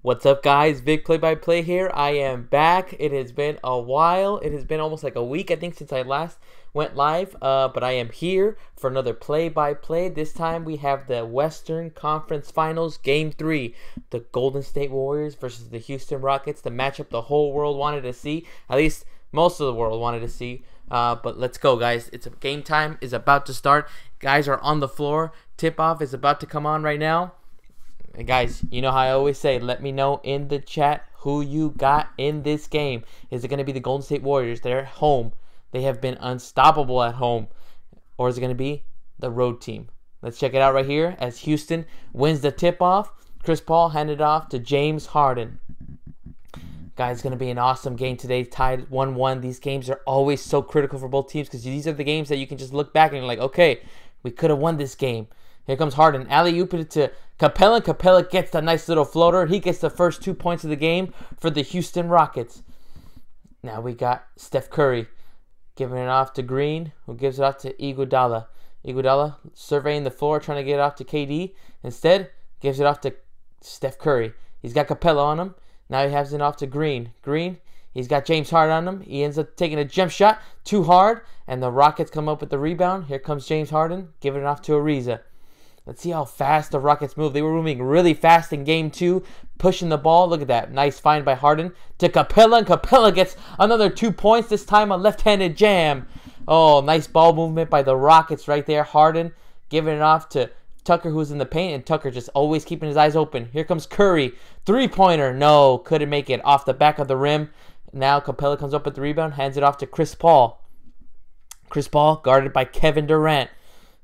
What's up, guys? Vic-Play-by-Play here. I am back. It has been a while. It has been almost like a week, I think, since I last went live. But I am here for another play-by-play. This time we have the Western Conference Finals, Game 3. The Golden State Warriors versus the Houston Rockets. The matchup the whole world wanted to see. At least most of the world wanted to see. But let's go, guys. It's game time is about to start. Guys are on the floor. Tip-off is about to come on right now. And guys, you know how I always say, let me know in the chat who you got in this game. Is it going to be the Golden State Warriors? They're at home. They have been unstoppable at home. Or is it going to be the road team? Let's check it out right here as Houston wins the tip-off. Chris Paul handed off to James Harden. Guys, it's going to be an awesome game today. Tied 1-1. These games are always so critical for both teams because these are the games that you can just look back and you're like, okay, we could have won this game. Here comes Harden. Alley-oop it to Capella. Capella gets the nice little floater. He gets the first 2 points of the game for the Houston Rockets. Now we got Steph Curry giving it off to Green, who gives it off to Iguodala. Iguodala surveying the floor, trying to get it off to KD. Instead, gives it off to Steph Curry. He's got Capella on him. Now he has it off to Green. Green, he's got James Harden on him. He ends up taking a jump shot too hard, and the Rockets come up with the rebound. Here comes James Harden, giving it off to Ariza. Let's see how fast the Rockets move. They were moving really fast in Game 2, pushing the ball. Look at that. Nice find by Harden to Capella, and Capella gets another 2 points, this time a left-handed jam. Oh, nice ball movement by the Rockets right there. Harden giving it off to Tucker, who's in the paint, and Tucker just always keeping his eyes open. Here comes Curry. Three-pointer. No, couldn't make it. Off the back of the rim. Now Capella comes up with the rebound, hands it off to Chris Paul. Chris Paul guarded by Kevin Durant.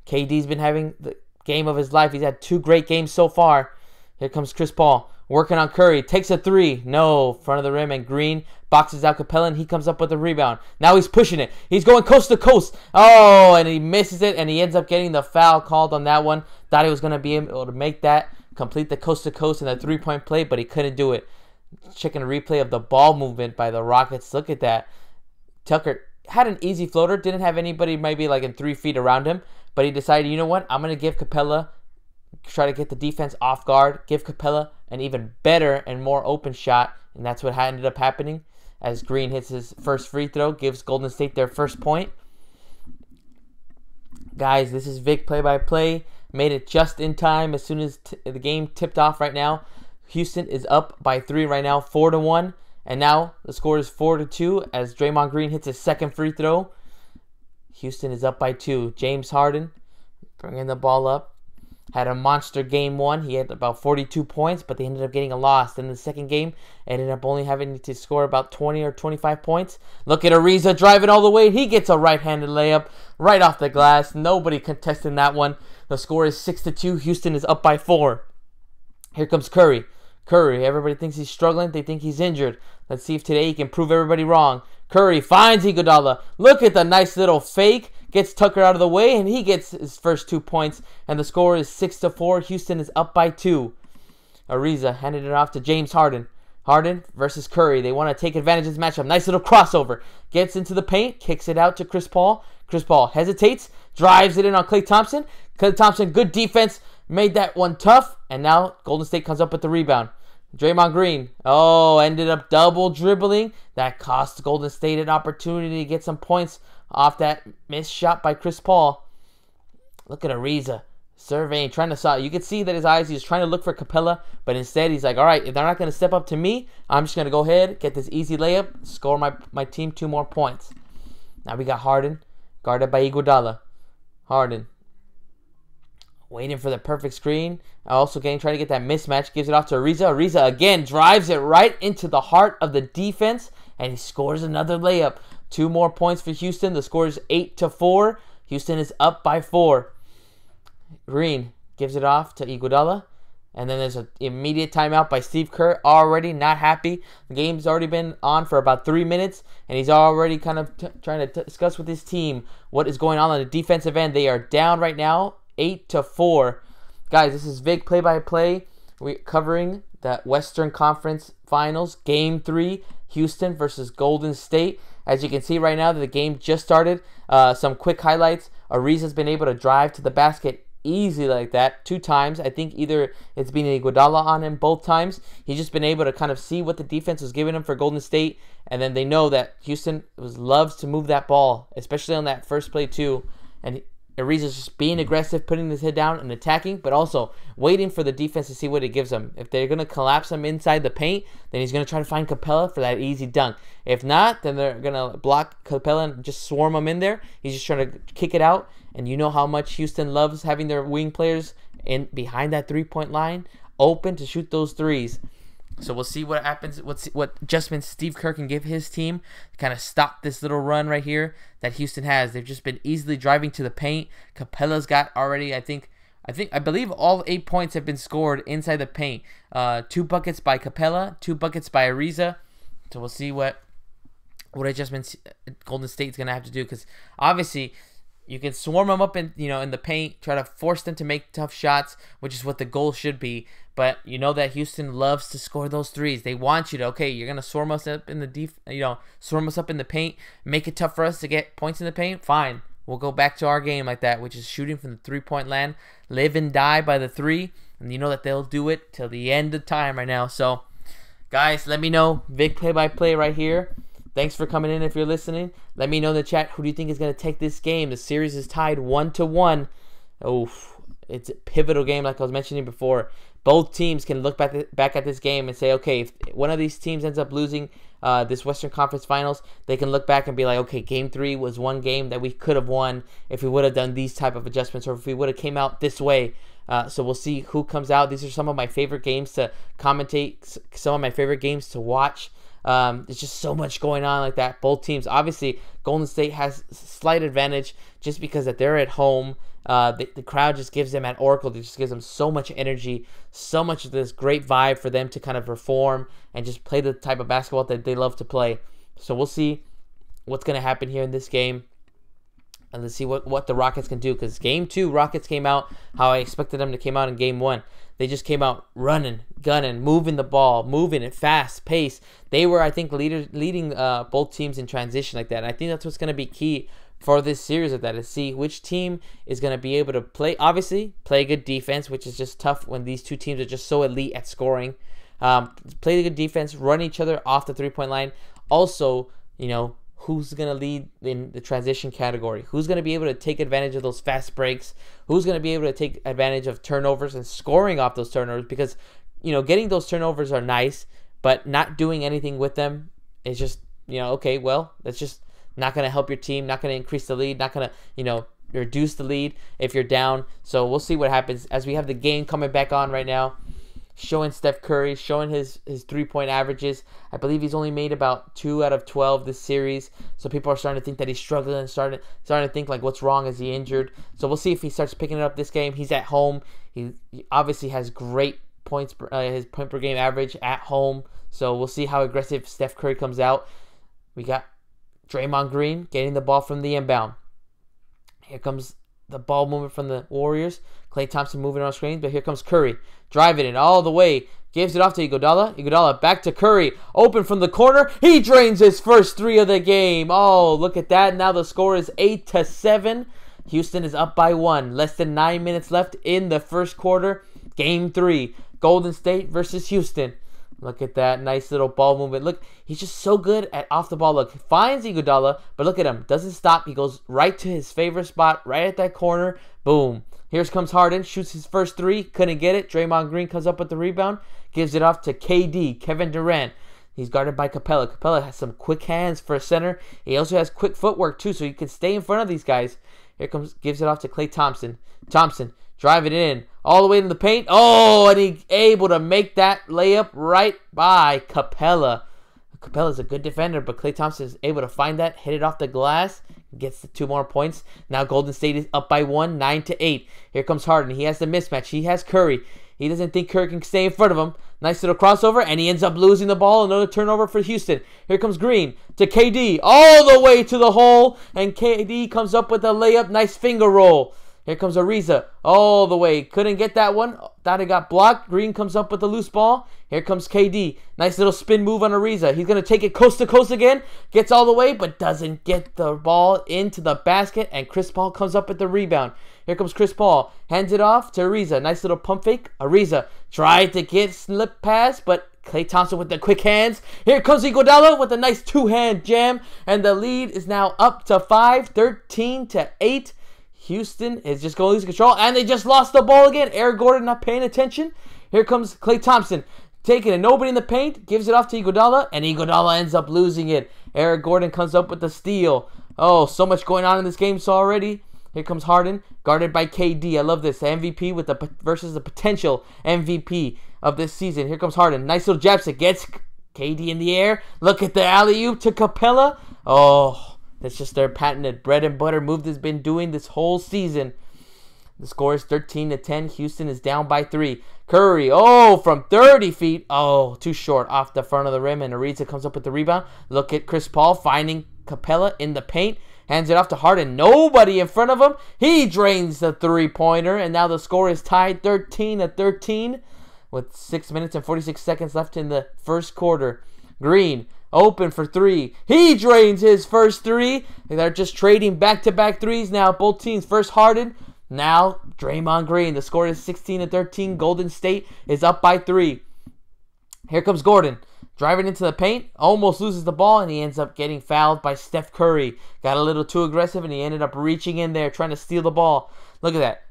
KD's been having the game of his life. He's had 2 great games so far. Here comes Chris Paul working on Curry. Takes a 3. No. Front of the rim, and Green boxes out Capella, and he comes up with a rebound. Now he's pushing it. He's going coast to coast. Oh, and he misses it, and he ends up getting the foul called on that one. Thought he was going to be able to make that, complete the coast to coast in a 3-point play, but he couldn't do it. Checking a replay of the ball movement by the Rockets. Look at that. Tucker had an easy floater. Didn't have anybody maybe like in 3 feet around him. But he decided, you know what? I'm going to give Capella, try to get the defense off guard, give Capella an even better and more open shot. And that's what ended up happening as Green hits his first free throw, gives Golden State their first point. Guys, this is Vic Play-by-Play. Made it just in time as soon as the game tipped off right now. Houston is up by 3 right now, 4-1. And now the score is 4-2 as Draymond Green hits his second free throw. Houston is up by 2. James Harden bringing the ball up. Had a monster game 1. He had about 42 points, but they ended up getting a loss. In the second game, ended up only having to score about 20 or 25 points. Look at Ariza driving all the way. He gets a right-handed layup right off the glass. Nobody contesting that one. The score is 6-2. Houston is up by 4. Here comes Curry. Curry, everybody thinks he's struggling. They think he's injured. Let's see if today he can prove everybody wrong. Curry finds Iguodala. Look at the nice little fake. Gets Tucker out of the way, and he gets his first 2 points. And the score is 6-4. Houston is up by 2. Ariza handed it off to James Harden. Harden versus Curry. They want to take advantage of this matchup. Nice little crossover. Gets into the paint. Kicks it out to Chris Paul. Chris Paul hesitates. Drives it in on Klay Thompson. Klay Thompson, good defense. Made that one tough. And now Golden State comes up with the rebound. Draymond Green, ended up double dribbling. That cost Golden State an opportunity to get some points off that missed shot by Chris Paul. Look at Ariza surveying, trying to saw. You could see that his eyes, he was trying to look for Capella, but instead he's like, all right, if they're not going to step up to me, I'm just going to go ahead, get this easy layup, score my team 2 more points. Now we got Harden, guarded by Iguodala. Harden waiting for the perfect screen. Also trying to get that mismatch. Gives it off to Ariza. Ariza again drives it right into the heart of the defense. And he scores another layup. 2 more points for Houston. The score is 8-4. Houston is up by 4. Green gives it off to Iguodala. And then there's an immediate timeout by Steve Kerr. Already not happy. The game's already been on for about 3 minutes. And he's already kind of trying to discuss with his team what is going on the defensive end. They are down right now, 8-4. Guys, this is Vic Play-by-Play. We're covering the Western Conference Finals, Game 3, Houston versus Golden State. As you can see right now, the game just started. Some quick highlights. Ariza's been able to drive to the basket easily like that 2 times. I think either it's been Iguodala on him both times. He's just been able to kind of see what the defense was giving him for Golden State, and then they know that Houston loves to move that ball, especially on that first play too. And Ariza's just being aggressive, putting his head down and attacking, but also waiting for the defense to see what it gives them. If they're going to collapse him inside the paint, then he's going to try to find Capella for that easy dunk. If not, then they're going to block Capella and just swarm him in there. He's just trying to kick it out. And you know how much Houston loves having their wing players in behind that three-point line, open to shoot those threes. So we'll see what happens, what adjustments Steve Kerr can give his team to kind of stop this little run right here that Houston has. They've just been easily driving to the paint. Capella's got already, I believe all 8 points have been scored inside the paint. 2 buckets by Capella, 2 buckets by Ariza. So we'll see what adjustments Golden State's gonna have to do, because obviously you can swarm them up in the paint, try to force them to make tough shots, which is what the goal should be. But you know that Houston loves to score those threes. They want you to, okay, you're gonna swarm us up in the swarm us up in the paint, make it tough for us to get points in the paint. Fine, we'll go back to our game like that, which is shooting from the three-point land, live and die by the three, and you know that they'll do it till the end of time right now. So, guys, let me know. Vic Play-by-Play right here. Thanks for coming in if you're listening. Let me know in the chat, who do you think is going to take this game? The series is tied 1-1. Oof, it's a pivotal game like I was mentioning before. Both teams can look back at this game and say, okay, if one of these teams ends up losing this Western Conference Finals, they can look back and be like, okay, Game 3 was one game that we could have won if we would have done these type of adjustments, or if we would have came out this way. So we'll see who comes out. These are some of my favorite games to commentate, some of my favorite games to watch. There's just so much going on like that. Both teams, obviously, Golden State has slight advantage just because that they're at home. The crowd just gives them at Oracle. It just gives them so much energy, so much of this great vibe for them to kind of perform and just play the type of basketball that they love to play. So we'll see what's going to happen here in this game. And let's see what the Rockets can do, because Game 2, Rockets came out how I expected them to come out in Game 1. They just came out running, gunning, moving the ball, moving at fast pace. They were, I think, leading both teams in transition like that. And I think that's what's going to be key for this series of that, is see which team is going to be able to play, obviously, play good defense, which is just tough when these two teams are just so elite at scoring. Play the good defense, run each other off the three-point line. Also, who's going to lead in the transition category? Who's going to be able to take advantage of those fast breaks? Who's going to be able to take advantage of turnovers and scoring off those turnovers? Because, getting those turnovers are nice, but not doing anything with them is just, okay, well, that's just not going to help your team, not going to increase the lead, not going to, reduce the lead if you're down. So we'll see what happens as we have the game coming back on right now. Showing Steph Curry, showing his three-point averages. I believe he's only made about 2 out of 12 this series. So people are starting to think that he's struggling, starting to think like, what's wrong? Is he injured? So we'll see if he starts picking it up this game. He's at home. He obviously has great points, his point per game average at home. So we'll see how aggressive Steph Curry comes out. We got Draymond Green getting the ball from the inbound. Here comes the ball movement from the Warriors. Klay Thompson moving on screens, but here comes Curry. Driving it all the way. Gives it off to Iguodala. Iguodala back to Curry. Open from the corner. He drains his first 3 of the game. Oh, look at that. Now the score is 8-7. Houston is up by 1. Less than 9 minutes left in the first quarter. Game 3. Golden State versus Houston. Look at that nice little ball movement. Look, he's just so good at off the ball. Look, finds Iguodala, but look at him. Doesn't stop. He goes right to his favorite spot, right at that corner. Boom. Here comes Harden. Shoots his first 3. Couldn't get it. Draymond Green comes up with the rebound. Gives it off to KD, Kevin Durant. He's guarded by Capella. Capella has some quick hands for a center. He also has quick footwork too, so he can stay in front of these guys. Gives it off to Klay Thompson. Thompson driving it in all the way to the paint. Oh, and he's able to make that layup right by Capella. Capella's a good defender, but Klay Thompson is able to find that, hit it off the glass, gets the 2 more points. Now Golden State is up by 1, 9-8. Here comes Harden. He has the mismatch. He has Curry. He doesn't think Curry can stay in front of him. Nice little crossover, and he ends up losing the ball. Another turnover for Houston. Here comes Green to KD, all the way to the hole, and KD comes up with a layup. Nice finger roll. Here comes Ariza all the way. Couldn't get that one. Thought it got blocked. Green comes up with the loose ball. Here comes KD. Nice little spin move on Ariza. He's going to take it coast to coast again. Gets all the way, but doesn't get the ball into the basket. And Chris Paul comes up with the rebound. Here comes Chris Paul. Hands it off to Ariza. Nice little pump fake. Ariza tried to get slip pass, but Klay Thompson with the quick hands. Here comes Iguodala with a nice two-hand jam. And the lead is now up to 5, 13-8. Houston is just going to lose control. And they just lost the ball again. Eric Gordon not paying attention. Here comes Klay Thompson. Taking it, nobody in the paint, gives it off to Iguodala, and Iguodala ends up losing it. Eric Gordon comes up with the steal. Oh, so much going on in this game already. Here comes Harden, guarded by KD. I love this. The MVP versus the potential MVP of this season. Here comes Harden. Nice little jab step. Gets KD in the air. Look at the alley-oop to Capella. Oh, that's just their patented bread and butter move that's been doing this whole season. The score is 13-10. Houston is down by 3. Curry, oh, from 30 feet. Oh, too short off the front of the rim. And Ariza comes up with the rebound. Look at Chris Paul finding Capella in the paint. Hands it off to Harden. Nobody in front of him. He drains the three-pointer. And now the score is tied 13-13 with 6 minutes and 46 seconds left in the first quarter. Green, open for 3. He drains his first 3. And they're just trading back-to-back threes now. Both teams. First Harden. Now, Draymond Green. The score is 16-13. Golden State is up by 3. Here comes Gordon. Driving into the paint. Almost loses the ball, and he ends up getting fouled by Steph Curry. Got a little too aggressive, and he ended up reaching in there, trying to steal the ball. Look at that.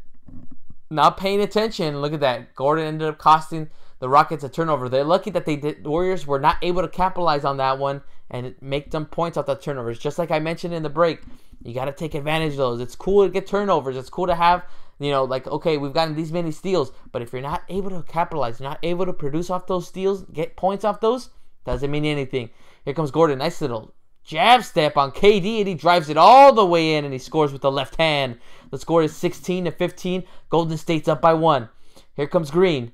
Not paying attention. Look at that. Gordon ended up costing the Rockets a turnover. They're lucky that the Warriors were not able to capitalize on that one and make them points off the turnovers. Just like I mentioned in the break. You got to take advantage of those. It's cool to get turnovers. It's cool to have, like, okay, we've gotten these many steals. But if you're not able to capitalize, not able to produce off those steals, get points off those, doesn't mean anything. Here comes Gordon. Nice little jab step on KD, and he drives it all the way in, and he scores with the left hand. The score is 16-15. Golden State's up by 1. Here comes Green.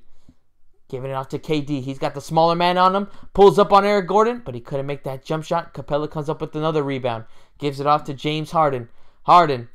Giving it off to KD. He's got the smaller man on him. Pulls up on Eric Gordon, but he couldn't make that jump shot. Capella comes up with another rebound. Gives it off to James Harden. Harden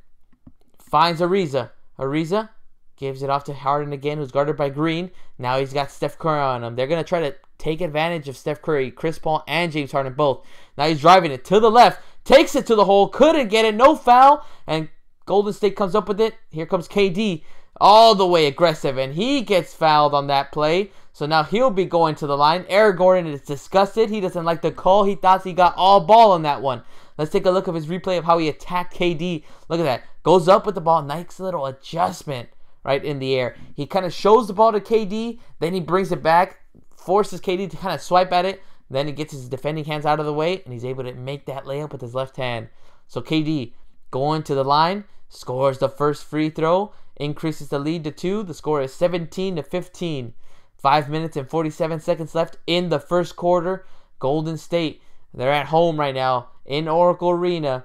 finds Ariza. Ariza gives it off to Harden again, who's guarded by Green. Now he's got Steph Curry on him. They're going to try to take advantage of Steph Curry, Chris Paul, and James Harden both. Now he's driving it to the left. Takes it to the hole. Couldn't get it. No foul. And Golden State comes up with it. Here comes KD. All the way aggressive. And he gets fouled on that play. So now he'll be going to the line. Eric Gordon is disgusted. He doesn't like the call. He thought he got all ball on that one. Let's take a look at his replay of how he attacked KD. Look at that. Goes up with the ball. Nice little adjustment right in the air. He kind of shows the ball to KD. Then he brings it back. Forces KD to kind of swipe at it. Then he gets his defending hands out of the way. And he's able to make that layup with his left hand. So KD going to the line. Scores the first free throw. Increases the lead to 2. The score is 17-15. 5 minutes and 47 seconds left in the first quarter. Golden State, they're at home right now in Oracle Arena.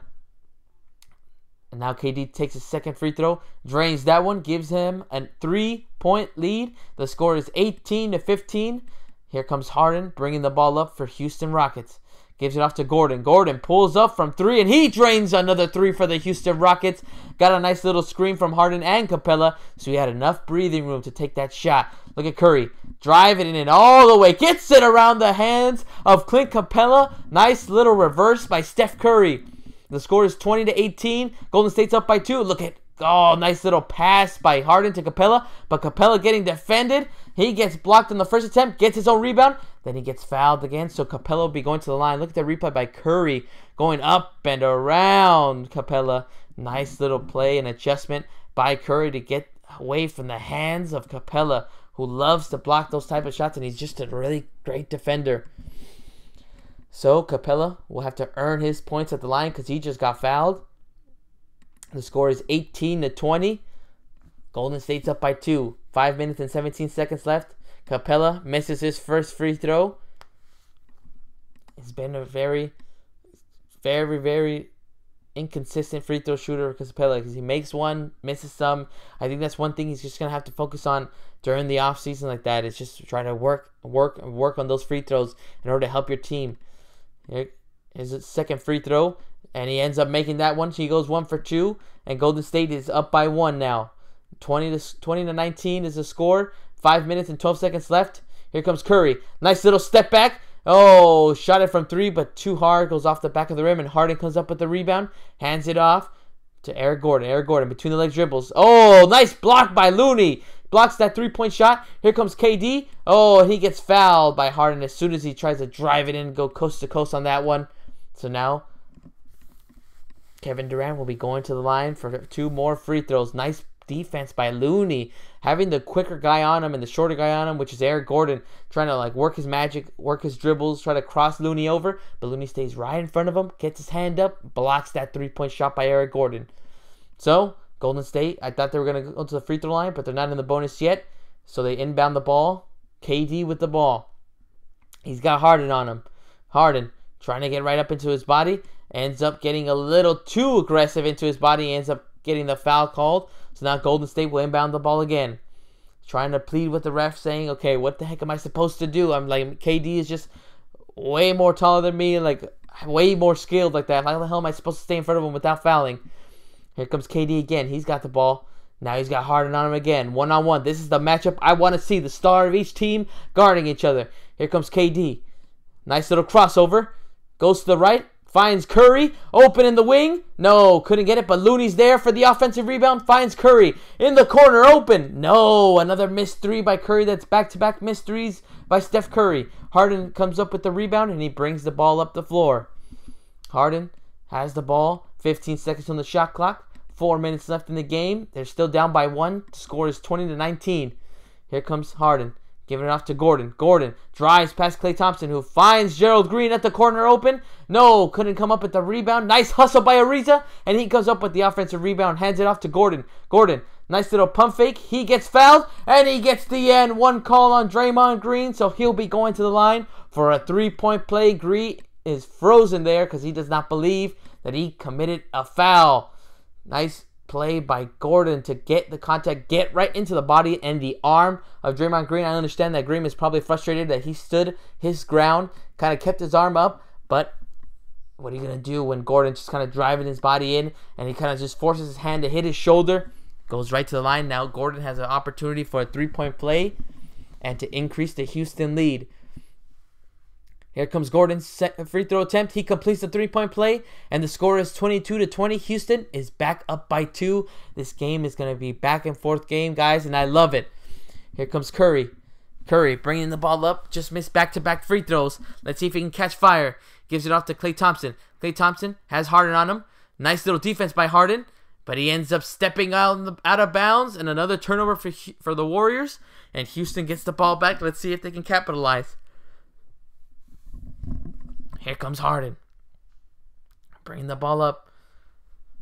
And now KD takes his second free throw. Drains that one. Gives him a 3-point lead. The score is 18-15. Here comes Harden bringing the ball up for Houston Rockets. Gives it off to Gordon. Gordon pulls up from 3, and he drains another 3 for the Houston Rockets. Got a nice little screen from Harden and Capella, so he had enough breathing room to take that shot. Look at Curry. Driving it in all the way. Gets it around the hands of Clint Capella. Nice little reverse by Steph Curry. The score is 20-18. Golden State's up by 2. Look at, nice little pass by Harden to Capella. But Capella getting defended. He gets blocked on the first attempt. Gets his own rebound. Then he gets fouled again. So Capella will be going to the line. Look at the replay by Curry. Going up and around Capella. Nice little play and adjustment by Curry to get away from the hands of Capella, who loves to block those type of shots. And he's just a really great defender. So Capella will have to earn his points at the line because he just got fouled. The score is 18-20. Golden State's up by 2. 5 minutes and 17 seconds left. Capella misses his first free throw. It's been a very, very, very inconsistent free throw shooter for Capella because he makes one, misses some. I think that's one thing he's just going to have to focus on during the offseason like that. Is just try to work on those free throws in order to help your team. Here's his second free throw, and he ends up making that one. So he goes 1 for 2, and Golden State is up by 1 now. 20-19 is the score. 5 minutes and 12 seconds left. Here comes Curry. Nice little step back. Oh, shot it from 3, but too hard. Goes off the back of the rim, and Harden comes up with the rebound. Hands it off to Eric Gordon. Eric Gordon between the legs dribbles. Oh, nice block by Looney. Blocks that three-point shot. Here comes KD. Oh, and he gets fouled by Harden as soon as he tries to drive it in, go coast to coast on that one. So now Kevin Durant will be going to the line for 2 more free throws. Nice defense by Looney, having the quicker guy on him and the shorter guy on him, which is Eric Gordon, trying to like work his magic, work his dribbles, try to cross Looney over, but Looney stays right in front of him, gets his hand up, blocks that three-point shot by Eric Gordon. So Golden State, I thought they were going to go to the free throw line, but they're not in the bonus yet, so they inbound the ball. KD with the ball. He's got Harden on him. Harden trying to get right up into his body, ends up getting a little too aggressive into his body, ends up getting the foul called. So now Golden State will inbound the ball again. Trying to plead with the ref, saying, okay, what the heck am I supposed to do? I'm like, KD is just way more taller than me, like way more skilled like that. How the hell am I supposed to stay in front of him without fouling? Here comes KD again. He's got the ball. Now he's got Harden on him again. One-on-one. This is the matchup I want to see. The star of each team guarding each other. Here comes KD. Nice little crossover. Goes to the right. Finds Curry, open in the wing. No, couldn't get it, but Looney's there for the offensive rebound. Finds Curry in the corner, open. No, another missed 3 by Curry. That's back-to-back missed 3s by Steph Curry. Harden comes up with the rebound, and he brings the ball up the floor. Harden has the ball. 15 seconds on the shot clock. 4 minutes left in the game. They're still down by 1. The score is 20-19. Here comes Harden. Giving it off to Gordon. Gordon drives past Klay Thompson, who finds Gerald Green at the corner open. No, couldn't come up with the rebound. Nice hustle by Ariza, and he comes up with the offensive rebound, hands it off to Gordon. Gordon, nice little pump fake. He gets fouled, and he gets the end. One call on Draymond Green, so he'll be going to the line for a three-point play. Green is frozen there because he does not believe that he committed a foul. Nice play by Gordon to get the contact, get right into the body and the arm of Draymond Green. I understand that Green is probably frustrated that he stood his ground, kind of kept his arm up, but what are you going to do when Gordon's just kind of driving his body in and he kind of just forces his hand to hit his shoulder? Goes right to the line. Now Gordon has an opportunity for a three-point play and to increase the Houston lead. Here comes Gordon's free throw attempt. He completes the three-point play, and the score is 22-20. Houston is back up by 2. This game is going to be back and forth game, guys, and I love it. Here comes Curry. Curry bringing the ball up. Just missed back-to-back free throws. Let's see if he can catch fire. Gives it off to Klay Thompson. Klay Thompson has Harden on him. Nice little defense by Harden, but he ends up stepping out of bounds, and another turnover for the Warriors, and Houston gets the ball back. Let's see if they can capitalize. Here comes Harden. Bringing the ball up.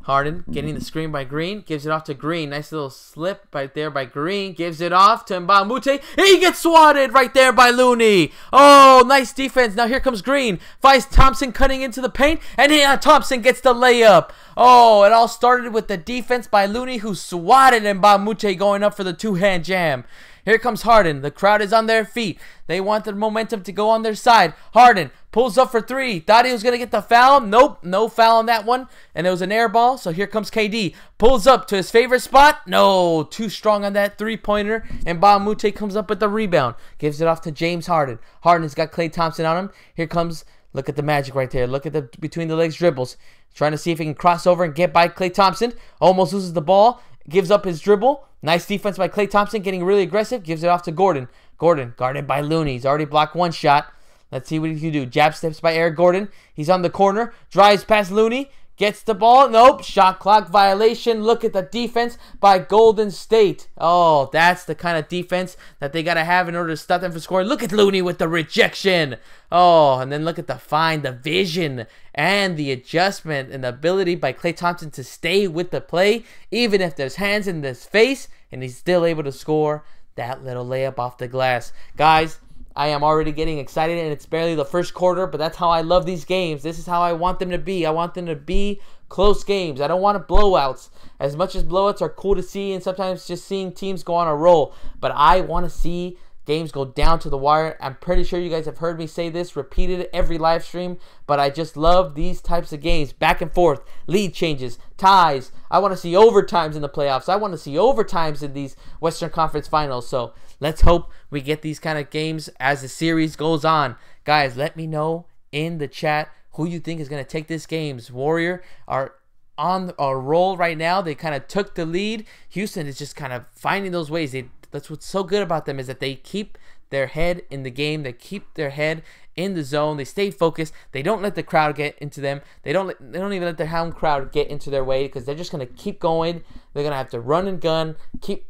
Harden getting the screen by Green. Gives it off to Green. Nice little slip right there by Green. Gives it off to Mbah Moute. He gets swatted right there by Looney. Oh, nice defense. Now here comes Green. Finds Thompson cutting into the paint. And Thompson gets the layup. Oh, it all started with the defense by Looney, who swatted Mbah Moute going up for the two-hand jam. Here comes Harden. The crowd is on their feet. They want the momentum to go on their side. Harden pulls up for 3. Thought he was going to get the foul. Nope, no foul on that one. And it was an air ball. So here comes KD. Pulls up to his favorite spot. No, too strong on that three-pointer. And Mbah Moute comes up with the rebound. Gives it off to James Harden. Harden's got Klay Thompson on him. Here comes, look at the magic right there. Look at the between the legs dribbles. Trying to see if he can cross over and get by Klay Thompson. Almost loses the ball. Gives up his dribble. Nice defense by Klay Thompson, getting really aggressive. Gives it off to Gordon. Gordon, guarded by Looney. He's already blocked one shot. Let's see what he can do. Jab steps by Eric Gordon. He's on the corner. Drives past Looney. Gets the ball. Nope. Shot clock violation. Look at the defense by Golden State. Oh, that's the kind of defense that they got to have in order to stop them from scoring. Look at Looney with the rejection. Oh, and then look at the vision, and the adjustment and the ability by Klay Thompson to stay with the play, even if there's hands in his face, and he's still able to score that little layup off the glass. Guys, I am already getting excited, and it's barely the first quarter, but that's how I love these games. This is how I want them to be. I want them to be close games. I don't want blowouts. As much as blowouts are cool to see, and sometimes just seeing teams go on a roll, but I want to see games go down to the wire. I'm pretty sure you guys have heard me say this, repeated every live stream, but I just love these types of games. Back and forth, lead changes, ties. I want to see overtimes in the playoffs. I want to see overtimes in these Western Conference Finals. So let's hope we get these kind of games as the series goes on. Guys, let me know in the chat who you think is going to take this games. Warrior are on a roll right now. They kind of took the lead. Houston is just kind of finding those ways. That's what's so good about them, is that they keep their head in the game. They keep their head in the zone. They stay focused. They don't let the crowd get into them. They don't even let their home crowd get into their way, because they're just going to keep going. They're going to have to run and gun, keep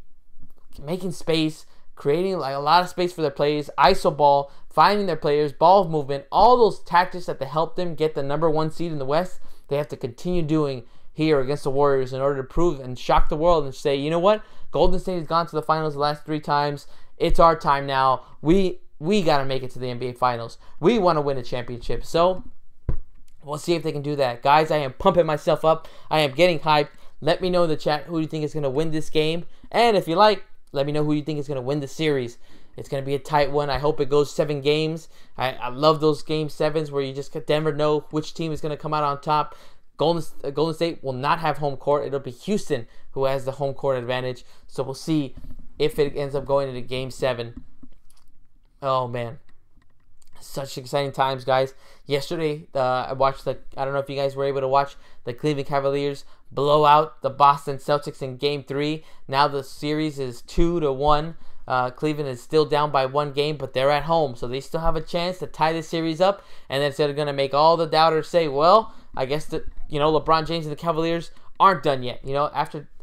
making space, creating like a lot of space for their players, iso ball, finding their players, ball movement, all those tactics that help them get the #1 seed in the West. They have to continue doing here against the Warriors in order to prove and shock the world and say, you know what? Golden State has gone to the finals the last 3 times. It's our time now. We got to make it to the NBA Finals. We want to win a championship. So we'll see if they can do that. Guys, I am pumping myself up. I am getting hyped. Let me know in the chat who you think is going to win this game. And if you like, let me know who you think is going to win the series. It's going to be a tight one. I hope it goes 7 games. I love those game 7s where you just never know which team is going to come out on top. Golden State will not have home court. It'll be Houston who has the home court advantage. So we'll see if it ends up going into game 7. Oh, man. Such exciting times, guys. Yesterday, I watched I don't know if you guys were able to watch the Cleveland Cavaliers blow out the Boston Celtics in game 3. Now the series is 2-1. Cleveland is still down by 1 game, but they're at home, so they still have a chance to tie this series up. And then they're going to make all the doubters say, well, I guess that, LeBron James and the Cavaliers aren't done yet.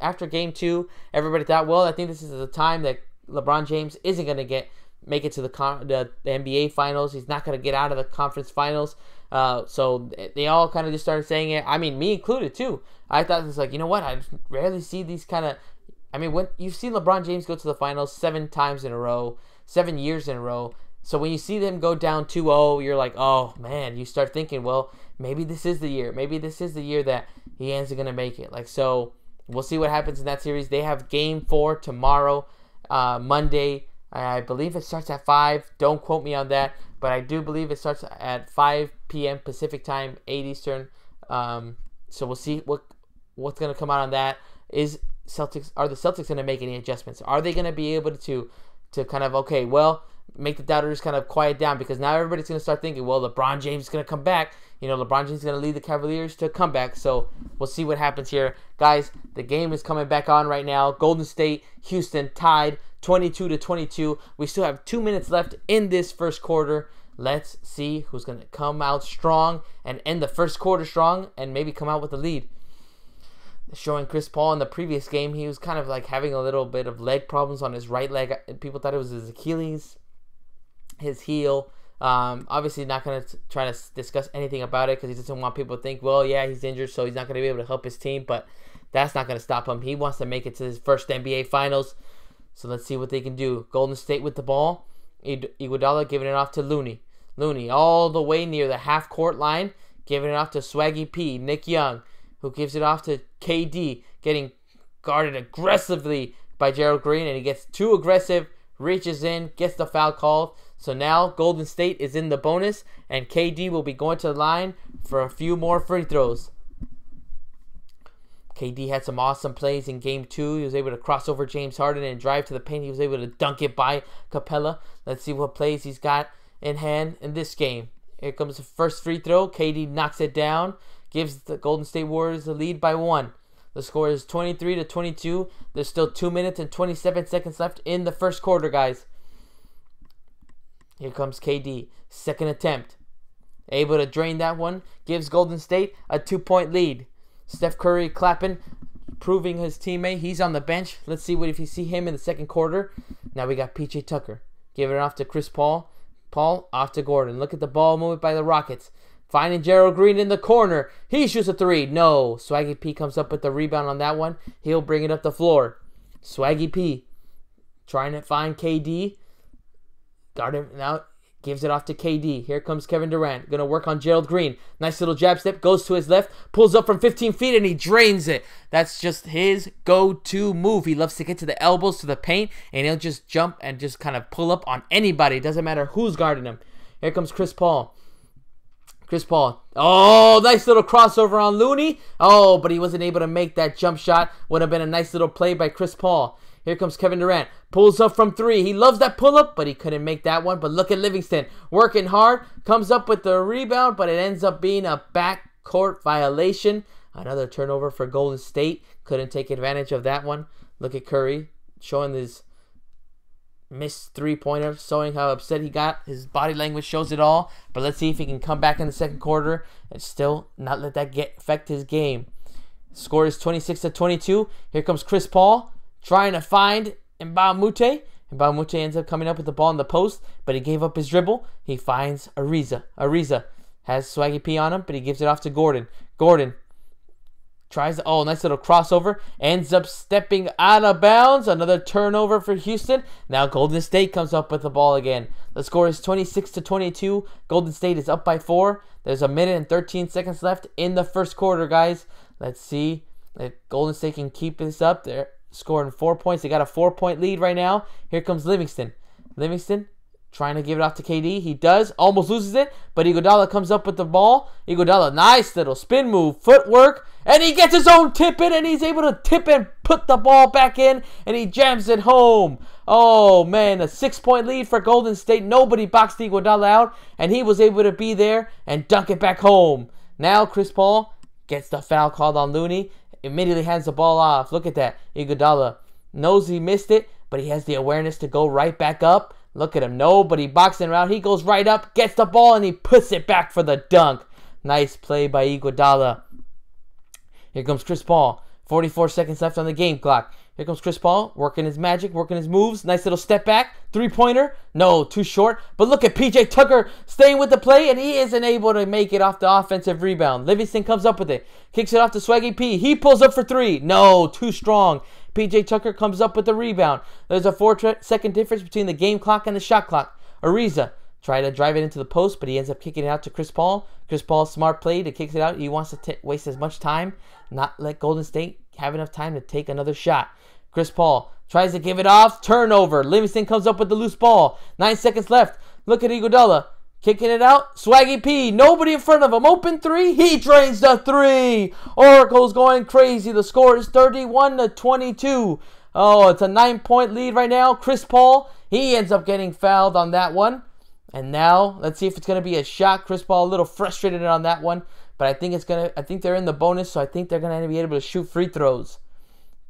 After game 2, everybody thought, well, I think this is the time that LeBron James isn't going to make it to the NBA Finals. He's not going to get out of the conference finals. So they all kind of just started saying it. I mean, me included too. I thought it was like, you know what? I rarely see these kind of. I mean, when you've seen LeBron James go to the finals 7 times in a row, 7 years in a row. So when you see them go down 2-0, you're like, oh man. You start thinking, well, maybe this is the year. Maybe this is the year that he ends up going to make it. So we'll see what happens in that series. They have game 4 tomorrow, Monday. I believe it starts at 5. Don't quote me on that, but I do believe it starts at 5 p.m. Pacific time, 8 Eastern. So we'll see what's going to come out on that. Are the Celtics going to make any adjustments? Are they going to be able to kind of, okay, well, make the doubters kind of quiet down, because now everybody's going to start thinking, well, LeBron James is going to come back. LeBron James is going to lead the Cavaliers to a comeback. So we'll see what happens here. Guys, the game is coming back on right now. Golden State, Houston tied 22-22. We still have 2 minutes left in this first quarter. Let's see who's going to come out strong and end the first quarter strong and maybe come out with the lead. Showing Chris Paul in the previous game, he was kind of like having a little bit of leg problems on his right leg. People thought it was his Achilles, his heel. Obviously not going to try to discuss anything about it, because he doesn't want people to think, well, yeah, he's injured, so he's not going to be able to help his team. But that's not going to stop him. He wants to make it to his first NBA Finals. So let's see what they can do. Golden State with the ball. Iguodala giving it off to Looney. Looney all the way near the half-court line, giving it off to Swaggy P, Nick Young, who gives it off to KD, getting guarded aggressively by Gerald Green, and he gets too aggressive, reaches in, gets the foul called. So now Golden State is in the bonus, and KD will be going to the line for a few more free throws. KD had some awesome plays in Game 2. He was able to cross over James Harden and drive to the paint. He was able to dunk it by Capella. Let's see what plays he's got in hand in this game. Here comes the first free throw. KD knocks it down, gives the Golden State Warriors the lead by 1. The score is 23-22. There's still 2 minutes and 27 seconds left in the first quarter, guys. Here comes KD. Second attempt. Able to drain that one. Gives Golden State a 2-point lead. Steph Curry clapping, proving his teammate. He's on the bench. Let's see if you see him in the second quarter. Now we got PJ Tucker. Giving it off to Chris Paul. Paul off to Gordon. Look at the ball movement by the Rockets. Finding Gerald Green in the corner. He shoots a 3. No. Swaggy P comes up with the rebound on that one. He'll bring it up the floor. Swaggy P trying to find KD. Guard him now. Gives it off to KD. Here comes Kevin Durant. Going to work on Gerald Green. Nice little jab step. Goes to his left. Pulls up from 15 feet and he drains it. That's just his go-to move. He loves to get to the elbows, to the paint, and he'll just jump and just kind of pull up on anybody. It doesn't matter who's guarding him. Here comes Chris Paul. Chris Paul. Oh, nice little crossover on Looney. Oh, but he wasn't able to make that jump shot. Would have been a nice little play by Chris Paul. Here comes Kevin Durant. Pulls up from 3. He loves that pull-up, but he couldn't make that one. But look at Livingston. Working hard. Comes up with the rebound, but it ends up being a backcourt violation. Another turnover for Golden State. Couldn't take advantage of that one. Look at Curry showing his missed three-pointer, showing how upset he got. His body language shows it all. But let's see if he can come back in the second quarter and still not let that affect his game. Score is 26-22. Here comes Chris Paul trying to find Mbamute. Mbamute ends up coming up with the ball in the post, but he gave up his dribble. He finds Ariza. Ariza has Swaggy P on him, but he gives it off to Gordon. Gordon tries, nice little crossover. Ends up stepping out of bounds. Another turnover for Houston. Now Golden State comes up with the ball again. The score is 26-22. Golden State is up by 4. There's a minute and 13 seconds left in the first quarter, guys. Let's see if Golden State can keep this up. They're scoring 4 points. They got a 4-point lead right now. Here comes Livingston. Livingston trying to give it off to KD. He does. Almost loses it. But Iguodala comes up with the ball. Iguodala, nice little spin move. Footwork. And he gets his own tip in. And he's able to tip and put the ball back in. And he jams it home. Oh, man. A 6-point lead for Golden State. Nobody boxed Iguodala out. And he was able to be there and dunk it back home. Now Chris Paul gets the foul called on Looney. Immediately hands the ball off. Look at that. Iguodala knows he missed it. But he has the awareness to go right back up. Look at him. Nobody boxing around. He goes right up, gets the ball, and he puts it back for the dunk. Nice play by Iguodala. Here comes Chris Paul. 44 seconds left on the game clock. Here comes Chris Paul, working his magic, working his moves. Nice little step back. Three-pointer. No, too short. But look at PJ Tucker staying with the play, and he isn't able to make it off the offensive rebound. Livingston comes up with it. Kicks it off to Swaggy P. He pulls up for 3. No, too strong. PJ Tucker comes up with the rebound. There's a 4-second difference between the game clock and the shot clock. Ariza tried to drive it into the post, but he ends up kicking it out to Chris Paul. Chris Paul, smart play to kick it out. He wants to waste as much time, not let Golden State have enough time to take another shot. Chris Paul tries to give it off. Turnover. Livingston comes up with the loose ball. 9 seconds left. Look at Iguodala. Kicking it out. Swaggy P. Nobody in front of him. Open 3. He drains the 3. Oracle's going crazy. The score is 31-22. Oh, it's a 9-point lead right now. Chris Paul, he ends up getting fouled on that one. And now, let's see if it's going to be a shot. Chris Paul a little frustrated on that one. But I think they're in the bonus, so I think they're going to be able to shoot free throws.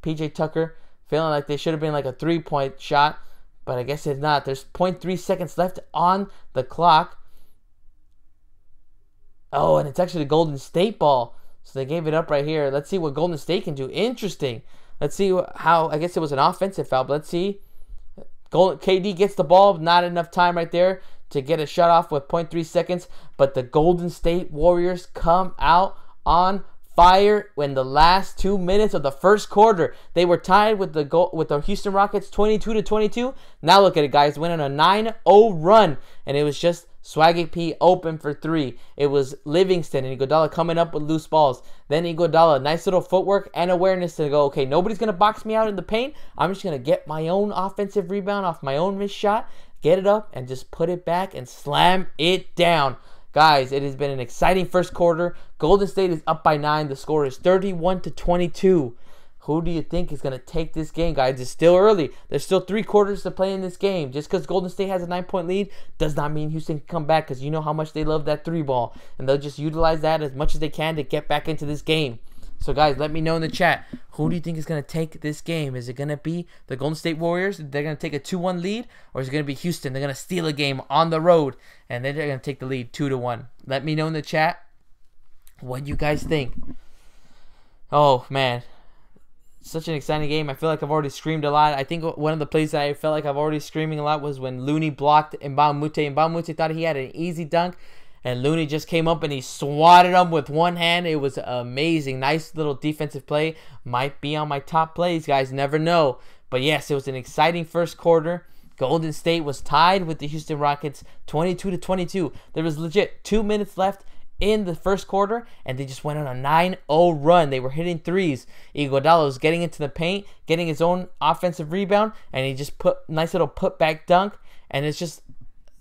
PJ Tucker feeling like they should have been like a 3-point shot. But I guess it's not. There's 0.3 seconds left on the clock. Oh, and it's actually the Golden State ball. So they gave it up right here. Let's see what Golden State can do. Interesting. Let's see how, I guess it was an offensive foul, but let's see. KD gets the ball. Not enough time right there to get a shot off with 0.3 seconds. But the Golden State Warriors come out on fire in the last 2 minutes of the first quarter. They were tied with the Houston Rockets 22-22. Now look at it, guys. Went on a 9-0 run. And it was just Swaggy P open for 3. It was Livingston and Iguodala coming up with loose balls. Then Iguodala, nice little footwork and awareness to go, okay, nobody's going to box me out in the paint. I'm just going to get my own offensive rebound off my own missed shot, get it up, and just put it back and slam it down. Guys, it has been an exciting first quarter. Golden State is up by 9. The score is 31-22. Who do you think is going to take this game, guys? It's still early. There's still 3 quarters to play in this game. Just because Golden State has a 9-point lead does not mean Houston can come back, because you know how much they love that 3 ball. And they'll just utilize that as much as they can to get back into this game. So, guys, let me know in the chat. Who do you think is going to take this game? Is it going to be the Golden State Warriors? They're going to take a 2-1 lead? Or is it going to be Houston? They're going to steal a game on the road, and then they're going to take the lead 2-1. Let me know in the chat what you guys think. Oh, man. Such an exciting game. I feel like I've already screamed a lot. I think one of the plays that I felt like I've already screaming a lot was when Looney blocked Mbamute. Mbamute thought he had an easy dunk, and Looney just came up and he swatted him with one hand. It was amazing. Nice little defensive play. Might be on my top plays, guys. Never know. But yes, it was an exciting first quarter. Golden State was tied with the Houston Rockets 22-22. There was legit 2 minutes left in the first quarter, and they just went on a 9-0 run. They were hitting threes. Iguodala was getting into the paint, getting his own offensive rebound, and he just put nice little putback dunk. And it's just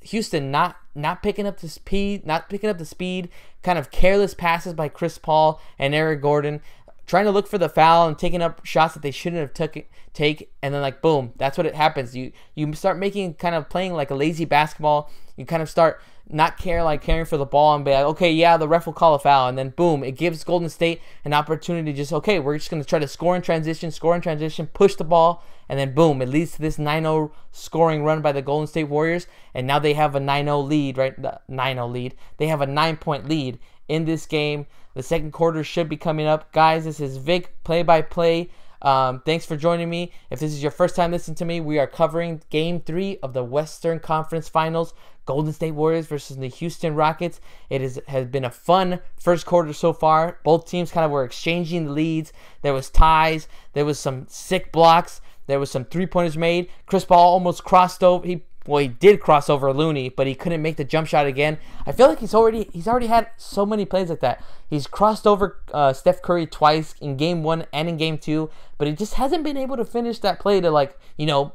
Houston not picking up the speed, kind of careless passes by Chris Paul and Eric Gordon, trying to look for the foul and taking up shots that they shouldn't have take, and then like boom, that's what it happens. You start making, kind of playing like a lazy basketball. you kind of start not caring for the ball and be like, okay, yeah, the ref will call a foul, and then boom, it gives Golden State an opportunity to just, okay, we're just going to try to score in transition, push the ball, and then boom, it leads to this 9-0 scoring run by the Golden State Warriors, and now they have a 9-0 lead, right? The 9-0 lead. They have a 9-point lead in this game. The second quarter should be coming up. Guys, this is Vic Play-by-Play. Thanks for joining me. If this is your first time listening to me, we are covering Game 3 of the Western Conference Finals. Golden State Warriors versus the Houston Rockets. It has been a fun first quarter so far. Both teams kind of were exchanging the leads. There was ties. There was some sick blocks. There was some three-pointers made. Chris Paul almost crossed over. He did cross over Looney, but he couldn't make the jump shot again. I feel like he's already had so many plays like that. He's crossed over Steph Curry twice in Game 1 and in Game 2, but he just hasn't been able to finish that play to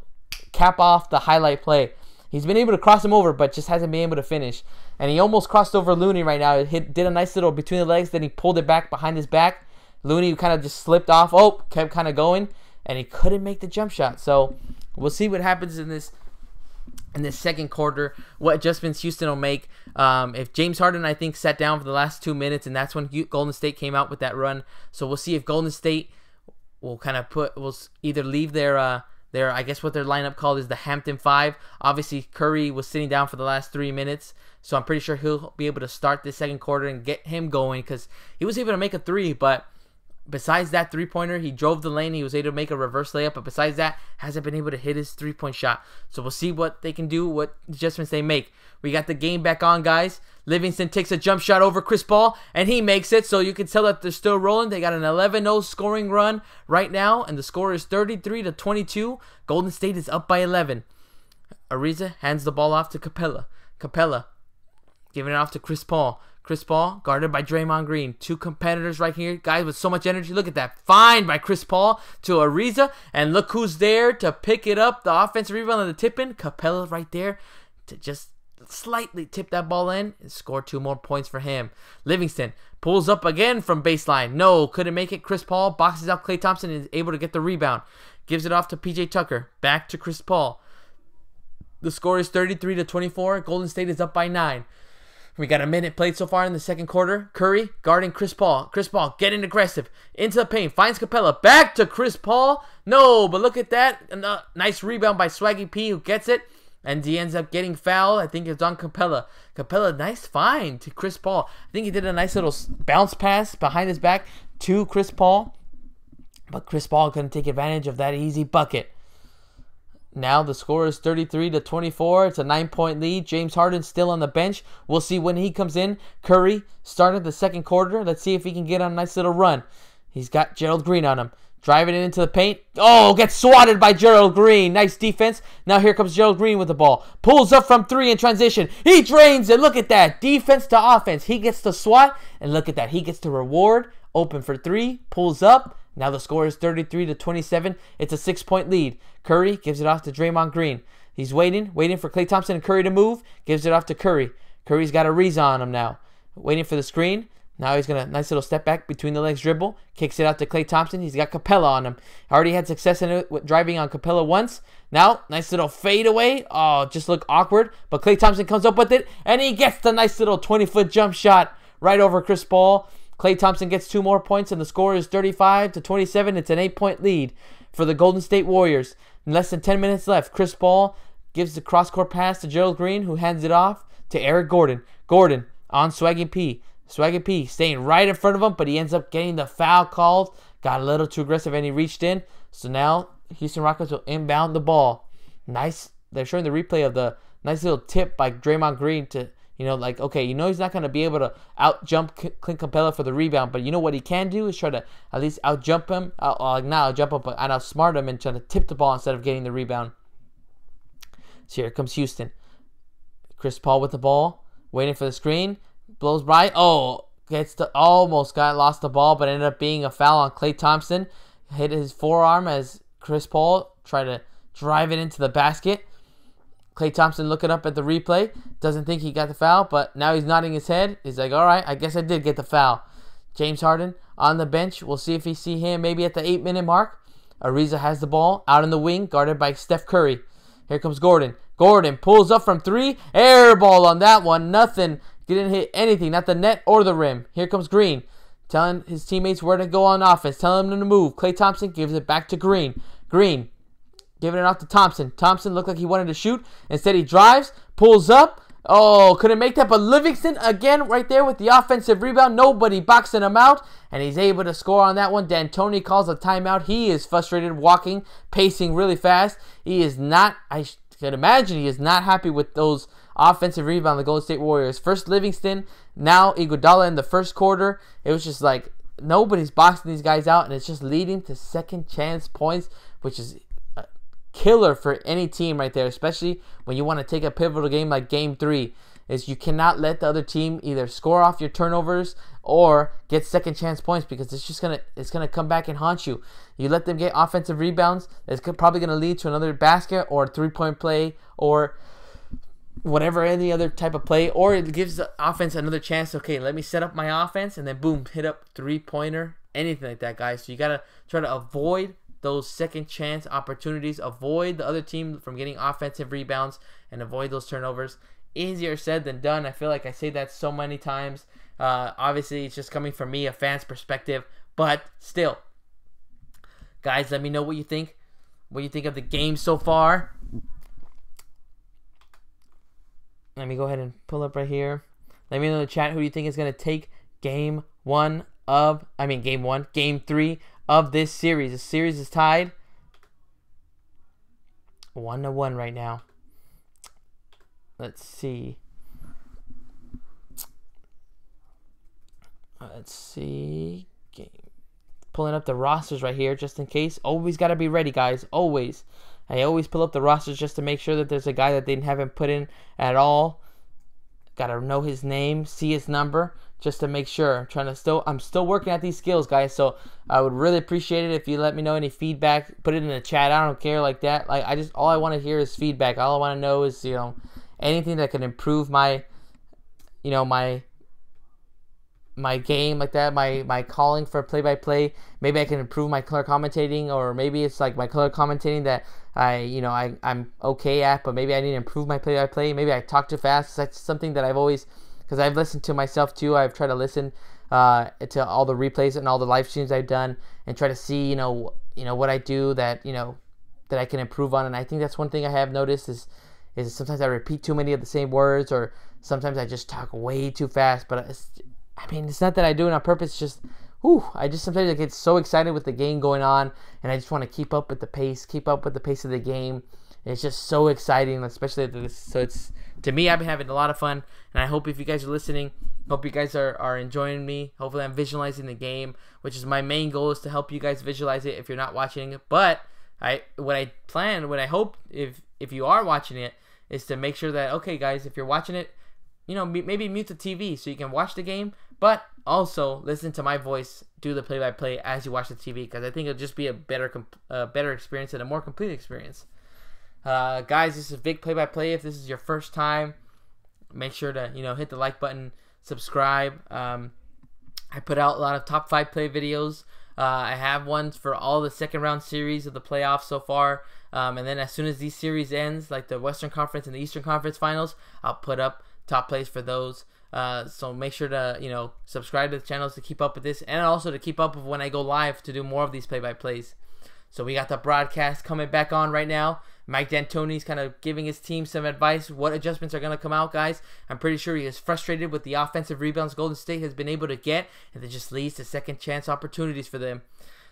cap off the highlight play. He's been able to cross him over, but just hasn't been able to finish. And he almost crossed over Looney right now. Did a nice little between the legs, then he pulled it back behind his back. Looney kind of just slipped off. Oh, kept kind of going, and he couldn't make the jump shot. So we'll see what happens in this second quarter, what adjustments Houston will make. If James Harden, I think, sat down for the last 2 minutes, and that's when Golden State came out with that run. So we'll see if Golden State will either leave their I guess what their lineup called is the Hampton 5. Obviously, Curry was sitting down for the last 3 minutes, so I'm pretty sure he'll be able to start this second quarter and get him going, because he was able to make a three, but besides that three-pointer, he drove the lane. He was able to make a reverse layup, but besides that, hasn't been able to hit his three-point shot. So we'll see what they can do, what adjustments they make. We got the game back on, guys. Livingston takes a jump shot over Chris Paul, and he makes it. So you can tell that they're still rolling. They got an 11-0 scoring run right now, and the score is 33-22. Golden State is up by 11. Ariza hands the ball off to Capella. Capella giving it off to Chris Paul. Chris Paul guarded by Draymond Green. Two competitors right here. Guys with so much energy. Look at that. Find by Chris Paul to Ariza. And look who's there to pick it up. The offensive rebound and the tip-in. Capella right there to just slightly tip that ball in and score 2 more points for him. Livingston pulls up again from baseline. No, couldn't make it. Chris Paul boxes out Klay Thompson and is able to get the rebound. Gives it off to PJ Tucker. Back to Chris Paul. The score is 33-24. Golden State is up by 9. We got a minute played so far in the second quarter. Curry guarding Chris Paul. Chris Paul getting aggressive. Into the paint. Finds Capella. Back to Chris Paul. No, but look at that. Nice rebound by Swaggy P, who gets it. And he ends up getting fouled. I think it's on Capella. Capella, nice find to Chris Paul. I think he did a nice little bounce pass behind his back to Chris Paul. But Chris Paul couldn't take advantage of that easy bucket. Now the score is 33-24. It's a 9-point lead. James Harden still on the bench. We'll see when he comes in. Curry started the second quarter. Let's see if he can get on a nice little run. He's got Gerald Green on him. Driving it into the paint. Oh, gets swatted by Gerald Green. Nice defense. Now here comes Gerald Green with the ball. Pulls up from 3 in transition. He drains it. Look at that. Defense to offense. He gets the swat. And look at that. He gets the reward. Open for 3. Pulls up. Now the score is 33-27. It's a 6-point lead. Curry gives it off to Draymond Green. He's waiting for Klay Thompson and Curry to move. Gives it off to Curry. Curry's got Ariza on him now. Waiting for the screen. Now he's going to nice little step back between the legs dribble. Kicks it out to Klay Thompson. He's got Capella on him. Already had success in it with driving on Capella once. Now, nice little fade away. Oh, just look awkward. But Klay Thompson comes up with it. And he gets the nice little 20-foot jump shot right over Chris Paul. Klay Thompson gets 2 more points, and the score is 35-27. It's an 8-point lead for the Golden State Warriors. In less than 10 minutes left, Chris Paul gives the cross-court pass to Gerald Green, who hands it off to Eric Gordon. Gordon on Swaggy P. Swaggy P staying right in front of him, but he ends up getting the foul called. Got a little too aggressive, and he reached in. So now Houston Rockets will inbound the ball. Nice. They're showing the replay of the nice little tip by Draymond Green to, okay, he's not going to be able to out-jump Clint Capella for the rebound, but you know what he can do is try to at least out-jump him, not out-jump him, but out-smart him and try to tip the ball instead of getting the rebound. So here comes Houston. Chris Paul with the ball, waiting for the screen, blows by. Oh, lost the ball, but ended up being a foul on Klay Thompson. Hit his forearm as Chris Paul tried to drive it into the basket. Klay Thompson looking up at the replay. Doesn't think he got the foul, but now he's nodding his head. He's like, all right, I guess I did get the foul. James Harden on the bench. We'll see if we see him maybe at the 8-minute mark. Ariza has the ball out in the wing, guarded by Steph Curry. Here comes Gordon. Gordon pulls up from 3. Air ball on that one. Nothing. Didn't hit anything. Not the net or the rim. Here comes Green. Telling his teammates where to go on offense. Telling them to move. Klay Thompson gives it back to Green. Green giving it off to Thompson. Thompson looked like he wanted to shoot. Instead, he drives. Pulls up. Oh, couldn't make that. But Livingston, again, right there with the offensive rebound. Nobody boxing him out. And he's able to score on that one. D'Antoni calls a timeout. He is frustrated, walking, pacing really fast. He is not, I can imagine, he is not happy with those offensive rebound, the Golden State Warriors. First Livingston, now Iguodala in the first quarter. It was just like nobody's boxing these guys out, and it's just leading to second chance points, which is a killer for any team right there, especially when you want to take a pivotal game like Game 3. Is you cannot let the other team either score off your turnovers or get second chance points, because it's gonna come back and haunt you. You let them get offensive rebounds, it's probably gonna lead to another basket or 3-point play or whatever, any other type of play, or it gives the offense another chance. Okay, let me set up my offense, and then boom, hit up 3-pointer, anything like that, guys. So you gotta try to avoid those second chance opportunities, avoid the other team from getting offensive rebounds, and avoid those turnovers. Easier said than done. I feel like I say that so many times. Obviously, it's just coming from me, a fan's perspective, but still, guys, let me know what you think. What you think of the game so far. Let me go ahead and pull up right here. Let me know in the chat who you think is going to take game 3 of this series. The series is tied 1-1 right now. Let's see. Pulling up the rosters right here just in case. Always got to be ready, guys. Always. I always pull up the rosters just to make sure that there's a guy that they haven't put in at all. Got to know his name, see his number, just to make sure. I'm still working at these skills, guys. So I would really appreciate it if you let me know any feedback. Put it in the chat. I don't care like that. Like all I want to hear is feedback. All I want to know is, anything that can improve my game like that, my calling for play-by-play. Maybe I can improve my color commentating, or maybe it's like my color commentating that I'm okay at, but maybe I need to improve my play-by-play. Maybe I talk too fast. That's something that because I've listened to myself too. I've tried to listen to all the replays and all the live streams I've done, and try to see what I do that that I can improve on. And I think that's one thing I have noticed is sometimes I repeat too many of the same words, or sometimes I just talk way too fast. But it's not that I do it on purpose. It's just, sometimes I get so excited with the game going on, and I just want to keep up with the pace of the game. And it's just so exciting, especially this. So to me, I've been having a lot of fun, and I hope if you guys are listening, hope you guys are enjoying me. Hopefully I'm visualizing the game, which is my main goal, is to help you guys visualize it if you're not watching it. But what I hope if you are watching it is to make sure that, okay, guys, if you're watching it, maybe mute the TV so you can watch the game, but also listen to my voice do the play-by-play as you watch the TV, because I think it'll just be a better experience and a more complete experience. Guys, this is Vic-Play-by-play. If this is your first time, make sure to hit the like button, subscribe. I put out a lot of top 5 play videos. I have ones for all the second round series of the playoffs so far. And then as soon as these series ends, like the Western Conference and the Eastern Conference Finals, I'll put up top plays for those. So make sure to subscribe to the channels to keep up with this, and also to keep up with when I go live to do more of these play-by-plays. So we got the broadcast coming back on right now. Mike D'Antoni's kind of giving his team some advice. What adjustments are going to come out, guys? I'm pretty sure he is frustrated with the offensive rebounds Golden State has been able to get, and it just leads to second chance opportunities for them.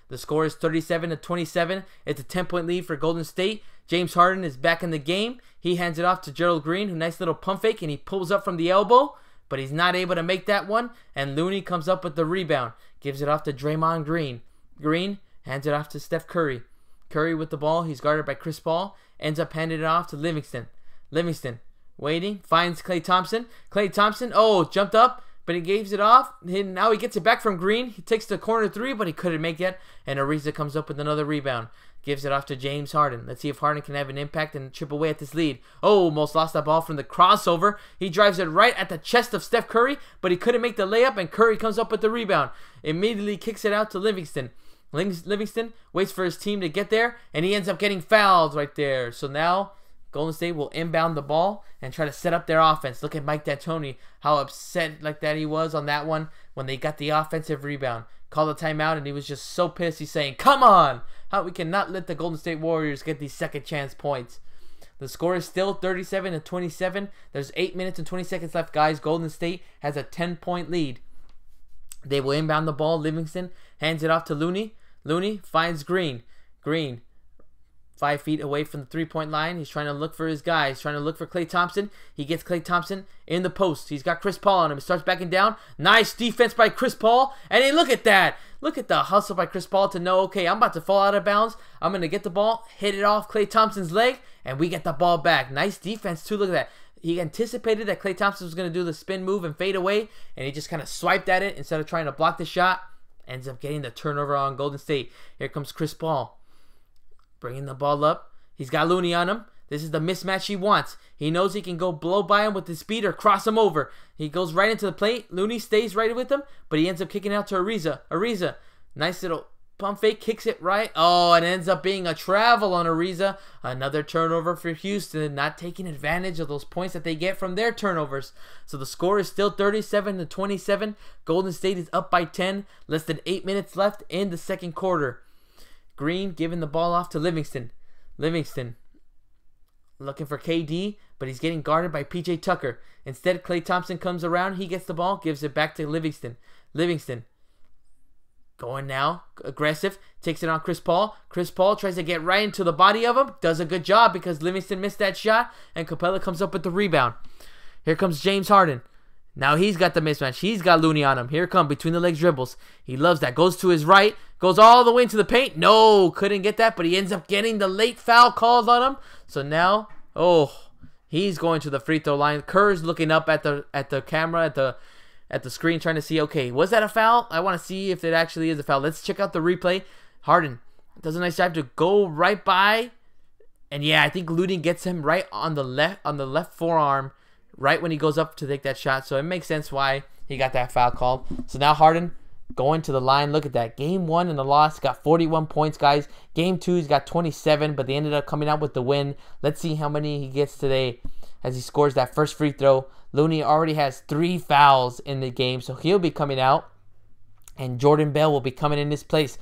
The score is 37-27. It's a 10-point lead for Golden State. James Harden is back in the game. He hands it off to Gerald Green, who nice little pump fake, and he pulls up from the elbow, but he's not able to make that one. And Looney comes up with the rebound, gives it off to Draymond Green. Green hands it off to Steph Curry. Curry with the ball. He's guarded by Chris Paul. Ends up handing it off to Livingston. Livingston waiting. Finds Klay Thompson. Klay Thompson, jumped up, but he gives it off. Now he gets it back from Green. He takes the corner 3, but he couldn't make it. And Ariza comes up with another rebound. Gives it off to James Harden. Let's see if Harden can have an impact and chip away at this lead. Almost lost that ball from the crossover. He drives it right at the chest of Steph Curry, but he couldn't make the layup, and Curry comes up with the rebound. Immediately kicks it out to Livingston. Livingston waits for his team to get there, and he ends up getting fouled right there. So now Golden State will inbound the ball and try to set up their offense. Look at Mike D'Antoni, how upset like that he was on that one when they got the offensive rebound. Called a timeout, and he was just so pissed. He's saying, come on! How we cannot let the Golden State Warriors get these second chance points. The score is still 37-27. There's 8 minutes and 20 seconds left, guys. Golden State has a 10-point lead. They will inbound the ball. Livingston hands it off to Looney. Looney finds Green. Green, 5 feet away from the three-point line. He's trying to look for his guy. He's trying to look for Klay Thompson. He gets Klay Thompson in the post. He's got Chris Paul on him. He starts backing down. Nice defense by Chris Paul. And hey, look at that. Look at the hustle by Chris Paul to know, okay, I'm about to fall out of bounds. I'm going to get the ball, hit it off Klay Thompson's leg, and we get the ball back. Nice defense, too. Look at that. He anticipated that Klay Thompson was going to do the spin move and fade away, and he just kind of swiped at it instead of trying to block the shot. Ends up getting the turnover on Golden State. Here comes Chris Paul, bringing the ball up. He's got Looney on him. This is the mismatch he wants. He knows he can go blow by him with his speed or cross him over. He goes right into the plate. Looney stays right with him, but he ends up kicking out to Ariza. Ariza, nice little pump fake, kicks it right. Oh, and it ends up being a travel on Ariza. Another turnover for Houston, not taking advantage of those points that they get from their turnovers. So the score is still 37-27. Golden State is up by 10. Less than 8 minutes left in the second quarter. Green giving the ball off to Livingston. Livingston looking for KD, but he's getting guarded by PJ Tucker. Instead, Klay Thompson comes around. He gets the ball, gives it back to Livingston. Livingston going now, aggressive, takes it on Chris Paul. Chris Paul tries to get right into the body of him. Does a good job because Livingston missed that shot, and Capella comes up with the rebound. Here comes James Harden. Now he's got the mismatch. He's got Looney on him. Here come between the legs dribbles. He loves that. Goes to his right. Goes all the way into the paint. No, couldn't get that, but he ends up getting the late foul called on him. So now, he's going to the free throw line. Kerr's looking up at the camera, at the screen, trying to see, okay, was that a foul? I want to see if it actually is a foul. Let's check out the replay. Harden does a nice job to go right by. And yeah, I think Looney gets him right on the left forearm, right when he goes up to take that shot. So it makes sense why he got that foul called. So now Harden going to the line. Look at that. Game 1 in the loss, got 41 points, guys. Game 2, he's got 27, but they ended up coming out with the win. Let's see how many he gets today as he scores that first free throw. Looney already has 3 fouls in the game, so he'll be coming out. And Jordan Bell will be coming in his place.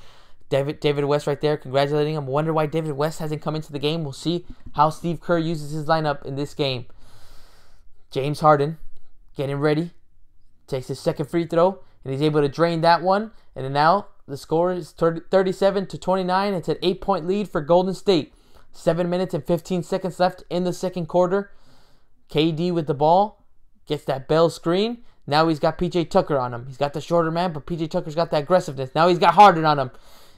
David West right there, congratulating him. Wonder why David West hasn't come into the game. We'll see how Steve Kerr uses his lineup in this game. James Harden getting ready. Takes his second free throw, and he's able to drain that one. And then now the score is 37-29. It's an 8-point lead for Golden State. 7 minutes and 15 seconds left in the second quarter. KD with the ball. Gets that Bell screen. Now he's got PJ Tucker on him. He's got the shorter man, but PJ Tucker's got that aggressiveness. Now he's got Harden on him.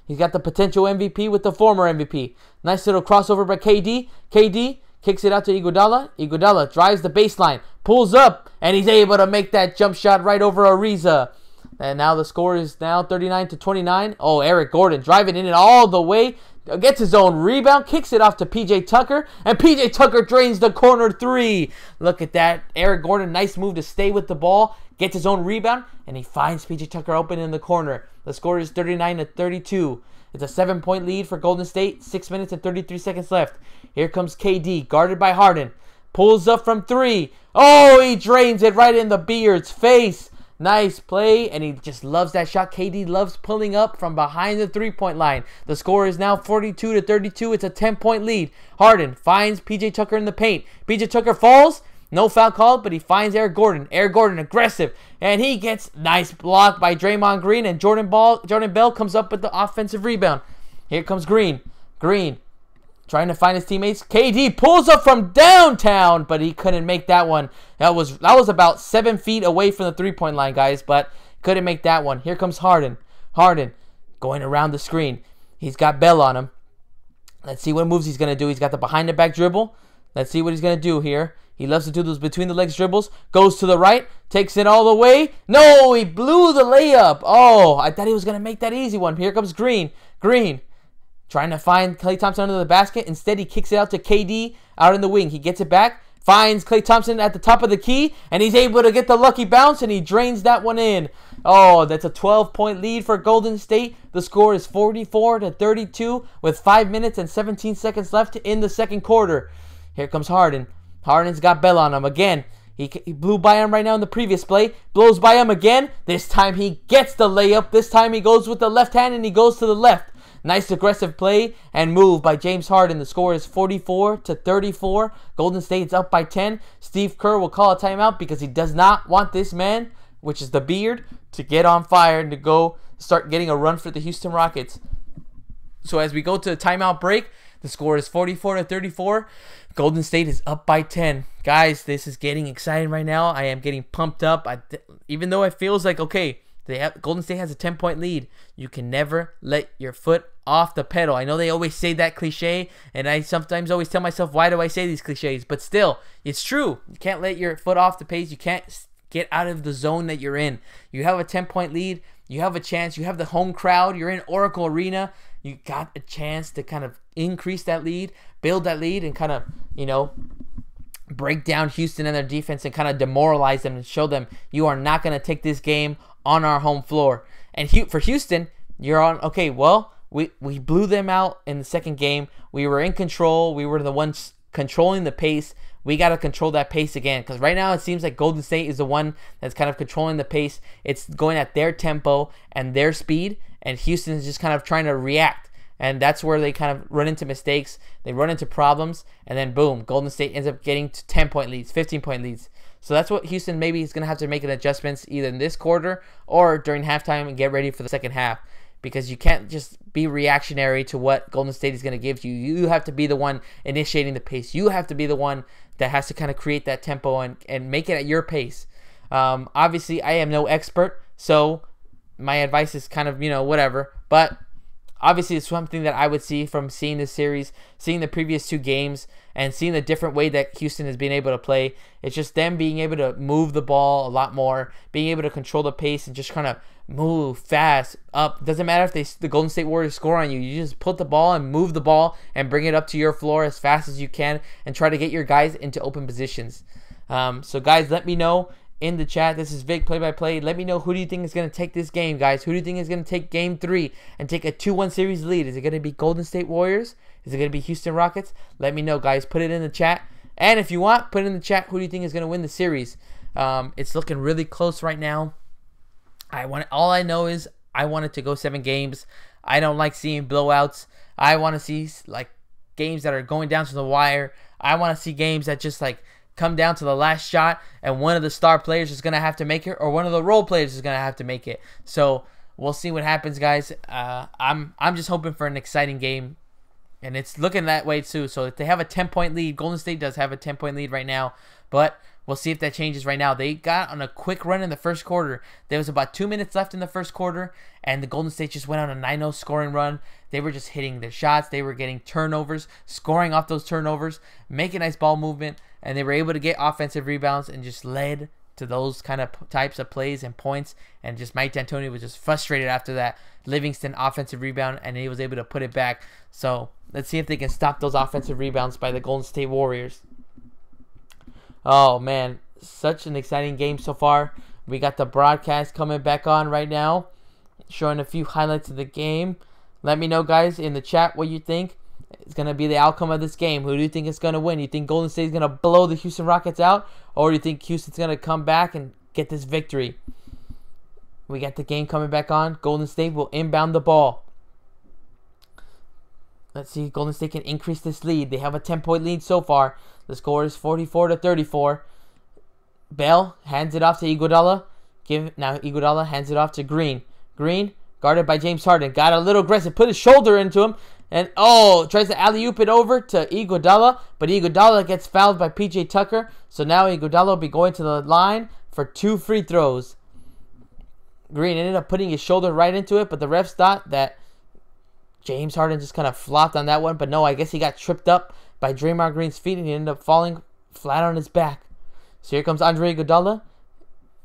He's got the potential MVP with the former MVP. Nice little crossover by KD. KD kicks it out to Iguodala. Iguodala drives the baseline, pulls up, and he's able to make that jump shot right over Ariza. And now the score is now 39-29. Oh, Eric Gordon driving in it all the way. Gets his own rebound, kicks it off to PJ Tucker, and PJ Tucker drains the corner 3. Look at that. Eric Gordon, nice move to stay with the ball. Gets his own rebound, and he finds PJ Tucker open in the corner. The score is 39-32. It's a 7-point lead for Golden State. 6 minutes and 33 seconds left. Here comes KD, guarded by Harden. Pulls up from 3. Oh, he drains it right in the Beard's face. Nice play, and he just loves that shot. KD loves pulling up from behind the three-point line. The score is now 42-32. It's a 10-point lead. Harden finds PJ Tucker in the paint. PJ Tucker falls. No foul called, but he finds Eric Gordon. Eric Gordon aggressive, and he gets nice block by Draymond Green, and Jordan Bell comes up with the offensive rebound. Here comes Green. Green trying to find his teammates. KD pulls up from downtown, but he couldn't make that one. That was about 7 feet away from the three-point line, guys, but couldn't make that one. Here comes Harden. Harden going around the screen. He's got Bell on him. Let's see what moves he's going to do. He's got the behind-the-back dribble. Let's see what he's going to do here. He loves to do those between-the-legs dribbles. Goes to the right. Takes it all the way. No, he blew the layup. Oh, I thought he was going to make that easy one. Here comes Green. Green trying to find Klay Thompson under the basket. Instead, he kicks it out to KD out in the wing. He gets it back. Finds Klay Thompson at the top of the key. And he's able to get the lucky bounce. And he drains that one in. Oh, that's a 12-point lead for Golden State. The score is 44-32 with 5 minutes and 17 seconds left in the second quarter. Here comes Harden. Harden's got Bell on him again. He blew by him right now in the previous play. Blows by him again. This time he gets the layup. This time he goes with the left hand and he goes to the left. Nice aggressive play and move by James Harden. The score is 44-34. Golden State's up by 10. Steve Kerr will call a timeout because he does not want this man, which is the beard, to get on fire and to go start getting a run for the Houston Rockets. So as we go to a timeout break, the score is 44-34. Golden State is up by 10. Guys, this is getting exciting right now. I am getting pumped up. Even though it feels like, okay, Golden State has a 10-point lead, you can never let your foot off the pedal. I know they always say that cliche, and I sometimes always tell myself, why do I say these cliches? But still, it's true. You can't let your foot off the pace. You can't get out of the zone that you're in. You have a 10-point lead. You have a chance. You have the home crowd. You're in Oracle Arena. You got a chance to kind of increase that lead, build that lead, and kind of, break down Houston and their defense and kind of demoralize them and show them you are not going to take this game on our home floor. And for Houston, you're on, okay, well, we blew them out in the second game. We were in control. We were the ones controlling the pace. We got to control that pace again, because right now it seems like Golden State is the one that's kind of controlling the pace. It's going at their tempo and their speed, and Houston is just kind of trying to react. And that's where they kind of run into mistakes. They run into problems, and then boom, Golden State ends up getting to 10-point leads, 15-point leads. So that's what Houston maybe is going to have to make an adjustments either in this quarter or during halftime and get ready for the second half, because you can't just be reactionary to what Golden State is going to give you. You have to be the one initiating the pace. You have to be the one that has to kind of create that tempo and make it at your pace. Obviously, I am no expert, so my advice is kind of, whatever. But obviously, it's something that I would see from seeing this series, seeing the previous two games, and seeing the different way that Houston has been able to play. It's just them being able to move the ball a lot more, being able to control the pace and just kind of move fast up. Doesn't matter if the Golden State Warriors score on you. You just put the ball and move the ball and bring it up to your floor as fast as you can and try to get your guys into open positions. So guys, let me know in the chat. This is Vic Play-by-Play. Let me know, who do you think is going to take this game, guys? Who do you think is going to take game 3 and take a 2-1 series lead? Is it going to be Golden State Warriors? Is it going to be Houston Rockets? Let me know, guys. Put it in the chat. And if you want, put it in the chat, who do you think is going to win the series? It's looking really close right now. All I know is I want it to go 7 games. I don't like seeing blowouts. I want to see like games that are going down to the wire. I want to see games that just like come down to the last shot and one of the star players is going to have to make it, or one of the role players is going to have to make it. So we'll see what happens, guys. I'm just hoping for an exciting game, and it's looking that way too. So if they have a 10-point lead, Golden State does have a 10-point lead right now, but we'll see if that changes right now. They got on a quick run in the first quarter. There was about 2 minutes left in the first quarter, and the Golden State just went on a 9-0 scoring run. They were just hitting their shots. They were getting turnovers, scoring off those turnovers, making nice ball movement, and they were able to get offensive rebounds and just led to those kind of types of plays and points. And just Mike D'Antoni was just frustrated after that Livingston offensive rebound, and he was able to put it back. So let's see if they can stop those offensive rebounds by the Golden State Warriors. Oh, man, such an exciting game so far. We got the broadcast coming back on right now, showing a few highlights of the game. Let me know, guys, in the chat what you think is going to be the outcome of this game. Who do you think is going to win? You think Golden State is going to blow the Houston Rockets out, or do you think Houston's going to come back and get this victory? We got the game coming back on. Golden State will inbound the ball. Let's see if Golden State can increase this lead. They have a 10-point lead so far. The score is 44-34. Bell hands it off to Iguodala. Now Iguodala hands it off to Green. Green, guarded by James Harden. Got a little aggressive. Put his shoulder into him. And, tries to alley-oop it over to Iguodala. But Iguodala gets fouled by P.J. Tucker. So now Iguodala will be going to the line for 2 free throws. Green ended up putting his shoulder right into it, but the refs thought that James Harden just kind of flopped on that one. But no, I guess he got tripped up by Draymond Green's feet, and he ended up falling flat on his back. So here comes Andre Iguodala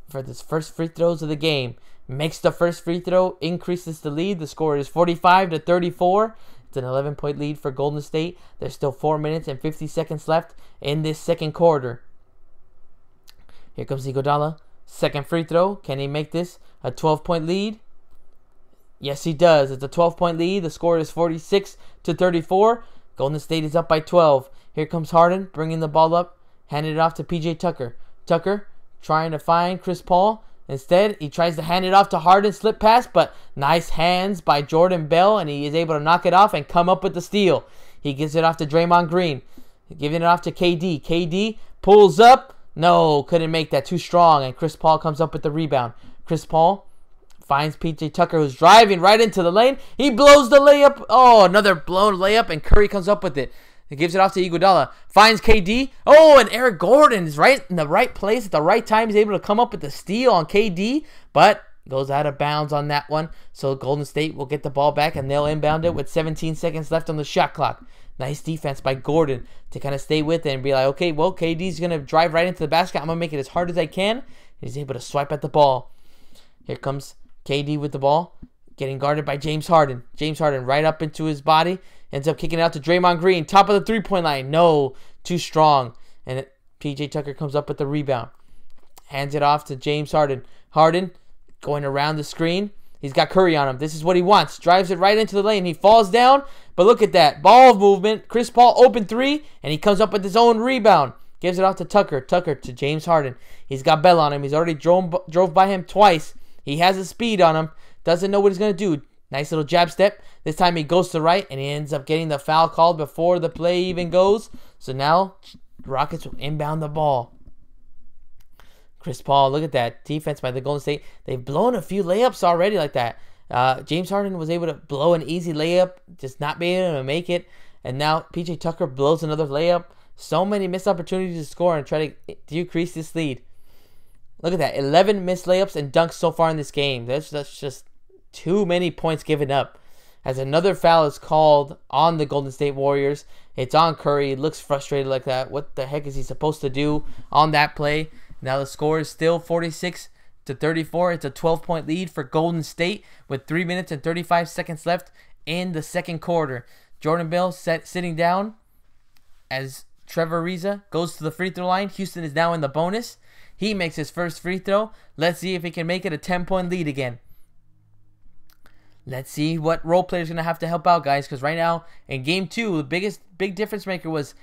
for this first free throws of the game. Makes the first free throw, increases the lead. The score is 45-34. It's an 11-point lead for Golden State. There's still 4 minutes and 50 seconds left in this second quarter. Here comes Iguodala. Second free throw. Can he make this a 12-point lead? Yes, he does. It's a 12-point lead. The score is 46-34. Golden State is up by 12. Here comes Harden, bringing the ball up, handing it off to PJ Tucker. Tucker trying to find Chris Paul. Instead, he tries to hand it off to Harden, slip pass, but nice hands by Jordan Bell, and he is able to knock it off and come up with the steal. He gives it off to Draymond Green, giving it off to KD. KD pulls up. No, couldn't make that, too strong, and Chris Paul comes up with the rebound. Chris Paul finds PJ Tucker, who's driving right into the lane. He blows the layup. Oh, another blown layup, and Curry comes up with it. He gives it off to Iguodala. Finds KD. Oh, and Eric Gordon is right in the right place at the right time. He's able to come up with the steal on KD, but goes out of bounds on that one. So Golden State will get the ball back, and they'll inbound it with 17 seconds left on the shot clock. Nice defense by Gordon to kind of stay with it and be like, okay, well, KD's going to drive right into the basket. I'm going to make it as hard as I can. He's able to swipe at the ball. Here comes KD with the ball, getting guarded by James Harden. James Harden right up into his body. Ends up kicking it out to Draymond Green. Top of the three-point line. No, too strong. And PJ Tucker comes up with the rebound. Hands it off to James Harden. Harden going around the screen. He's got Curry on him. This is what he wants. Drives it right into the lane. He falls down. But look at that. Ball movement. Chris Paul open three. And he comes up with his own rebound. Gives it off to Tucker. Tucker to James Harden. He's got Bell on him. He's already drove by him twice. He has a speed on him. Doesn't know what he's going to do. Nice little jab step. This time he goes to right, and he ends up getting the foul called before the play even goes. So now, Rockets will inbound the ball. Chris Paul, look at that defense by the Golden State. They've blown a few layups already like that. James Harden was able to blow an easy layup, just not being able to make it. And now PJ Tucker blows another layup. So many missed opportunities to score and try to decrease this lead. Look at that. 11 missed layups and dunks so far in this game. That's just too many points given up. As another foul is called on the Golden State Warriors. It's on Curry. He looks frustrated like that. What the heck is he supposed to do on that play? Now the score is still 46-34. It's a 12-point lead for Golden State with 3 minutes and 35 seconds left in the second quarter. Jordan Bell sitting down as Trevor Ariza goes to the free throw line. Houston is now in the bonus. He makes his first free throw. Let's see if he can make it a 10-point lead again. Let's see what role players going to have to help out, guys, because right now in Game 2, the big difference maker was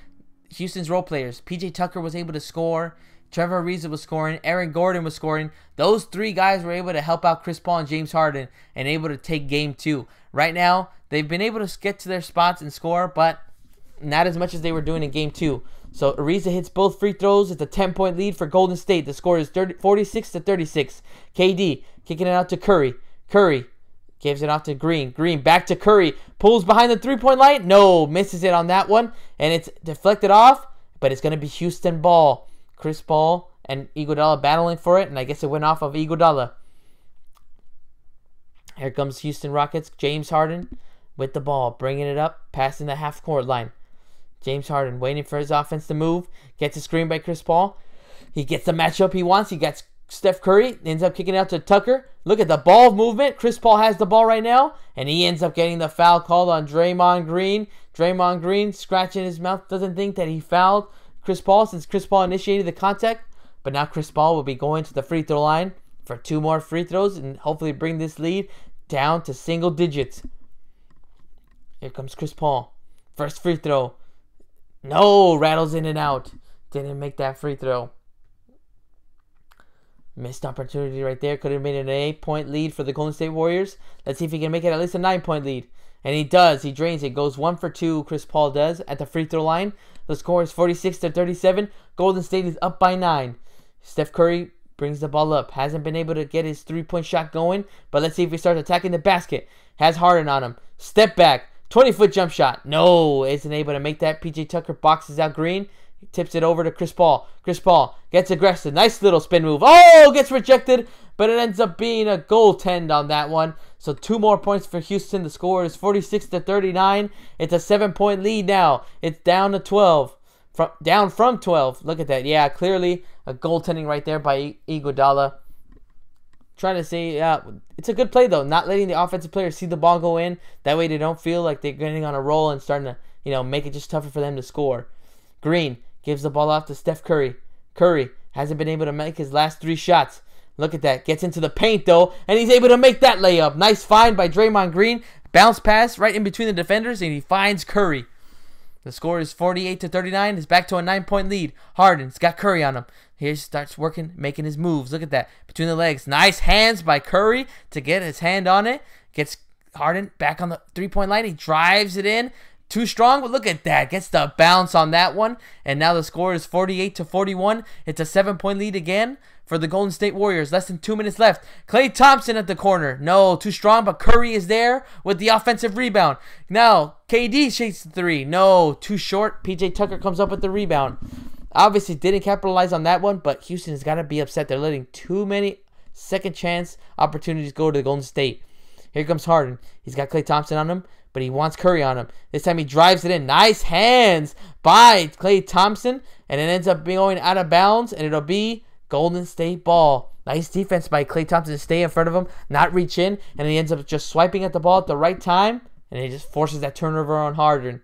Houston's role players. PJ Tucker was able to score. Trevor Ariza was scoring. Aaron Gordon was scoring. Those three guys were able to help out Chris Paul and James Harden and able to take Game 2. Right now, they've been able to get to their spots and score, but not as much as they were doing in Game 2. So Ariza hits both free throws. It's a 10-point lead for Golden State. The score is 46-36. KD kicking it out to Curry. Curry gives it off to Green. Green back to Curry. Pulls behind the three-point line. No, misses it on that one. And it's deflected off, but it's going to be Houston ball. Chris Paul and Iguodala battling for it, and I guess it went off of Iguodala. Here comes Houston Rockets. James Harden with the ball, bringing it up, passing the half-court line. James Harden waiting for his offense to move. Gets a screen by Chris Paul. He gets the matchup he wants. He gets Steph Curry. Ends up kicking it out to Tucker. Look at the ball movement. Chris Paul has the ball right now. And he ends up getting the foul called on Draymond Green. Draymond Green scratching his mouth. Doesn't think that he fouled Chris Paul since Chris Paul initiated the contact. But now Chris Paul will be going to the free throw line for 2 more free throws and hopefully bring this lead down to single digits. Here comes Chris Paul. First free throw. No, rattles in and out. Didn't make that free throw. Missed opportunity right there. Could have made an 8-point lead for the Golden State Warriors. Let's see if he can make it at least a 9-point lead. And he does. He drains it. Goes 1 for 2. Chris Paul does at the free throw line. The score is 46-37. Golden State is up by 9. Steph Curry brings the ball up. Hasn't been able to get his 3-point shot going. But let's see if he starts attacking the basket. Has Harden on him. Step back. 20-foot jump shot. No, isn't able to make that. PJ Tucker boxes out Green. He tips it over to Chris Paul. Chris Paul gets aggressive. Nice little spin move. Oh, gets rejected. But it ends up being a goaltend on that one. So 2 more points for Houston. The score is 46-39. It's a 7-point lead now. It's down to 12. Down from 12. Look at that. Yeah, clearly a goaltending right there by Iguodala. Trying to say, yeah, it's a good play though. Not letting the offensive players see the ball go in. That way they don't feel like they're getting on a roll and starting to, make it just tougher for them to score. Green gives the ball off to Steph Curry. Curry hasn't been able to make his last 3 shots. Look at that. Gets into the paint though, and he's able to make that layup. Nice find by Draymond Green. Bounce pass right in between the defenders, and he finds Curry. The score is 48-39. It's back to a 9-point lead. Harden's got Curry on him. Here he starts working, making his moves. Look at that. Between the legs. Nice hands by Curry to get his hand on it. Gets Harden back on the three-point line. He drives it in. Too strong, but look at that. Gets the bounce on that one. And now the score is 48-41. It's a 7-point lead again for the Golden State Warriors. Less than 2 minutes left. Klay Thompson at the corner. No, too strong, but Curry is there with the offensive rebound. Now, KD shakes the three. No, too short. PJ Tucker comes up with the rebound. Obviously, didn't capitalize on that one, but Houston has got to be upset. They're letting too many second chance opportunities go to the Golden State. Here comes Harden. He's got Klay Thompson on him, but he wants Curry on him. This time he drives it in. Nice hands by Klay Thompson, and it ends up going out of bounds, and it'll be Golden State ball. Nice defense by Klay Thompson to stay in front of him, not reach in, and he ends up just swiping at the ball at the right time, and he just forces that turnover on Harden.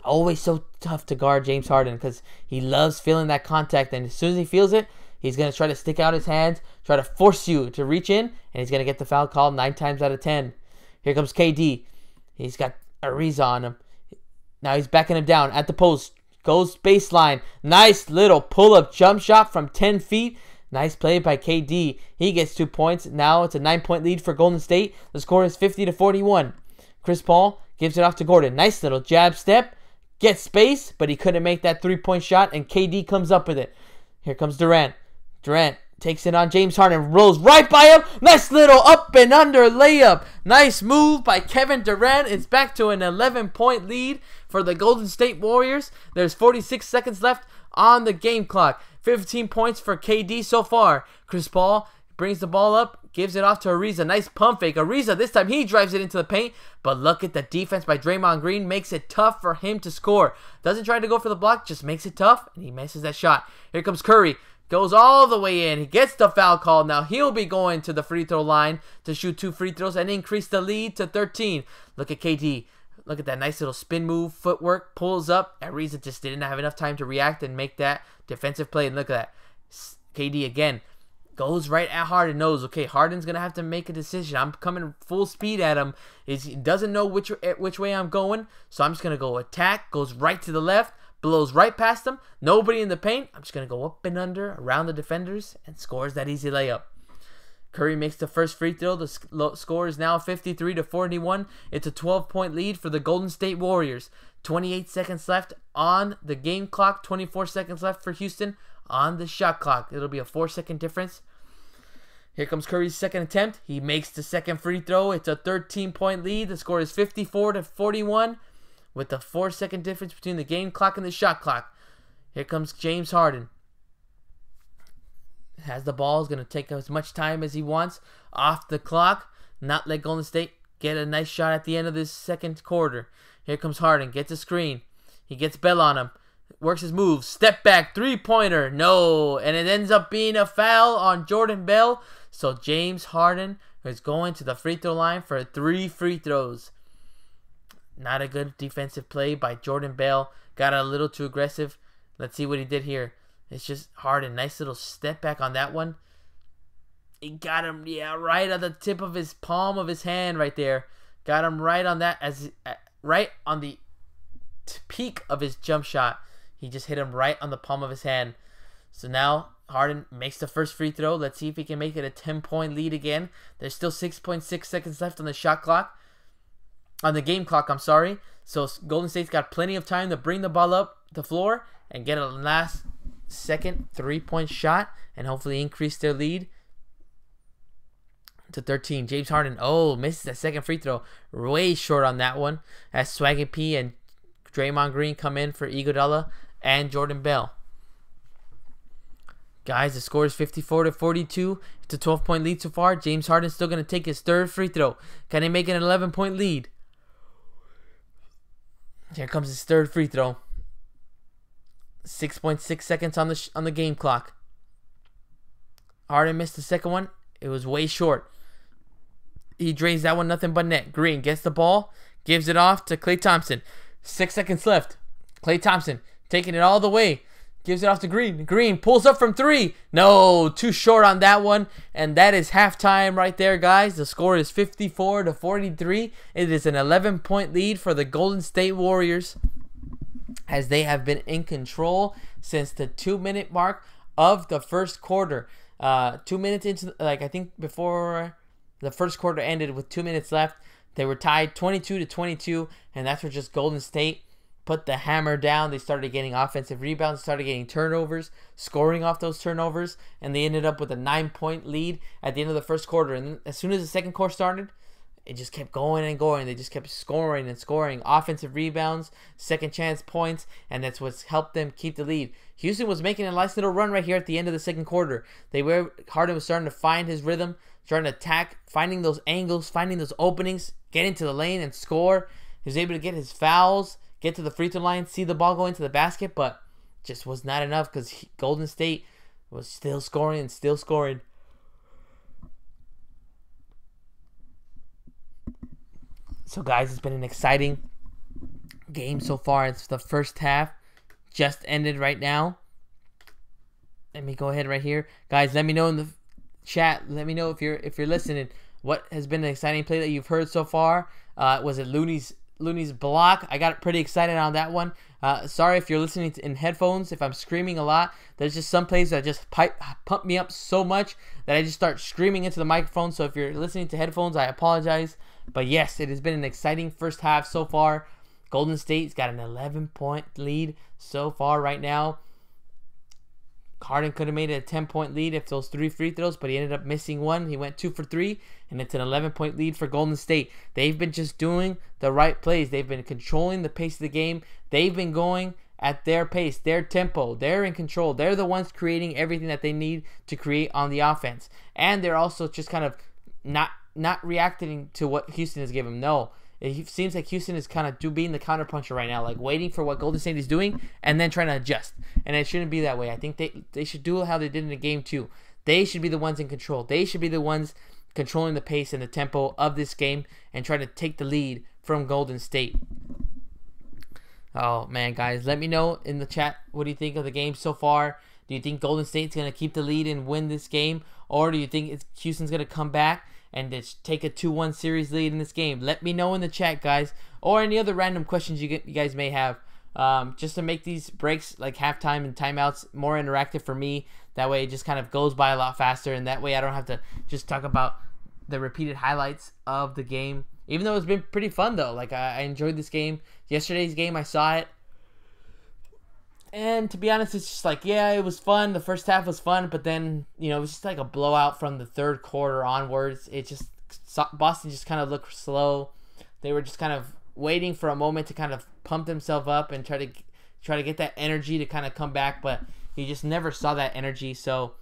Always so tough to guard James Harden because he loves feeling that contact, and as soon as he feels it, he's going to try to stick out his hands, try to force you to reach in, and he's going to get the foul call 9 times out of 10. Here comes KD. He's got Ariza on him. Now he's backing him down at the post. Goes baseline. Nice little pull-up jump shot from 10 feet. Nice play by KD. He gets 2 points. Now it's a 9-point lead for Golden State. The score is 50-41. Chris Paul gives it off to Gordon. Nice little jab step. Gets space, but he couldn't make that 3-point shot, and KD comes up with it. Here comes Durant. Durant takes it on James Harden, rolls right by him. Nice little up and under layup. Nice move by Kevin Durant. It's back to an 11-point lead for the Golden State Warriors. There's 46 seconds left on the game clock. 15 points for KD so far. Chris Paul brings the ball up, gives it off to Ariza. Nice pump fake. Ariza, this time he drives it into the paint, but look at the defense by Draymond Green. Makes it tough for him to score. Doesn't try to go for the block, just makes it tough, and he misses that shot. Here comes Curry. Goes all the way in. He gets the foul call. Now he'll be going to the free throw line to shoot 2 free throws and increase the lead to 13. Look at KD. Look at that nice little spin move, footwork, pulls up. Ariza just didn't have enough time to react and make that defensive play. And look at that. KD again goes right at Harden. Knows, okay, Harden's going to have to make a decision. I'm coming full speed at him. He doesn't know which way I'm going, so I'm just going to go attack. Goes right to the left. Blows right past him. Nobody in the paint. I'm just going to go up and under around the defenders and scores that easy layup. Curry makes the first free throw. The score is now 53-41. It's a 12-point lead for the Golden State Warriors. 28 seconds left on the game clock. 24 seconds left for Houston on the shot clock. It'll be a 4-second difference. Here comes Curry's second attempt. He makes the second free throw. It's a 13-point lead. The score is 54-41. With the 4-second difference between the game clock and the shot clock. Here comes James Harden. Has the ball. Is going to take as much time as he wants off the clock. Not let Golden State get a nice shot at the end of this second quarter. Here comes Harden. Gets a screen. He gets Bell on him. Works his move. Step back. 3-pointer. No. And it ends up being a foul on Jordan Bell. So James Harden is going to the free throw line for 3 free throws. Not a good defensive play by Jordan Bell. Got a little too aggressive. Let's see what he did here. It's just Harden. Nice little step back on that one. He got him, yeah, right at the tip of his palm of his hand right there. Got him right on that, right on the peak of his jump shot. He just hit him right on the palm of his hand. So now Harden makes the first free throw. Let's see if he can make it a 10-point lead again. There's still 6.6 seconds left on the shot clock. On the game clock, I'm sorry. So Golden State's got plenty of time to bring the ball up the floor and get a last second 3-point shot and hopefully increase their lead to 13. James Harden, misses that second free throw. Way short on that one. As Swaggy P and Draymond Green come in for Iguodala and Jordan Bell. Guys, the score is 54-42. It's a 12-point lead so far. James Harden's still going to take his third free throw. Can he make it an 11-point lead? Here comes his third free throw. 6.6 seconds on the game clock. Harden missed the second one. It was way short. He drains that one, nothing but net. Green gets the ball, gives it off to Klay Thompson. 6 seconds left. Klay Thompson taking it all the way Gives it off to Green. Green pulls up from 3. No, too short on that one. And that is halftime right there, guys. The score is 54-43. It is an 11-point lead for the Golden State Warriors, as they have been in control since the 2-minute mark of the first quarter. 2 minutes into, like, I think before the first quarter ended with 2 minutes left, they were tied 22-22, and that's where just Golden State put the hammer down. They started getting offensive rebounds, started getting turnovers, scoring off those turnovers, and they ended up with a 9-point lead at the end of the first quarter. And as soon as the second quarter started, it just kept going and going. They just kept scoring and scoring. Offensive rebounds, second chance points, and that's what's helped them keep the lead. Houston was making a nice little run right here at the end of the second quarter. Harden was starting to find his rhythm, starting to attack, finding those angles, finding those openings, get into the lane and score. He was able to get his fouls, get to the free throw line, see the ball go into the basket, but just was not enough because Golden State was still scoring and still scoring. So, guys, it's been an exciting game so far. It's the first half just ended right now. Let me go ahead right here, guys. Let me know in the chat. Let me know if you're listening. What has been an exciting play that you've heard so far? Was it Looney's block? I got pretty excited on that one. Sorry if you're listening in headphones, if I'm screaming a lot. There's just some plays that just pump me up so much that I just start screaming into the microphone. So if you're listening to headphones, I apologize. But yes, it has been an exciting first half so far. Golden State's got an 11-point lead so far right now. Harden could have made it a 10-point lead if those 3 free throws, but he ended up missing one. He went 2 for 3, and it's an 11-point lead for Golden State. They've been just doing the right plays. They've been controlling the pace of the game. They've been going at their pace, their tempo. They're in control. They're the ones creating everything that they need to create on the offense. And they're also just kind of not reacting to what Houston has given them. No. It seems like Houston is kind of being the counterpuncher right now, like waiting for what Golden State is doing and then trying to adjust. And it shouldn't be that way. I think they should do how they did in the game 2. They should be the ones in control. They should be the ones controlling the pace and the tempo of this game and try to take the lead from Golden State. Oh, man, guys. Let me know in the chat, what do you think of the game so far? Do you think Golden State's going to keep the lead and win this game? Or do you think Houston's going to come back and just take a 2-1 series lead in this game? Let me know in the chat, guys, or any other random questions you guys may have, just to make these breaks, like halftime and timeouts, more interactive for me. That way it just kind of goes by a lot faster, and that way I don't have to just talk about the repeated highlights of the game. Even though it's been pretty fun, though. Like, I enjoyed this game. Yesterday's game, I saw it. And to be honest, it's just like, yeah, it was fun. The first half was fun, but then, you know, it was just like a blowout from the third quarter onwards. It just, Boston just kind of looked slow. They were just kind of waiting for a moment to kind of pump themselves up and try to get that energy to kind of come back, but you just never saw that energy. So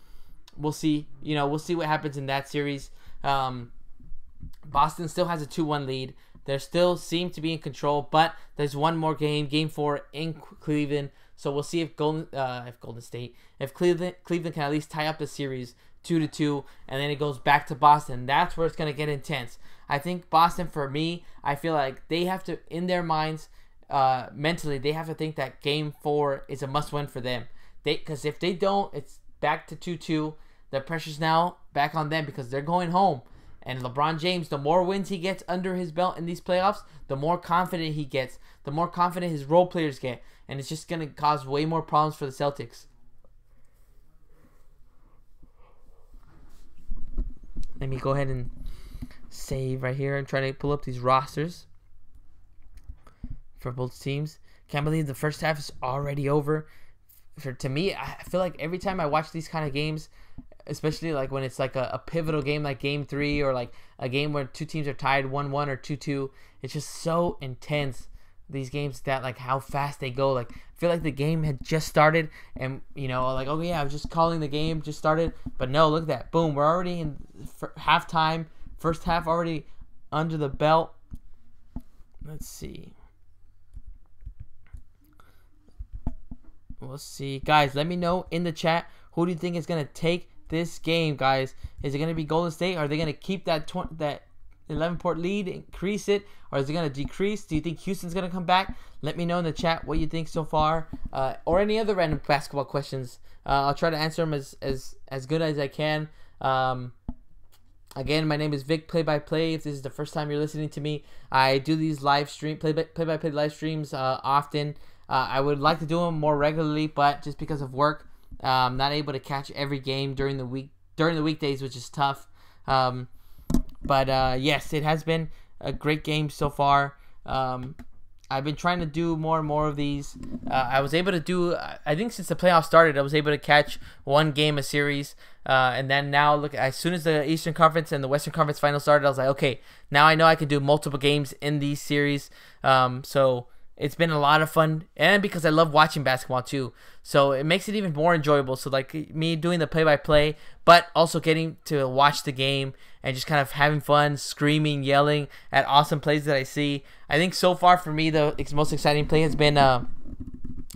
we'll see. You know, we'll see what happens in that series. Boston still has a 2-1 lead. They still seem to be in control, but there's one more game, Game 4 in Cleveland. So we'll see if Cleveland can at least tie up the series 2-2, and then it goes back to Boston. That's where it's going to get intense. I think Boston, for me, I feel like they have to, in their minds, mentally, they have to think that Game 4 is a must-win for them. Because if they don't, it's back to 2-2. The pressure's now back on them because they're going home. And LeBron James, the more wins he gets under his belt in these playoffs, the more confident he gets, the more confident his role players get. And it's just going to cause way more problems for the Celtics. Let me go ahead and save right here and try to pull up these rosters for both teams. Can't believe the first half is already over. To me, I feel like every time I watch these kind of games, especially like when it's like a pivotal game like Game 3 or like a game where two teams are tied 1-1 or 2-2, it's just so intense. These games that like how fast they go. Like I feel like the game had just started and you know like, oh yeah, I was just calling the game just started, but no, look at that, boom, we're already in halftime. First half already under the belt. Let's see. We'll see, guys. Let me know in the chat, who do you think is gonna take this game, guys? Is it gonna be Golden State? Or are they gonna keep that 11-point lead, increase it, or is it going to decrease? Do you think Houston's going to come back? Let me know in the chat what you think so far, or any other random basketball questions. I'll try to answer them as good as I can. Again, my name is Vic-Play-by-Play. If this is the first time you're listening to me, I do these play-by-play live streams often. I would like to do them more regularly, but just because of work, I'm not able to catch every game during the weekdays, which is tough. But yes, it has been a great game so far. I've been trying to do more and more of these. I was able to do, I think since the playoffs started, I was able to catch one game a series. And then now, look, as soon as the Eastern Conference and the Western Conference finals started, I was like, okay, now I know I can do multiple games in these series. So it's been a lot of fun, and because I love watching basketball too, so it makes it even more enjoyable. So like me doing the play-by-play, but also getting to watch the game and just kind of having fun, screaming, yelling at awesome plays that I see. I think so far for me, the most exciting play has been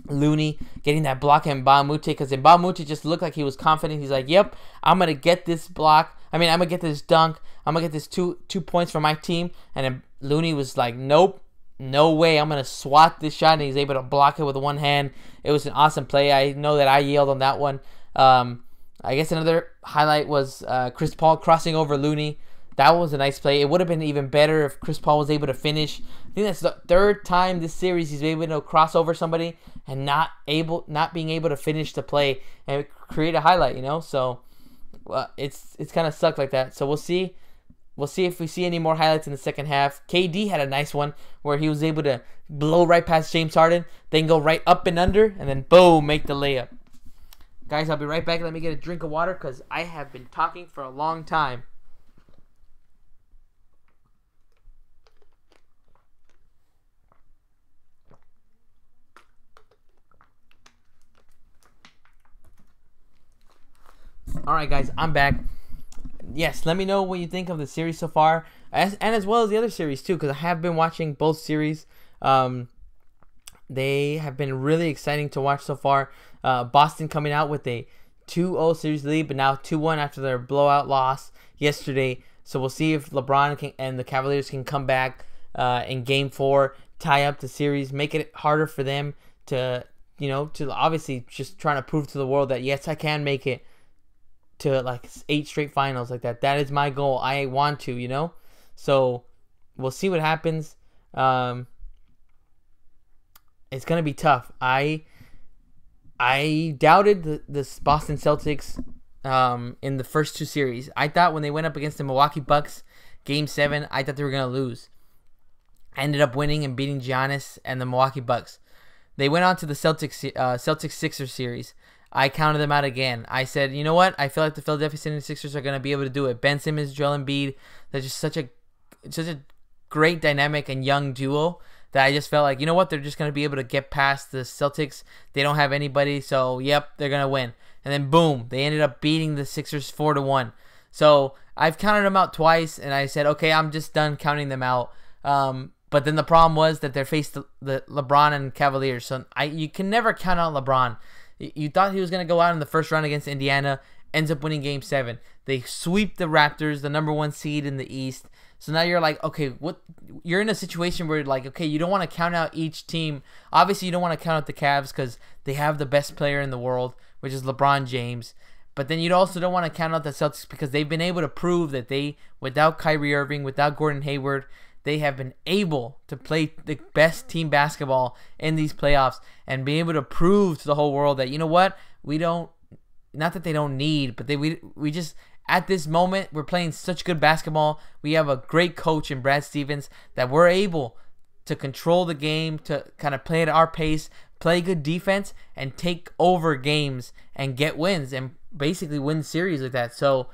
Looney getting that block in Mbamute, because Mbamute just looked like he was confident. He's like, yep, I'm going to get this block. I'm going to get this dunk. I'm going to get this two points for my team. And then Looney was like, nope. No way, I'm going to swat this shot, and he's able to block it with one hand. It was an awesome play. I know that I yelled on that one. I guess another highlight was Chris Paul crossing over Looney. That was a nice play. It would have been even better if Chris Paul was able to finish. I think that's the third time this series he's able to cross over somebody and not being able to finish the play and create a highlight, you know? So it's kind of sucked like that. So we'll see. We'll see if we see any more highlights in the second half. KD had a nice one where he was able to blow right past James Harden, then go right up and under, and then boom, make the layup. Guys, I'll be right back. Let me get a drink of water because I have been talking for a long time. Alright, guys, I'm back. Yes, let me know what you think of the series so far, as well as the other series too, because I have been watching both series. They have been really exciting to watch so far. Boston coming out with a 2-0 series lead, but now 2-1 after their blowout loss yesterday. So we'll see if LeBron and the Cavaliers can come back in Game 4, tie up the series, make it harder for them to obviously just trying to prove to the world that yes, I can make it to like 8 straight finals like that. That is my goal. I want to, you know? So we'll see what happens. It's going to be tough. I doubted the Boston Celtics in the first 2 series. I thought when they went up against the Milwaukee Bucks, Game 7, I thought they were going to lose. I ended up winning and beating Giannis and the Milwaukee Bucks. They went on to the Celtics-Sixers series. I counted them out again. I said, you know what? I feel like the Philadelphia 76ers are going to be able to do it. Ben Simmons, Joel Embiid, they're just such a great dynamic and young duo that I just felt like, you know what? They're just going to be able to get past the Celtics. They don't have anybody, so yep, they're going to win. And then boom, they ended up beating the Sixers 4-1. So I've counted them out twice, and I said, okay, I'm just done counting them out. But then the problem was that they faced the LeBron and Cavaliers. So you can never count out LeBron. You thought he was going to go out in the first round against Indiana, ends up winning Game 7. They sweep the Raptors, the number 1 seed in the East. So now you're like, okay, what? You're in a situation where you're like, okay, you don't want to count out each team. Obviously, you don't want to count out the Cavs because they have the best player in the world, which is LeBron James. But then you also don't want to count out the Celtics because they've been able to prove that without Kyrie Irving, without Gordon Hayward, they have been able to play the best team basketball in these playoffs and be able to prove to the whole world that, you know what, not that they don't need, but we just, at this moment, we're playing such good basketball. We have a great coach in Brad Stevens that we're able to control the game, to kind of play at our pace, play good defense, and take over games and get wins and basically win series like that. So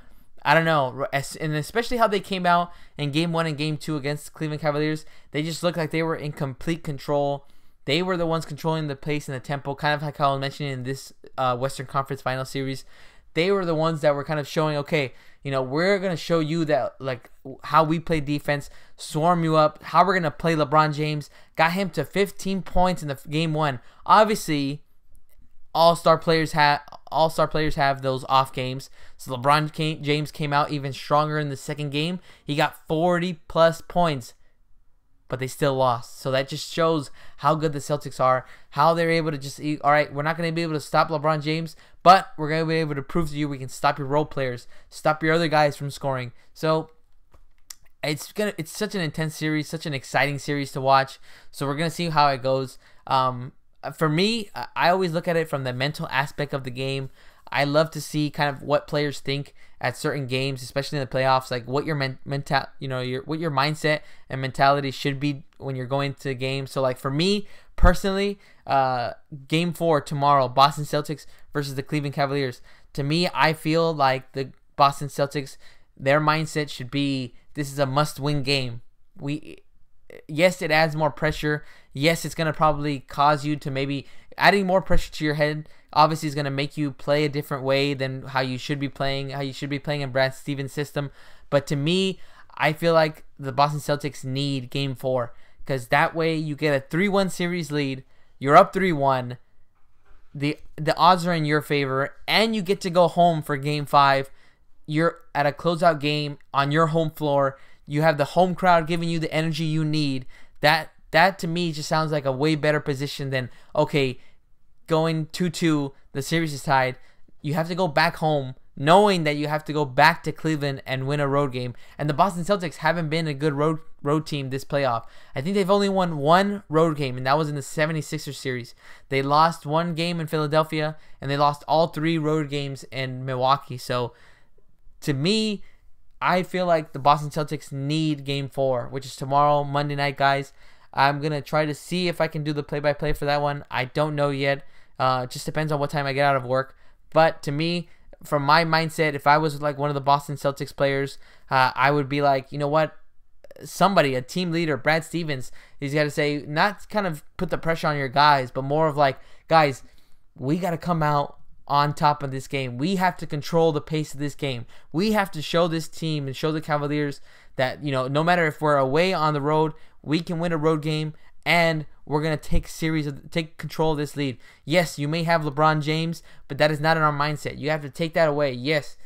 I don't know, and especially how they came out in Game 1 and Game 2 against the Cleveland Cavaliers. They just looked like they were in complete control. They were the ones controlling the pace and the tempo, kind of like how I was mentioning in this Western Conference Final Series. They were the ones that were kind of showing, okay, you know, we're going to show you that, like, how we play defense, swarm you up, how we're going to play LeBron James. Got him to 15 points in the Game 1. Obviously, all-star players have those off games. So James came out even stronger in the second game. He got 40 plus points, but they still lost. So that just shows how good the Celtics are, how they're able to just, all right, we're not going to be able to stop LeBron James, but we're going to be able to prove to you we can stop your role players, stop your other guys from scoring. So it's such an intense series, such an exciting series to watch. So we're going to see how it goes. For me, I always look at it from the mental aspect of the game. I love to see kind of what players think at certain games, especially in the playoffs, like what your what your mindset and mentality should be when you're going to games. So like for me personally, game 4 tomorrow, Boston Celtics versus the Cleveland Cavaliers. To me, I feel like the Boston Celtics, their mindset should be, this is a must-win game. Yes, it adds more pressure. Yes, it's going to probably cause you to maybe adding more pressure to your head. Obviously, it's going to make you play a different way than how you should be playing in Brad Stevens' system. But to me, I feel like the Boston Celtics need game 4, because that way you get a 3-1 series lead. You're up 3-1. The odds are in your favor, and you get to go home for game 5. You're at a closeout game on your home floor. You have the home crowd giving you the energy you need. That to me just sounds like a way better position than, okay, going 2-2, the series is tied. You have to go back home knowing that you have to go back to Cleveland and win a road game. And the Boston Celtics haven't been a good road team this playoff. I think they've only won one road game, and that was in the 76ers series. They lost one game in Philadelphia, and they lost all 3 road games in Milwaukee. So to me, I feel like the Boston Celtics need game 4, which is tomorrow, Monday night, guys. I'm going to try to see if I can do the play-by-play for that one. I don't know yet. It just depends on what time I get out of work. But to me, from my mindset, if I was like one of the Boston Celtics players, I would be like, you know what? Somebody, a team leader, Brad Stevens, he's got to say, not kind of put the pressure on your guys, but more of like, guys, we got to come out on top of this game. We have to control the pace of this game. We have to show this team and show the Cavaliers that, you know, no matter if we're away on the road, we can win a road game, and we're going to take control of this lead. Yes, you may have LeBron James, but that is not in our mindset. You have to take that away. Yes,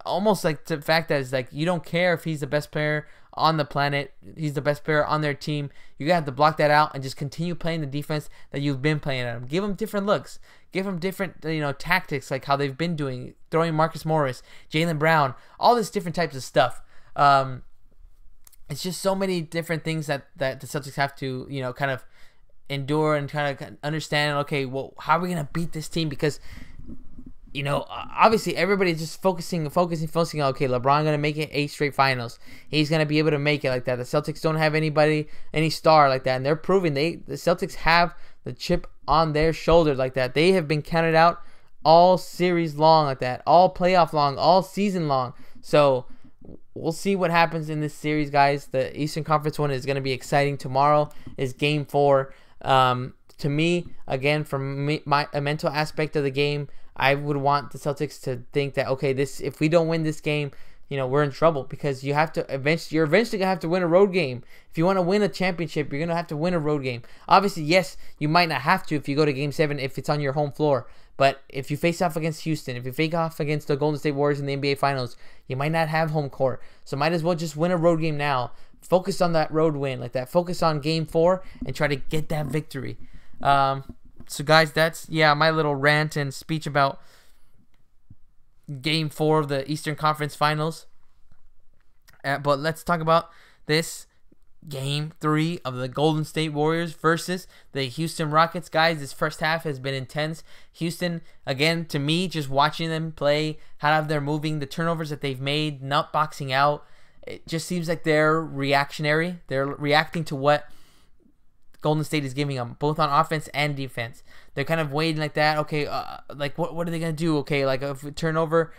almost like the fact that it's like you don't care if he's the best player on the planet, he's the best player on their team. You have to block that out and just continue playing the defense that you've been playing at him. Give him different looks. Give him different, tactics, like how they've been doing, throwing Marcus Morris, Jaylen Brown, all this different types of stuff. It's just so many different things that the Celtics have to, kind of endure and kind of understand. Okay, well, how are we gonna beat this team? Because obviously everybody's just focusing on, okay, LeBron gonna make it 8 straight finals. He's gonna be able to make it like that. The Celtics don't have any star like that, and they're proving the Celtics have the chip on their shoulder like that. They have been counted out all series long like that, all playoff long, all season long. So we'll see what happens in this series, guys. The Eastern Conference one is going to be exciting. Tomorrow is game 4. To me, again, from a mental aspect of the game, I would want the Celtics to think that, okay, if we don't win this game, we're in trouble, because you're eventually going to have to win a road game. If you want to win a championship, you're going to have to win a road game. Obviously, yes, you might not have to if you go to game 7 if it's on your home floor. But if you face off against Houston, if you face off against the Golden State Warriors in the NBA Finals, you might not have home court. So might as well just win a road game now. Focus on that road win like that. Focus on game 4 and try to get that victory. So guys, that's my little rant and speech about game 4 of the Eastern Conference Finals. But let's talk about this game 3 of the Golden State Warriors versus the Houston Rockets. Guys, this first half has been intense. Houston, again, to me, just watching them play, how they're moving, the turnovers that they've made, not boxing out, it just seems like they're reactionary. They're reacting to what Golden State is giving them, both on offense and defense. They're kind of waiting like that. Okay, what are they gonna do? Okay, like if we turn over,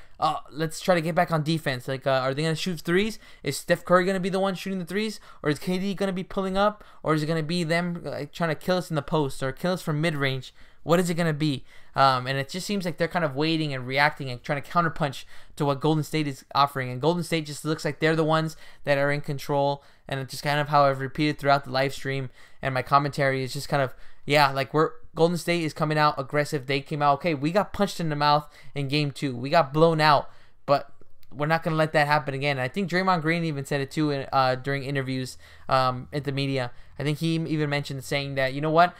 let's try to get back on defense. Like, are they gonna shoot threes? Is Steph Curry gonna be the one shooting the threes, or is KD gonna be pulling up, or is it gonna be them trying to kill us in the post or kill us from mid range? What is it going to be? And it just seems like they're kind of waiting and reacting and trying to counterpunch to what Golden State is offering. And Golden State just looks like they're the ones that are in control. And it's just kind of how I've repeated throughout the live stream. And my commentary is just kind of, yeah, like Golden State is coming out aggressive. They came out, okay, we got punched in the mouth in game 2. We got blown out. But we're not going to let that happen again. And I think Draymond Green even said it too during interviews at the media. I think he even mentioned saying that, you know what,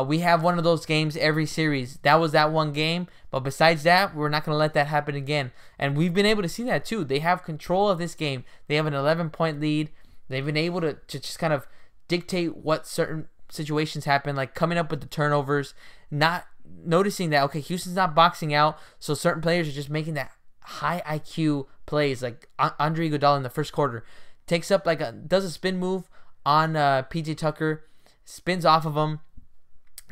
we have one of those games every series. That was that one game. But besides that, we're not going to let that happen again. And we've been able to see that too. They have control of this game. They have an 11-point lead. They've been able to just kind of dictate what certain situations happen, like coming up with the turnovers, not noticing that, okay, Houston's not boxing out, so certain players are just making that high IQ plays, like Andre Iguodala in the first quarter takes up does a spin move on PJ Tucker, spins off of him,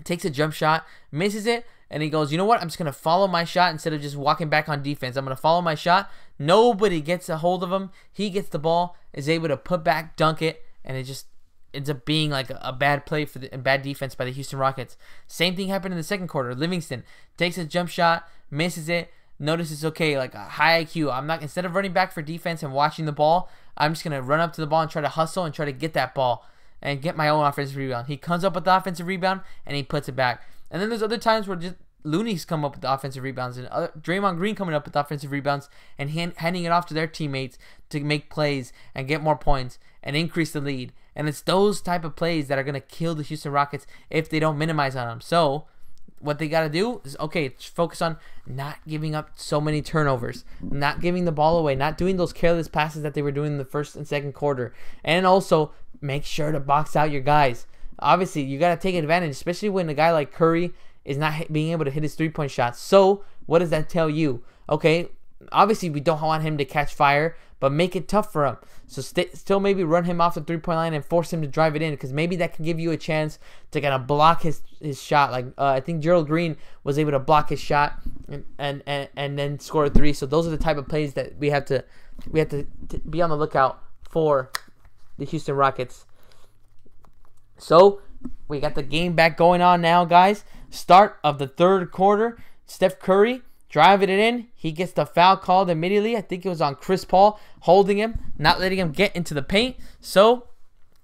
takes a jump shot, misses it, and he goes, you know what, I'm just going to follow my shot instead of just walking back on defense. I'm going to follow my shot. Nobody gets a hold of him. He gets the ball, is able to put back, dunk it, and it just ends up being like a bad play and bad defense by the Houston Rockets. Same thing happened in the second quarter. Livingston takes a jump shot, misses it, notices, okay, like a high IQ. I'm not, instead of running back for defense and watching the ball, I'm just going to run up to the ball and try to hustle and try to get that ball and get my own offensive rebound. He comes up with the offensive rebound and he puts it back. And then there's other times where just Looney's come up with the offensive rebounds and Draymond Green coming up with the offensive rebounds and handing it off to their teammates to make plays and get more points and increase the lead. And it's those type of plays that are going to kill the Houston Rockets if they don't minimize on them. So what they got to do is, okay, focus on not giving up so many turnovers, not giving the ball away, not doing those careless passes that they were doing in the first and second quarter. And also make sure to box out your guys. Obviously, you got to take advantage, especially when a guy like Curry is not being able to hit his three-point shots. So what does that tell you? Okay, obviously we don't want him to catch fire, but make it tough for him. So still maybe run him off the three-point line and force him to drive it in, because maybe that can give you a chance to kind of block his shot. Like I think Gerald Green was able to block his shot and then score a three. So those are the type of plays that we have to be on the lookout for the Houston Rockets. So we got the game back going on now, guys. Start of the third quarter. Steph Curry driving it in. He gets the foul called immediately. I think it was on Chris Paul, holding him, not letting him get into the paint. So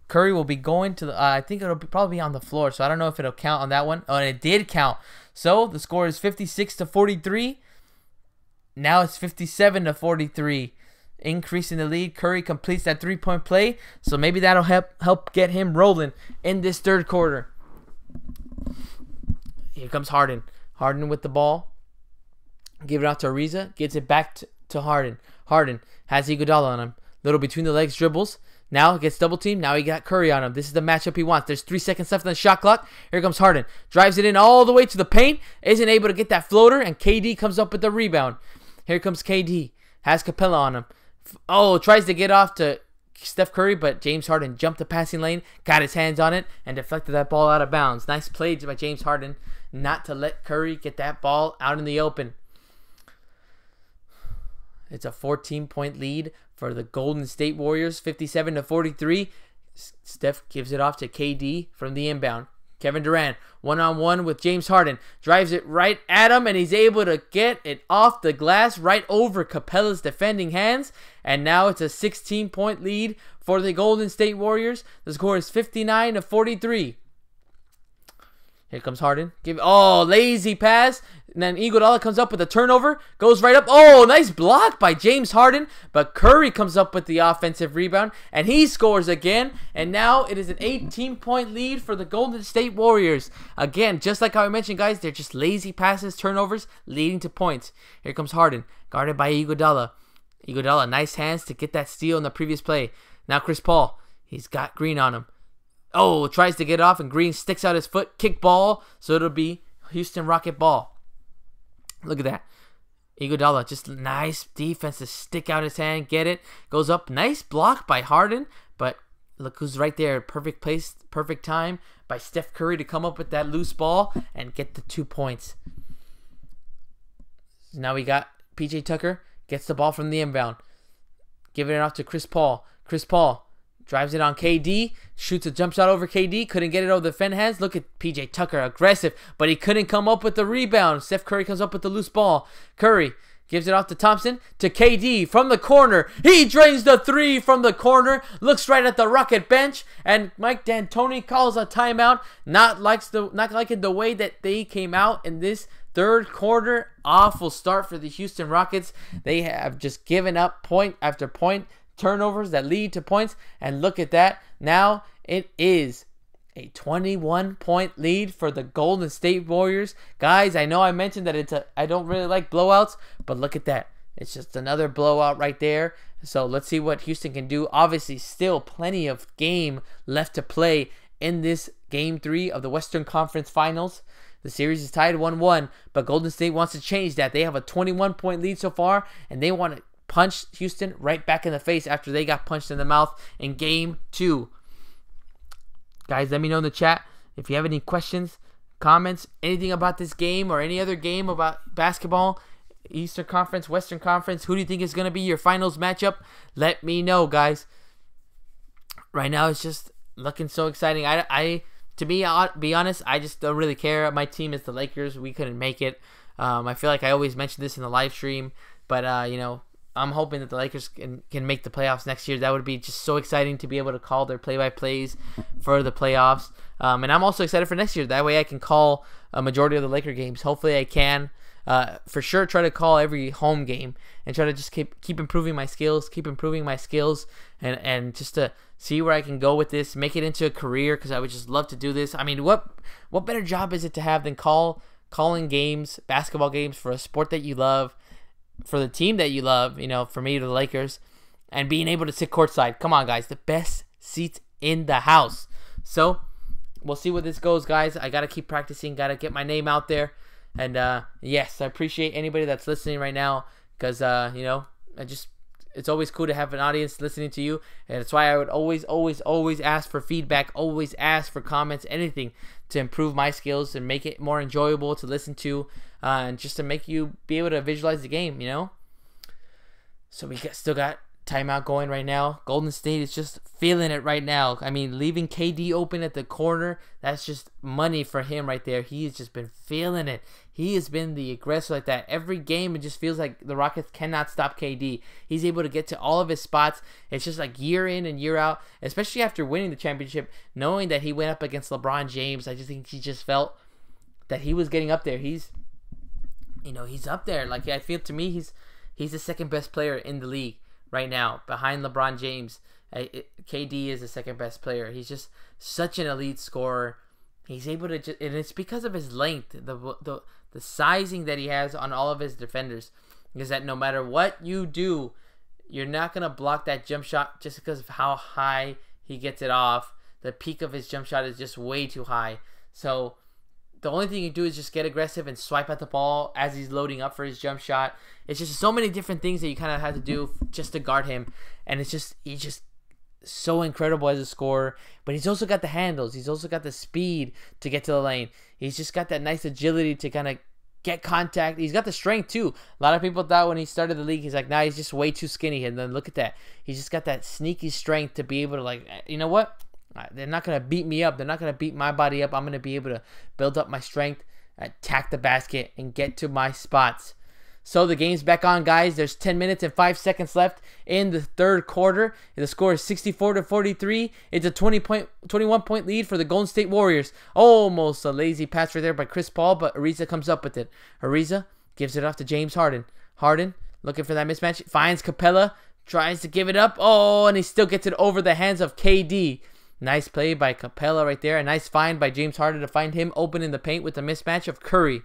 Curry will be going to the, I think it'll probably be on the floor. So I don't know if it'll count on that one. Oh, and it did count. So the score is 56-43. Now it's 57-43. Increasing the lead. Curry completes that three-point play. So maybe that'll help get him rolling in this third quarter. Here comes Harden. Harden with the ball. Give it out to Ariza. Gets it back to Harden. Harden has Iguodala on him. Little between the legs dribbles. Now gets double teamed. Now he got Curry on him. This is the matchup he wants. There's 3 seconds left on the shot clock. Here comes Harden. Drives it in all the way to the paint. Isn't able to get that floater. And KD comes up with the rebound. Here comes KD. Has Capella on him. Oh, tries to get off to Steph Curry, but James Harden jumped the passing lane, got his hands on it, and deflected that ball out of bounds. Nice play by James Harden not to let Curry get that ball out in the open. It's a 14-point lead for the Golden State Warriors, 57-43. Steph gives it off to KD from the inbound. Kevin Durant, one-on-one with James Harden. Drives it right at him, and he's able to get it off the glass right over Capella's defending hands. And now it's a 16-point lead for the Golden State Warriors. The score is 59-43. Here comes Harden. Lazy pass. And then Iguodala comes up with a turnover. Goes right up. Oh, nice block by James Harden. But Curry comes up with the offensive rebound. And he scores again. And now it is an 18-point lead for the Golden State Warriors. Again, just like how I mentioned, guys, they're just lazy passes, turnovers, leading to points. Here comes Harden. Guarded by Iguodala. Iguodala, nice hands to get that steal in the previous play. Now Chris Paul. He's got Green on him. Oh, tries to get off, and Green sticks out his foot. Kick ball, so it'll be Houston Rocket ball. Look at that. Iguodala, just nice defense to stick out his hand, get it. Goes up, nice block by Harden, but look who's right there. Perfect place, perfect time by Steph Curry to come up with that loose ball and get the 2 points. So now we got PJ Tucker, gets the ball from the inbound. Giving it off to Chris Paul. Chris Paul Drives it on KD. Shoots a jump shot over KD. Couldn't get it over the defense hands. Look at PJ Tucker, aggressive, but he couldn't come up with the rebound. Steph Curry comes up with the loose ball. Curry gives it off to Thompson, to KD from the corner. He drains the three from the corner. Looks right at the Rocket bench, and Mike D'Antoni calls a timeout. Not liking the way that they came out in this third quarter. Awful start for the Houston Rockets. They have just given up point after point, turnovers that lead to points, and look at that. Now it is a 21-point lead for the Golden State Warriors. Guys, I know I mentioned that I don't really like blowouts, but look at that. It's just another blowout right there. So let's see what Houston can do. Obviously, still plenty of game left to play in this Game 3 of the Western Conference Finals. The series is tied 1-1, but Golden State wants to change that. They have a 21-point lead so far, and they want to punch Houston right back in the face after they got punched in the mouth in Game 2. Guys, let me know in the chat if you have any questions, comments, anything about this game or any other game about basketball, Eastern Conference, Western Conference. Who do you think is going to be your finals matchup? Let me know, guys. Right now, it's just looking so exciting. To be honest, I just don't really care. My team is the Lakers. We couldn't make it. I feel like I always mention this in the live stream, but you know, I'm hoping that the Lakers can make the playoffs next year. That would be just so exciting to be able to call their play-by-plays for the playoffs. And I'm also excited for next year. That way I can call a majority of the Laker games. Hopefully I can, for sure, try to call every home game and try to just keep improving my skills, and just to see where I can go with this, make it into a career, because I would just love to do this. I mean, what better job is it to have than calling games, basketball games for a sport that you love, for the team that you love, you know, for me, the Lakers, and being able to sit courtside. Come on, guys, the best seats in the house. So we'll see where this goes, guys. I got to keep practicing, got to get my name out there. And yes, I appreciate anybody that's listening right now, because, you know, it's always cool to have an audience listening to you. And that's why I would always ask for feedback, always ask for comments, anything to improve my skills and make it more enjoyable to listen to, and just to make you be able to visualize the game, you know? So we still got timeout going right now. Golden State is just feeling it right now. I mean, leaving KD open at the corner, that's just money for him right there. He has just been feeling it. He has been the aggressor like that. Every game, it just feels like the Rockets cannot stop KD. He's able to get to all of his spots. It's just like year in and year out, especially after winning the championship, knowing that he went up against LeBron James. I just think he just felt that he was getting up there. He's up there. Like, I feel, to me, he's the second best player in the league right now, behind LeBron James. KD is the second best player. He's just such an elite scorer. He's able to and it's because of his length, the sizing that he has on all of his defenders, is that no matter what you do, you're not going to block that jump shot just because of how high he gets it off. The peak of his jump shot is just way too high. So the only thing you do is just get aggressive and swipe at the ball as he's loading up for his jump shot. It's just so many different things that you kind of have to do just to guard him. And he's just so incredible as a scorer. But he's also got the handles. He's also got the speed to get to the lane. He's just got that nice agility to kind of get contact. He's got the strength too. A lot of people thought when he started the league, he's like, nah, he's just way too skinny. And then look at that. He's just got that sneaky strength to be able to, like, you know what? They're not going to beat me up. They're not going to beat my body up. I'm going to be able to build up my strength, attack the basket, and get to my spots. So the game's back on, guys. There's 10 minutes and 5 seconds left in the third quarter. The score is 64-43. It's a 21-point lead for the Golden State Warriors. Almost a lazy pass right there by Chris Paul, but Ariza comes up with it. Ariza gives it off to James Harden. Harden looking for that mismatch. Finds Capella. Tries to give it up. Oh, and he still gets it over the hands of KD. Nice play by Capella right there. A nice find by James Harden to find him open in the paint with the mismatch of Curry.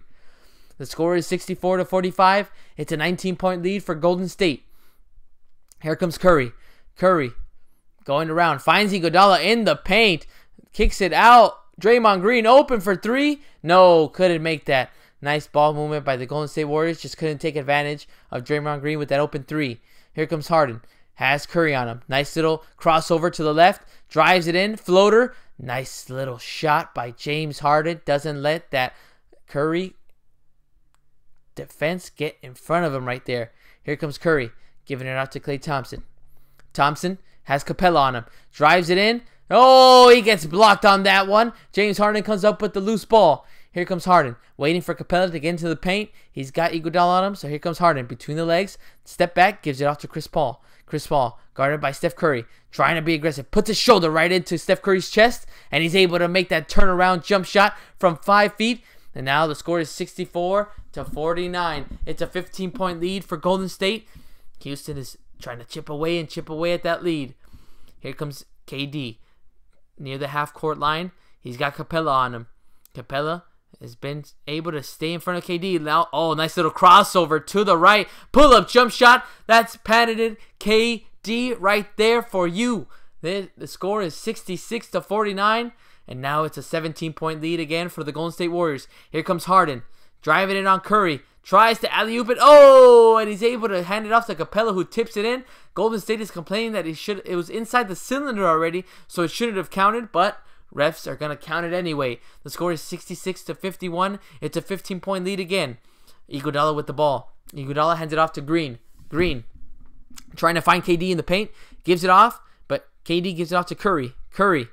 The score is 64-45. It's a 19-point lead for Golden State. Here comes Curry. Curry going around. Finds Iguodala in the paint. Kicks it out. Draymond Green open for three. No, couldn't make that. Nice ball movement by the Golden State Warriors. Just couldn't take advantage of Draymond Green with that open three. Here comes Harden. Has Curry on him. Nice little crossover to the left. Drives it in. Floater. Nice little shot by James Harden. Doesn't let that Curry defense get in front of him right there. Here comes Curry. Giving it out to Klay Thompson. Thompson Has Capella on him. Drives it in. Oh, he gets blocked on that one. James Harden comes up with the loose ball. Here comes Harden, waiting for Capella to get into the paint. He's got Iguodala on him, so here comes Harden. Between the legs, step back, gives it off to Chris Paul. Chris Paul, guarded by Steph Curry, trying to be aggressive. Puts his shoulder right into Steph Curry's chest, and he's able to make that turnaround jump shot from 5 feet. And now the score is 64-49. It's a 15-point lead for Golden State. Houston is trying to chip away at that lead. Here comes KD near the half-court line. He's got Capella on him. Capella has been able to stay in front of KD. Now, oh, nice little crossover to the right. Pull-up jump shot. That's patented KD right there for you. The score is 66-49. And now it's a 17-point lead again for the Golden State Warriors. Here comes Harden. Driving it on Curry. Tries to alley-oop it. Oh, and he's able to hand it off to Capella, who tips it in. Golden State is complaining that it was inside the cylinder already, so it shouldn't have counted, but refs are going to count it anyway. The score is 66-51. It's a 15-point lead again. Iguodala with the ball. Iguodala hands it off to Green. Green trying to find KD in the paint. Gives it off, but KD gives it off to Curry. Curry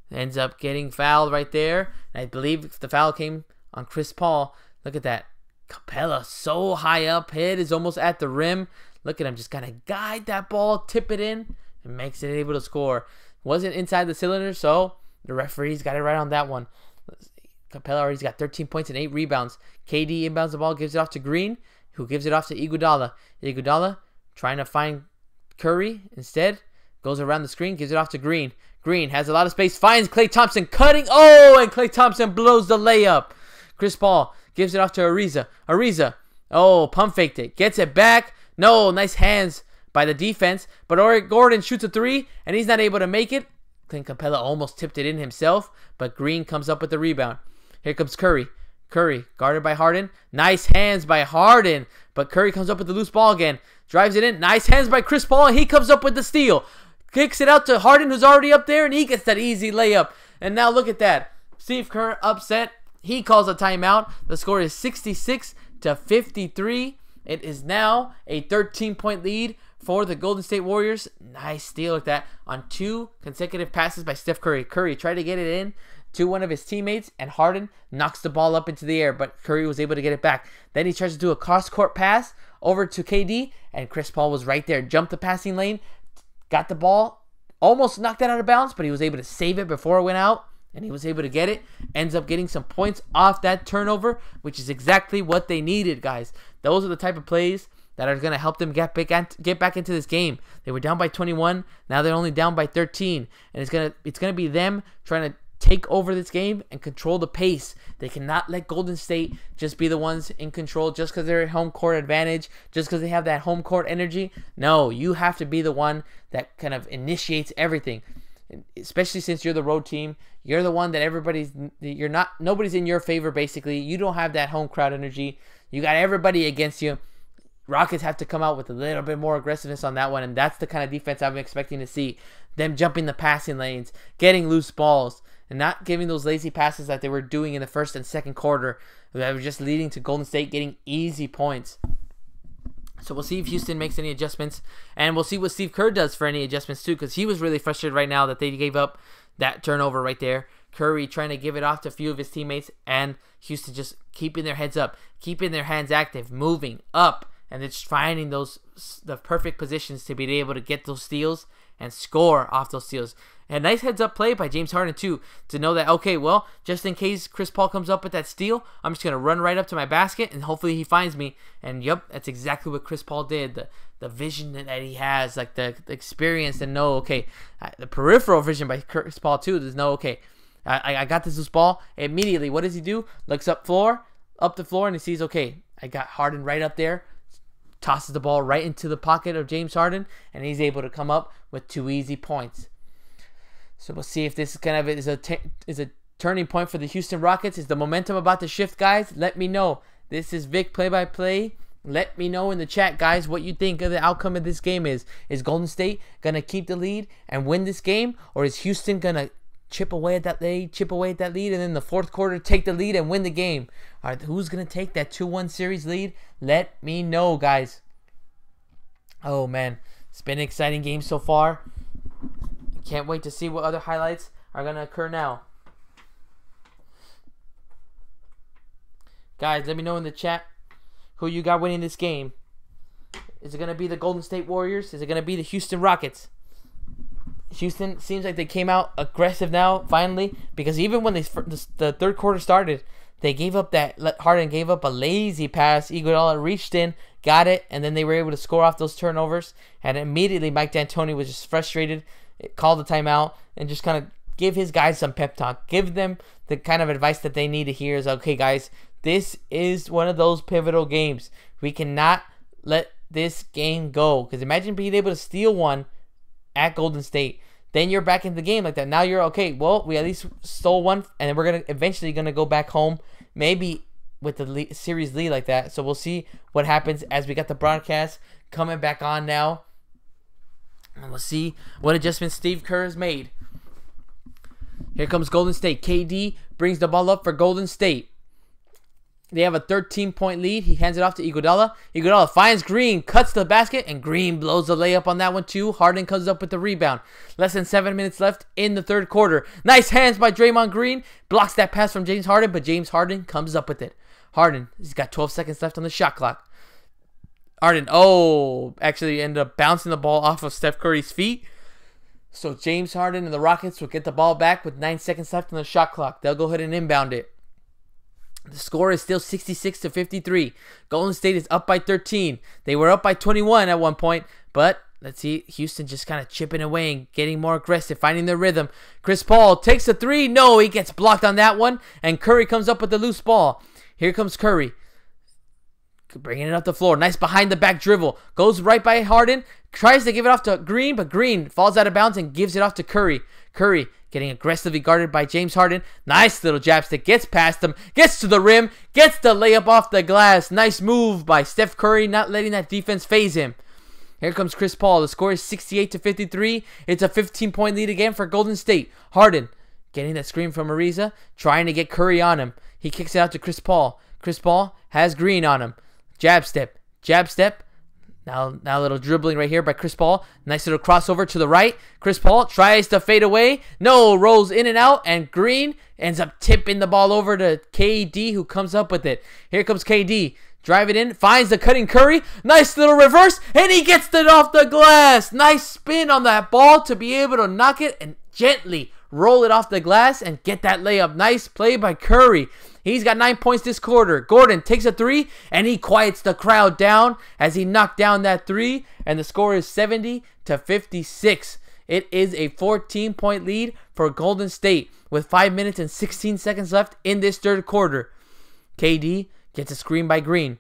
ends up getting fouled right there. And I believe the foul came on Chris Paul. Look at that. Capella so high up. Head is almost at the rim. Look at him just kind of guide that ball, tip it in, and makes it able to score. Wasn't inside the cylinder, so the referees got it right on that one. Capella already's got 13 points and 8 rebounds. KD inbounds the ball, gives it off to Green, who gives it off to Iguodala. Iguodala trying to find Curry instead. Goes around the screen, gives it off to Green. Green has a lot of space, finds Klay Thompson cutting. Oh, and Klay Thompson blows the layup. Chris Paul gives it off to Ariza. Ariza, oh, pump faked it. Gets it back. No, nice hands by the defense. But Eric Gordon shoots a 3, and he's not able to make it. Clint Capella almost tipped it in himself, but Green comes up with the rebound. Here comes Curry. Curry, guarded by Harden. Nice hands by Harden, but Curry comes up with the loose ball again. Drives it in. Nice hands by Chris Paul, and he comes up with the steal. Kicks it out to Harden, who's already up there, and he gets that easy layup. And now look at that. Steve Kerr upset. He calls a timeout. The score is 66-53. It is now a 13-point lead for the Golden State Warriors. Nice steal like that on 2 consecutive passes by Steph Curry. Curry tried to get it in to one of his teammates, and Harden knocks the ball up into the air, but Curry was able to get it back. Then he tries to do a cross-court pass over to KD, and Chris Paul was right there. Jumped the passing lane, got the ball, almost knocked it out of bounds, but he was able to save it before it went out, and he was able to get it. Ends up getting some points off that turnover, which is exactly what they needed, guys. Those are the type of plays that are going to help them get back into this game. They were down by 21. Now they're only down by 13. And it's going to be them trying to take over this game and control the pace. They cannot let Golden State just be the ones in control just because they're at home court advantage, just because they have that home court energy. No, you have to be the one that kind of initiates everything. Especially since you're the road team, you're the one that nobody's in your favor basically. You don't have that home crowd energy. You got everybody against you. Rockets have to come out with a little bit more aggressiveness on that one, and that's the kind of defense I'm expecting to see. Them jumping the passing lanes, getting loose balls, and not giving those lazy passes that they were doing in the first and second quarter that were just leading to Golden State getting easy points. So we'll see if Houston makes any adjustments, and we'll see what Steve Kerr does for any adjustments too, because he was really frustrated right now that they gave up that turnover right there. Curry trying to give it off to a few of his teammates, and Houston just keeping their heads up, keeping their hands active, moving up, and just finding the perfect positions to be able to get those steals and score off those steals. And nice heads-up play by James Harden, too, to know that, okay, well, just in case Chris Paul comes up with that steal, I'm just going to run right up to my basket, and hopefully he finds me. And, yep, that's exactly what Chris Paul did. The vision that he has, like the experience, and know, okay, the peripheral vision by Chris Paul, too, is know, okay, I got this loose ball. Immediately, what does he do? Looks up the floor, and he sees, okay, I got Harden right up there. Tosses the ball right into the pocket of James Harden, and he's able to come up with 2 easy points. So we'll see if this kind of is a turning point for the Houston Rockets. Is the momentum about to shift, guys? Let me know. This is Vic Play-by-Play. Let me know in the chat, guys, what you think of the outcome of this game is. Is Golden State going to keep the lead and win this game? Or is Houston going to chip away at that lead, and then the fourth quarter take the lead and win the game? All right, who's going to take that 2-1 series lead? Let me know, guys. Oh, man. It's been an exciting game so far. Can't wait to see what other highlights are going to occur now. Guys, let me know in the chat who you got winning this game. Is it going to be the Golden State Warriors? Is it going to be the Houston Rockets? Houston seems like they came out aggressive now, finally, because even when the third quarter started, they gave up Harden gave up a lazy pass. Iguodala reached in, got it, and then they were able to score off those turnovers. And immediately, Mike D'Antoni was just frustrated, called the timeout, and just kind of give his guys some pep talk. Give them the kind of advice that they need to hear is, okay, guys, this is one of those pivotal games. We cannot let this game go. Because imagine being able to steal one at Golden State. Then you're back in the game like that. Now you're okay. Well, we at least stole one, and then we're eventually gonna go back home, maybe with the series lead like that. So we'll see what happens as we got the broadcast coming back on now, and we'll see what adjustments Steve Kerr has made. Here comes Golden State. KD brings the ball up for Golden State. They have a 13-point lead. He hands it off to Iguodala. Iguodala finds Green, cuts the basket, and Green blows the layup on that one too. Harden comes up with the rebound. Less than 7 minutes left in the third quarter. Nice hands by Draymond Green. Blocks that pass from James Harden, but James Harden comes up with it. Harden, he's got 12 seconds left on the shot clock. Harden, actually ended up bouncing the ball off of Steph Curry's feet. So James Harden and the Rockets will get the ball back with 9 seconds left on the shot clock. They'll go ahead and inbound it. The score is still 66-53. Golden State is up by 13. They were up by 21 at one point, but let's see, Houston just kind of chipping away and getting more aggressive, finding their rhythm. Chris Paul takes a three. No, he gets blocked on that one, and Curry comes up with the loose ball. Here comes Curry, bringing it up the floor. Nice behind the back dribble. Goes right by Harden. Tries to give it off to Green, but Green falls out of bounds and gives it off to Curry. Curry getting aggressively guarded by James Harden. Nice little jab stick. Gets past him. Gets to the rim. Gets the layup off the glass. Nice move by Steph Curry, not letting that defense phase him. Here comes Chris Paul. The score is 68-53. It's a 15-point lead again for Golden State. Harden getting that screen from Ariza. Trying to get Curry on him. He kicks it out to Chris Paul. Chris Paul has Green on him. Jab step. Jab step. Now a little dribbling right here by Chris Paul. Nice little crossover to the right. Chris Paul tries to fade away. No, rolls in and out. And Green ends up tipping the ball over to KD, who comes up with it. Here comes KD. Drive it in. Finds the cutting Curry. Nice little reverse. And he gets it off the glass. Nice spin on that ball to be able to knock it and gently roll it off the glass and get that layup. Nice play by Curry. He's got 9 points this quarter. Gordon takes a three, and he quiets the crowd down as he knocked down that three, and the score is 70-56. It is a 14-point lead for Golden State with 5 minutes and 16 seconds left in this third quarter. KD gets a screen by Green.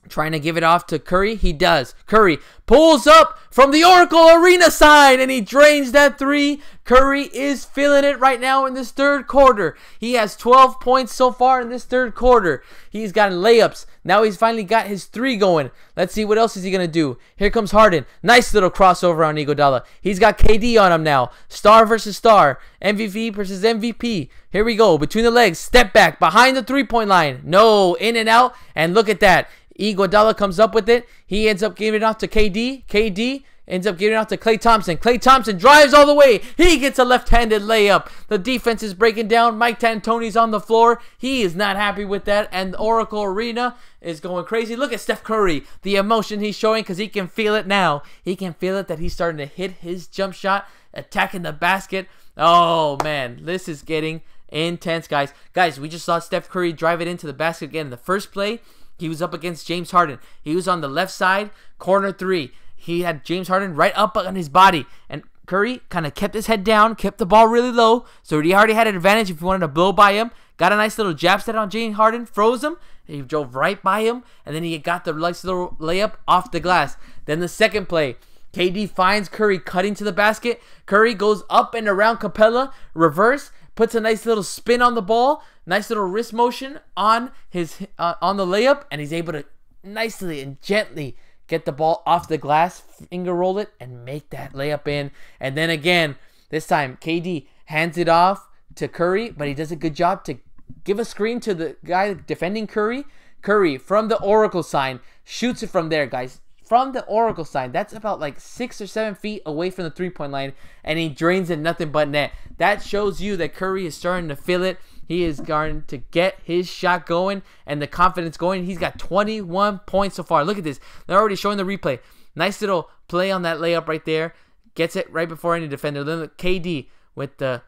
Trying to give it off to Curry. He does. Curry pulls up from the Oracle Arena side, and he drains that three. Curry is feeling it right now in this third quarter. He has 12 points so far in this third quarter. He's gotten layups. Now he's finally got his three going. Let's see what else is he going to do. Here comes Harden. Nice little crossover on Iguodala. He's got KD on him now. Star versus star. MVP versus MVP. Here we go. Between the legs. Step back. Behind the three-point line. No. In and out. And look at that. Iguodala comes up with it. He ends up giving it off to KD. KD ends up giving it off to Klay Thompson. Klay Thompson drives all the way. He gets a left-handed layup. The defense is breaking down. Mike D'Antoni's on the floor. He is not happy with that. And the Oracle Arena is going crazy. Look at Steph Curry. The emotion he's showing because he can feel it now. He can feel it that he's starting to hit his jump shot, attacking the basket. Oh, man. This is getting intense, guys. Guys, we just saw Steph Curry drive it into the basket again in the first play. He was up against James Harden. He was on the left side, corner three. He had James Harden right up on his body. And Curry kind of kept his head down, kept the ball really low. So he already had an advantage if he wanted to blow by him. Got a nice little jab set on James Harden, froze him. He drove right by him. And then he got the nice little layup off the glass. Then the second play, KD finds Curry cutting to the basket. Curry goes up and around Capella, reverse, puts a nice little spin on the ball. Nice little wrist motion on his on the layup, and he's able to nicely and gently get the ball off the glass, finger roll it, and make that layup in. And then again, this time KD hands it off to Curry, but he does a good job to give a screen to the guy defending Curry. Curry from the Oracle sign shoots it from there, guys. from the Oracle sign. That's about like 6 or 7 feet away from the 3-point line, and he drains it nothing but net. That shows you that Curry is starting to feel it. He is starting to get his shot going and the confidence going. He's got 21 points so far. Look at this. They're already showing the replay. Nice little play on that layup right there. Gets it right before any defender. Then KD with the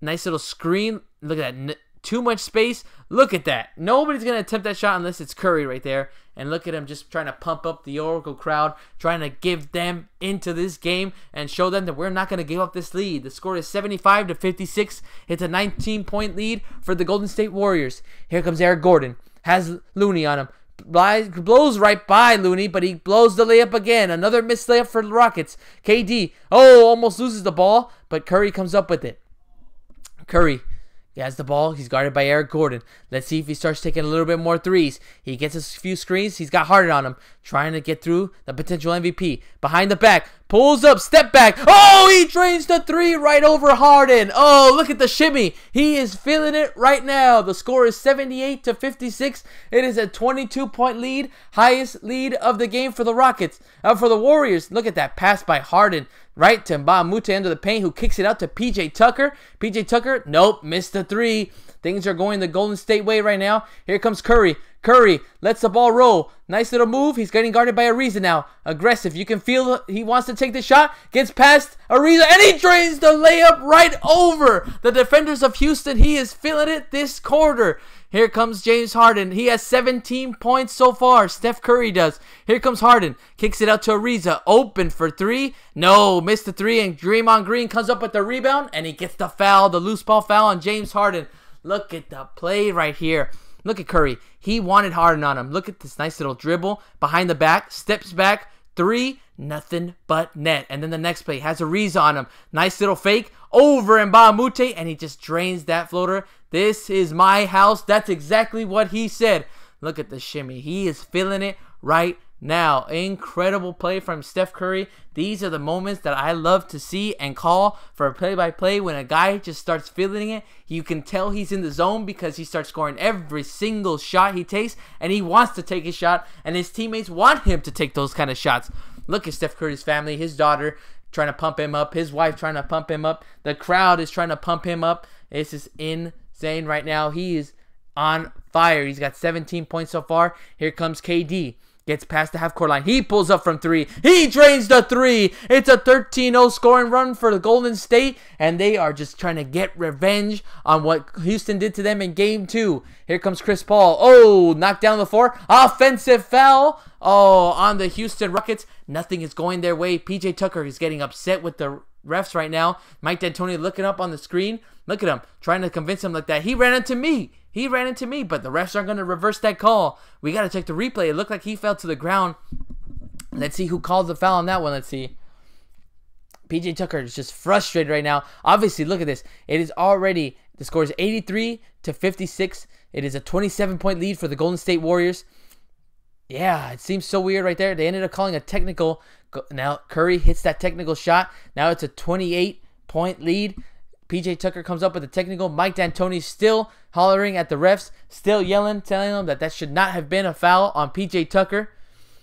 nice little screen. Look at that. Too much space. Look at that. Nobody's going to attempt that shot unless it's Curry right there. And look at him just trying to pump up the Oracle crowd, trying to give them into this game and show them that we're not going to give up this lead. The score is 75-56. It's a 19-point lead for the Golden State Warriors. Here comes Eric Gordon. Has Looney on him. Blows right by Looney, but he blows the layup again. Another missed layup for the Rockets. KD, almost loses the ball, but Curry comes up with it. Curry, he has the ball. He's guarded by Eric Gordon. Let's see if he starts taking a little bit more threes. He gets a few screens. He's got Harden on him, trying to get through the potential MVP. Behind the back, pulls up, step back. He drains the three right over Harden. Look at the shimmy. He is feeling it right now. The score is 78-56. It is a 22-point lead, highest lead of the game for the Rockets. For the Warriors, look at that pass by Harden. Right to Mbamute under the paint, who kicks it out to PJ Tucker. PJ Tucker, nope, missed the three. Things are going the Golden State way right now. Here comes Curry. Curry lets the ball roll. Nice little move. He's getting guarded by Ariza now. Aggressive. You can feel he wants to take the shot. Gets past Ariza, and he drains the layup right over the defenders of Houston. He is feeling it this quarter. Here comes James Harden. He has 17 points so far. Steph Curry does. Here comes Harden. Kicks it out to Ariza. Open for three. No, missed the three. And Draymond Green comes up with the rebound. And he gets the foul, the loose ball foul on James Harden. Look at the play right here. Look at Curry. He wanted Harden on him. Look at this nice little dribble. Behind the back. Steps back. Three. Nothing but net. And then the next play has Ariza on him. Nice little fake. Over Mbamute. And he just drains that floater. This is my house. That's exactly what he said. Look at the shimmy. He is feeling it right now. Incredible play from Steph Curry. These are the moments that I love to see and call for a play-by-play. When a guy just starts feeling it, you can tell he's in the zone because he starts scoring every single shot he takes, and he wants to take a shot, and his teammates want him to take those kind of shots. Look at Steph Curry's family, his daughter trying to pump him up, his wife trying to pump him up. The crowd is trying to pump him up. This is insane right now. He is on fire. He's got 17 points so far. Here comes KD. Gets past the half-court line. He pulls up from three. He drains the three. It's a 13-0 scoring run for the Golden State, and they are just trying to get revenge on what Houston did to them in Game 2. Here comes Chris Paul. Knocked down the floor. Offensive foul. On the Houston Rockets. Nothing is going their way. PJ Tucker is getting upset with the refs right now. Mike D'Antoni looking up on the screen. Look at him, trying to convince him like that. He ran into me. But the refs aren't going to reverse that call. We got to check the replay. It looked like he fell to the ground. Let's see who called the foul on that one. Let's see. PJ Tucker is just frustrated right now. Obviously, look at this. It is already, the score is 83-56. It is a 27-point lead for the Golden State Warriors. Yeah, it seems so weird right there. They ended up calling a technical. Now Curry hits that technical shot. Now it's a 28-point lead. PJ Tucker comes up with a technical. Mike D'Antoni still hollering at the refs, still yelling, telling them that should not have been a foul on PJ Tucker.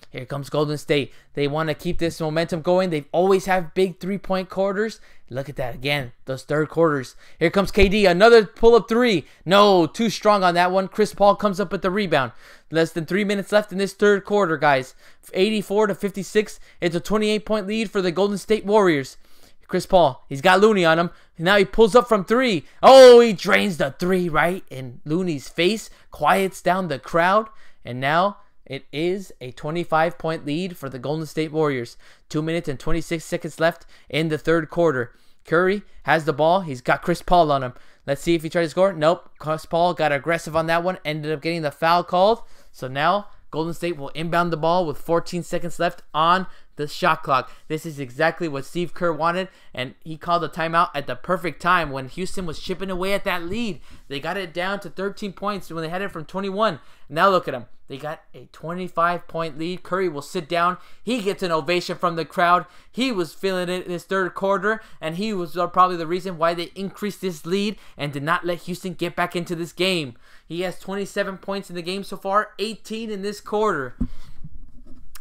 Here comes Golden State. They want to keep this momentum going. They always have big three-point quarters. Look at that again, those third quarters. Here comes KD, another pull-up three. No, too strong on that one. Chris Paul comes up with the rebound. Less than 3 minutes left in this third quarter, guys. 84-56. It's a 28-point lead for the Golden State Warriors. Chris Paul, he's got Looney on him. Now he pulls up from three. He drains the three right in Looney's face. Quiets down the crowd. And now it is a 25-point lead for the Golden State Warriors. 2 minutes and 26 seconds left in the third quarter. Curry has the ball. He's got Chris Paul on him. Let's see if he tries to score. Nope. Chris Paul got aggressive on that one. Ended up getting the foul called. So now Golden State will inbound the ball with 14 seconds left on the shot clock. This is exactly what Steve Kerr wanted, and he called a timeout at the perfect time when Houston was chipping away at that lead. They got it down to 13 points when they had it from 21. Now look at them. They got a 25-point lead. Curry will sit down. He gets an ovation from the crowd. He was feeling it in his third quarter, and he was probably the reason why they increased this lead and did not let Houston get back into this game. He has 27 points in the game so far, 18 in this quarter.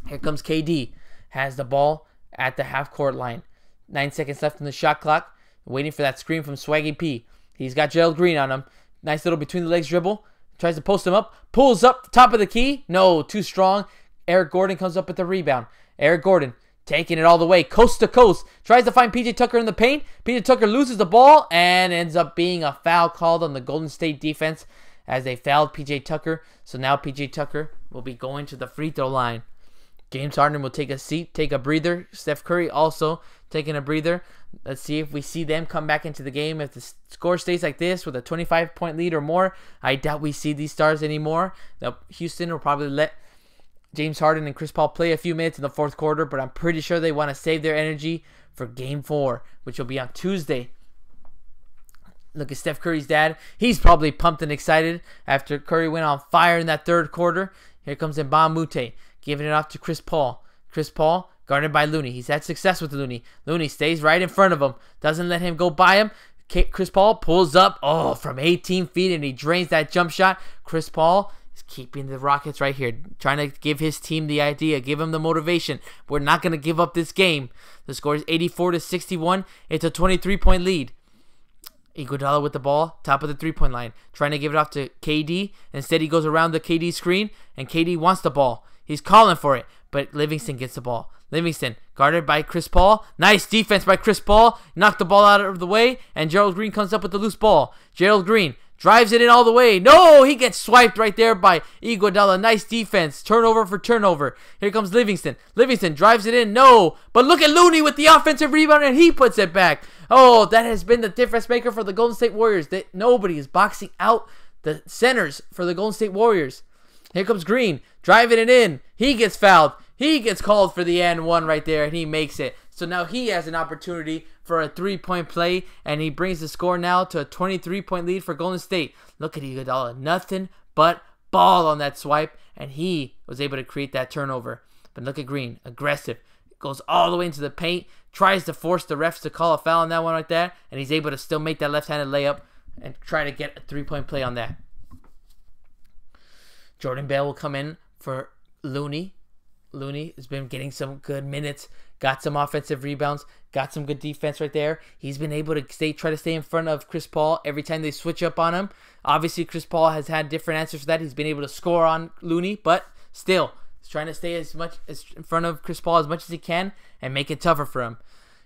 Here comes KD. has the ball at the half-court line. 9 seconds left on the shot clock. Waiting for that screen from Swaggy P. He's got Gerald Green on him. Nice little between the legs dribble. Tries to post him up. Pulls up top of the key. No, too strong. Eric Gordon comes up with the rebound. Eric Gordon taking it all the way, coast to coast. Tries to find PJ Tucker in the paint. PJ Tucker loses the ball and ends up being a foul called on the Golden State defense as they fouled PJ Tucker. So now PJ Tucker will be going to the free throw line. James Harden will take a seat, take a breather. Steph Curry also taking a breather. Let's see if we see them come back into the game. If the score stays like this with a 25-point lead or more, I doubt we see these stars anymore. Houston will probably let James Harden and Chris Paul play a few minutes in the fourth quarter, but I'm pretty sure they want to save their energy for Game 4, which will be on Tuesday. Look at Steph Curry's dad. He's probably pumped and excited after Curry went on fire in that third quarter. Here comes Mbah Moute, giving it off to Chris Paul. Chris Paul guarded by Looney. He's had success with Looney. Looney stays right in front of him. Doesn't let him go by him. Chris Paul pulls up from 18 feet and he drains that jump shot. Chris Paul is keeping the Rockets right here, trying to give his team the idea, give him the motivation. We're not going to give up this game. The score is 84-61. It's a 23-point lead. Iguodala with the ball, top of the three-point line, trying to give it off to KD. Instead, he goes around the KD screen, and KD wants the ball. He's calling for it, but Livingston gets the ball. Livingston, guarded by Chris Paul. Nice defense by Chris Paul. Knocked the ball out of the way, and Gerald Green comes up with the loose ball. Gerald Green drives it in all the way. No, he gets swiped right there by Iguodala. Nice defense. Turnover for turnover. Here comes Livingston. Livingston drives it in. No, but look at Looney with the offensive rebound, and he puts it back. Oh, that has been the difference maker for the Golden State Warriors. That nobody is boxing out the centers for the Golden State Warriors. Here comes Green, driving it in. He gets fouled. He gets called for the N1 right there, and he makes it. So now he has an opportunity for a three-point play, and he brings the score now to a 23-point lead for Golden State. Look at Iguodala. Nothing but ball on that swipe, and he was able to create that turnover. But look at Green. Aggressive. Goes all the way into the paint. Tries to force the refs to call a foul on that one right there, and he's able to still make that left-handed layup and try to get a three-point play on that. Jordan Bell will come in for Looney. Looney has been getting some good minutes, got some offensive rebounds, got some good defense right there. He's been able to try to stay in front of Chris Paul every time they switch up on him. Obviously, Chris Paul has had different answers for that. He's been able to score on Looney, but still, he's trying to stay as much as in front of Chris Paul as much as he can and make it tougher for him.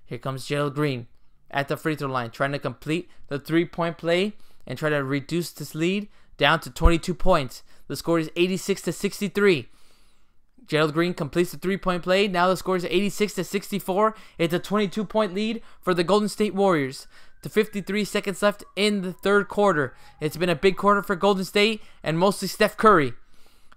Here comes Gerald Green at the free throw line, trying to complete the three-point play and try to reduce this lead down to 22 points. The score is 86-63. Gerald Green completes the three-point play. Now the score is 86-64. It's a 22-point lead for the Golden State Warriors. To 53 seconds left in the third quarter. It's been a big quarter for Golden State and mostly Steph Curry.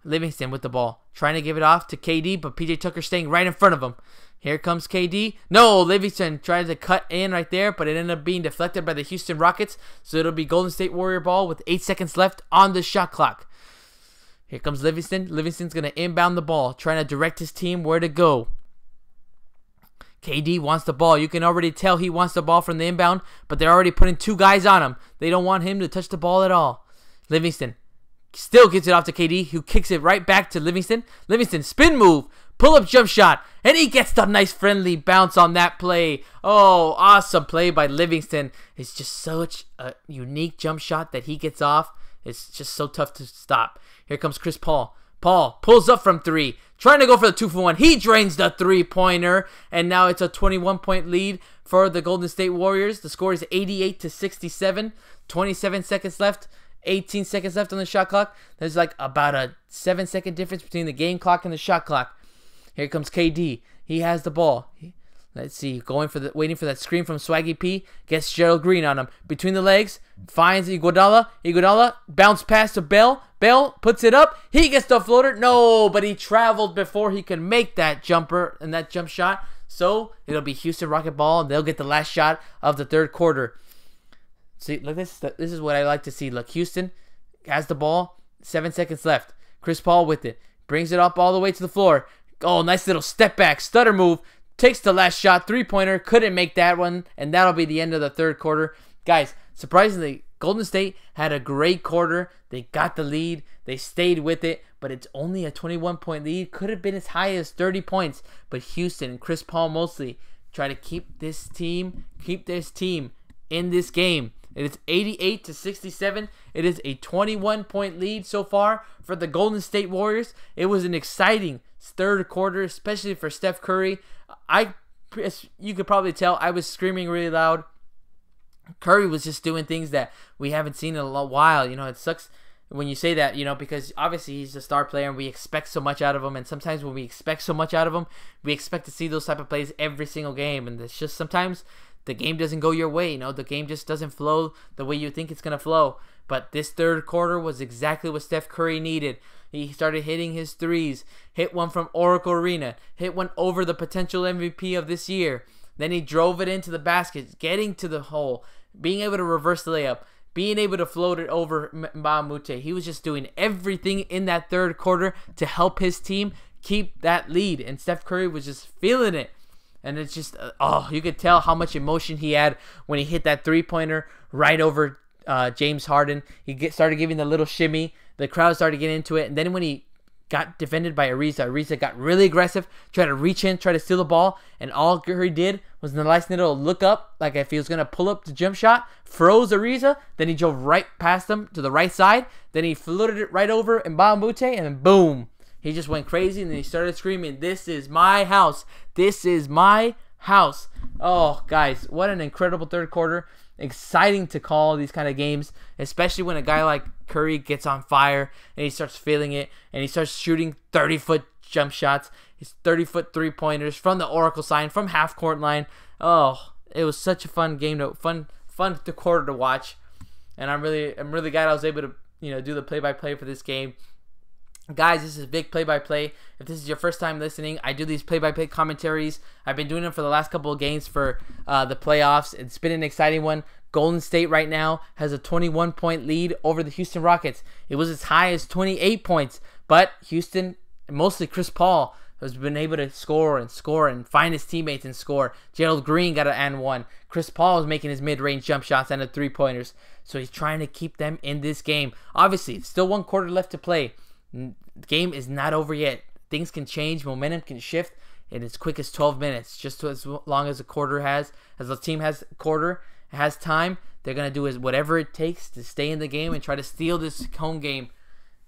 Livingston with the ball, trying to give it off to KD, but PJ Tucker staying right in front of him. Here comes KD. No, Livingston tried to cut in right there, but it ended up being deflected by the Houston Rockets. So it'll be Golden State Warrior ball with 8 seconds left on the shot clock. Here comes Livingston. Livingston's going to inbound the ball, trying to direct his team where to go. KD wants the ball. You can already tell he wants the ball from the inbound, but they're already putting two guys on him. They don't want him to touch the ball at all. Livingston still gets it off to KD, who kicks it right back to Livingston. Livingston, spin move, pull-up jump shot, and he gets the nice friendly bounce on that play. Oh, awesome play by Livingston. It's just such a unique jump shot that he gets off. It's just so tough to stop. Here comes Chris Paul. Paul pulls up from three, trying to go for the 2-for-1. He drains the three-pointer, and now it's a 21-point lead for the Golden State Warriors. The score is 88-67. 27 seconds left. 18 seconds left on the shot clock. There's like about a 7-second difference between the game clock and the shot clock. Here comes KD. He has the ball. Let's see, waiting for that screen from Swaggy P. Gets Gerald Green on him. Between the legs, finds Iguodala. Iguodala, bounce pass to Bell. Bell puts it up. He gets the floater. No, but he traveled before he could make that jumper and that jump shot. So it'll be Houston Rocket ball, and they'll get the last shot of the third quarter. See, look, this is what I like to see. Look, Houston has the ball. 7 seconds left. Chris Paul with it. Brings it up all the way to the floor. Oh, nice little step back, stutter move. Takes the last shot, three-pointer. Couldn't make that one, and that'll be the end of the third quarter. Guys, surprisingly, Golden State had a great quarter. They got the lead. They stayed with it, but it's only a 21-point lead. Could have been as high as 30 points, but Houston and Chris Paul mostly try to keep this team in this game. It is 88-67. It is a 21-point lead so far for the Golden State Warriors. It was an exciting third quarter, especially for Steph Curry. You could probably tell I was screaming really loud. Curry was just doing things that we haven't seen in a while. You know, it sucks when you say that, you know, because obviously he's a star player and we expect so much out of him. And sometimes when we expect so much out of him, we expect to see those type of plays every single game. And it's just sometimes the game doesn't go your way. You know, the game just doesn't flow the way you think it's going to flow. But this third quarter was exactly what Steph Curry needed. He started hitting his threes, hit one from Oracle Arena, hit one over the potential MVP of this year. Then he drove it into the basket, getting to the hole, being able to reverse the layup, being able to float it over Mbamute. He was just doing everything in that third quarter to help his team keep that lead. And Steph Curry was just feeling it. And it's just, you could tell how much emotion he had when he hit that three-pointer right over James Harden. He started giving the little shimmy. The crowd started getting into it. And then when he got defended by Ariza got really aggressive, tried to reach in, tried to steal the ball. And all Curry did was in the last minute look up, like if he was going to pull up the jump shot, froze Ariza. Then he drove right past him to the right side. Then he floated it right over Mbamute, and then boom. He just went crazy, and then he started screaming, "This is my house. This is my house." Oh, guys, what an incredible third quarter. Exciting to call these kind of games, especially when a guy like Curry gets on fire and he starts feeling it, and he starts shooting 30-foot jump shots. His 30-foot three-pointers from the Oracle sign, from half-court line. Oh, it was such a fun game, fun quarter to watch. And I'm really glad I was able to, you know, do the play-by-play for this game. Guys, this is Vic Play-by-Play. If this is your first time listening, I do these play-by-play commentaries. I've been doing them for the last couple of games for the playoffs. It's been an exciting one. Golden State right now has a 21-point lead over the Houston Rockets. It was as high as 28 points, but Houston, mostly Chris Paul, has been able to score and find his teammates and score. Gerald Green got an and one. Chris Paul is making his mid-range jump shots and the three-pointers. So he's trying to keep them in this game. Obviously, it's still one quarter left to play. The game is not over yet. Things can change, momentum can shift in as quick as 12 minutes. Just as long as a quarter has, as the team has a quarter, has time, they're going to do whatever it takes to stay in the game and try to steal this home game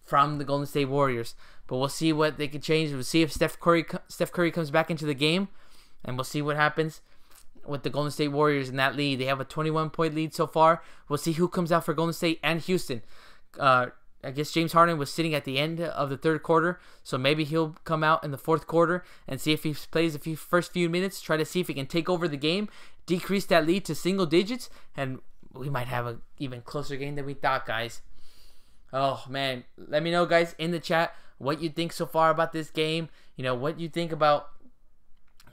from the Golden State Warriors. But we'll see what they can change. We'll see if Steph Curry comes back into the game, and we'll see what happens with the Golden State Warriors in that lead. They have a 21-point lead so far. We'll see who comes out for Golden State and Houston. I guess James Harden was sitting at the end of the third quarter, so maybe he'll come out in the fourth quarter and see if he plays first few minutes, try to see if he can take over the game, decrease that lead to single digits, and we might have an even closer game than we thought, guys. Oh, man. Let me know, guys, in the chat what you think so far about this game. You know, what you think about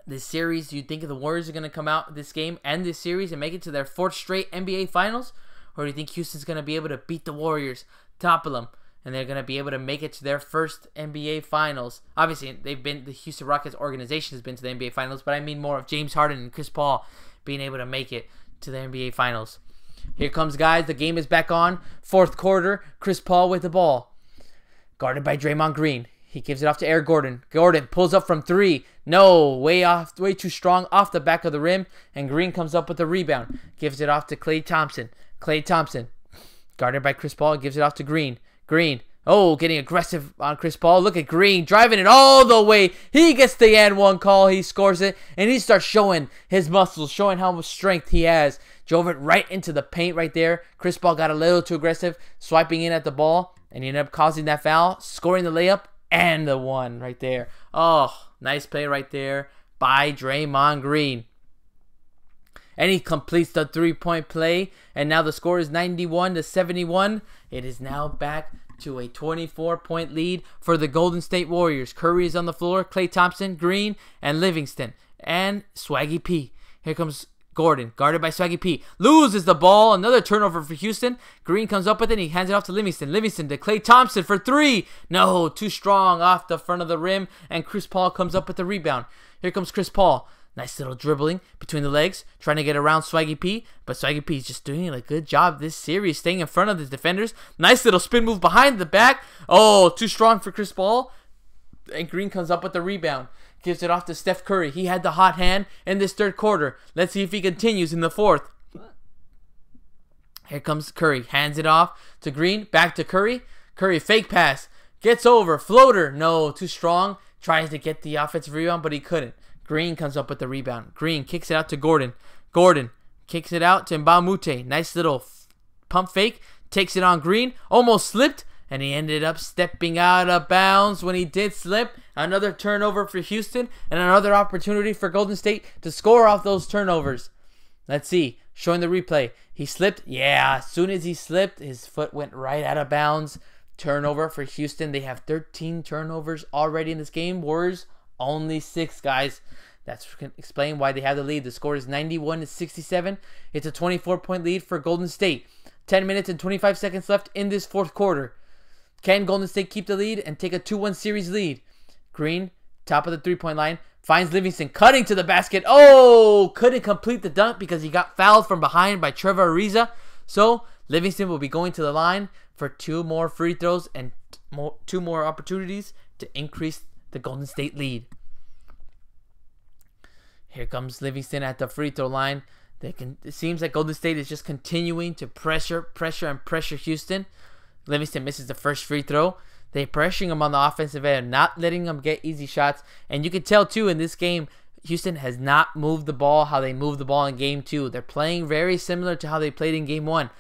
this series. Do you think the Warriors are going to come out this game and this series and make it to their fourth straight NBA Finals? Or do you think Houston's going to be able to beat the Warriors, topple them, and they're going to be able to make it to their first NBA Finals? Obviously, the Houston Rockets organization has been to the NBA Finals, but I mean more of James Harden and Chris Paul being able to make it to the NBA Finals. Here comes, guys. The game is back on. Fourth quarter. Chris Paul with the ball. Guarded by Draymond Green. He gives it off to Eric Gordon. Gordon pulls up from three. No, way too strong off the back of the rim. And Green comes up with the rebound. Gives it off to Klay Thompson. Klay Thompson, guarded by Chris Paul, gives it off to Green. Green, getting aggressive on Chris Paul. Look at Green, driving it all the way. He gets the and one call. He scores it, and he starts showing his muscles, showing how much strength he has. Drove it right into the paint right there. Chris Paul got a little too aggressive, swiping in at the ball, and he ended up causing that foul, scoring the layup, and the one right there. Oh, nice play right there by Draymond Green. And he completes the three-point play. And now the score is 91-71. It is now back to a 24-point lead for the Golden State Warriors. Curry is on the floor. Klay Thompson, Green, and Livingston. And Swaggy P. Here comes Gordon, guarded by Swaggy P. Loses the ball. Another turnover for Houston. Green comes up with it, and he hands it off to Livingston. Livingston to Klay Thompson for three. No, too strong off the front of the rim. And Chris Paul comes up with the rebound. Here comes Chris Paul. Nice little dribbling between the legs, trying to get around Swaggy P. But Swaggy P is just doing a good job this series, staying in front of the defenders. Nice little spin move behind the back. Oh, too strong for Chris Paul. And Green comes up with the rebound. Gives it off to Steph Curry. He had the hot hand in this third quarter. Let's see if he continues in the fourth. Here comes Curry. Hands it off to Green. Back to Curry. Curry fake pass. Gets over. Floater. No, too strong. Tries to get the offensive rebound, but he couldn't. Green comes up with the rebound. Green kicks it out to Gordon. Gordon kicks it out to Mbamute. Nice little pump fake. Takes it on Green. Almost slipped. And he ended up stepping out of bounds when he did slip. Another turnover for Houston. And another opportunity for Golden State to score off those turnovers. Let's see. Showing the replay. He slipped. Yeah, as soon as he slipped, his foot went right out of bounds. Turnover for Houston. They have 13 turnovers already in this game. Warriors, only 6, guys. That's can explain why they have the lead. The score is 91-67. It's a 24-point lead for Golden State. 10 minutes and 25 seconds left in this fourth quarter. Can Golden State keep the lead and take a 2-1 series lead? Green, top of the three-point line, finds Livingston, cutting to the basket. Oh, couldn't complete the dunk because he got fouled from behind by Trevor Ariza. So, Livingston will be going to the line for 2 more free throws and 2 more opportunities to increase the Golden State lead. Here comes Livingston at the free throw line. It seems like Golden State is just continuing to pressure Houston. Livingston misses the first free throw. They're pressuring him on the offensive end, not letting him get easy shots. And you can tell, too, in this game, Houston has not moved the ball how they moved the ball in Game 2. They're playing very similar to how they played in Game 1.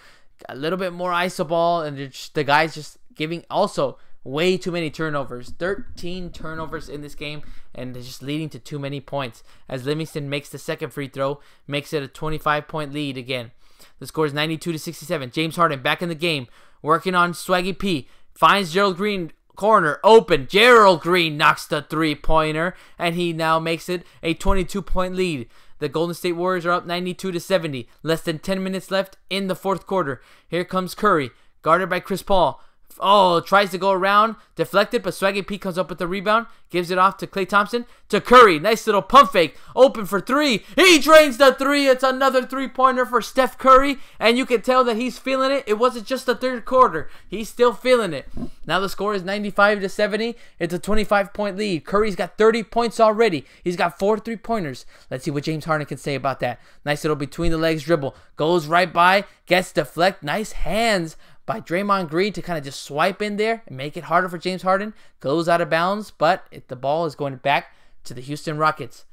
A little bit more iso ball, and the guys just giving also way too many turnovers. 13 turnovers in this game, and it's just leading to too many points. As Livingston makes the second free throw, makes it a 25-point lead again. The score is 92-67. James Harden back in the game, working on Swaggy P. Finds Gerald Green, corner, open. Gerald Green knocks the three-pointer, and he now makes it a 22-point lead. The Golden State Warriors are up 92-70. Less than 10 minutes left in the fourth quarter. Here comes Curry, guarded by Chris Paul. Oh, tries to go around, deflected, but Swaggy P comes up with the rebound, gives it off to Klay Thompson, to Curry, nice little pump fake, open for 3, he drains the 3, it's another three-pointer for Steph Curry, and you can tell that he's feeling it. It wasn't just the third quarter, he's still feeling it. Now the score is 95-70, it's a 25-point lead. Curry's got 30 points already, he's got 4 three-pointers. Let's see what James Harden can say about that. Nice little between the legs dribble, goes right by, gets deflect, nice hands by Draymond Green to kind of just swipe in there and make it harder for James Harden. Goes out of bounds, but the ball is going back to the Houston Rockets.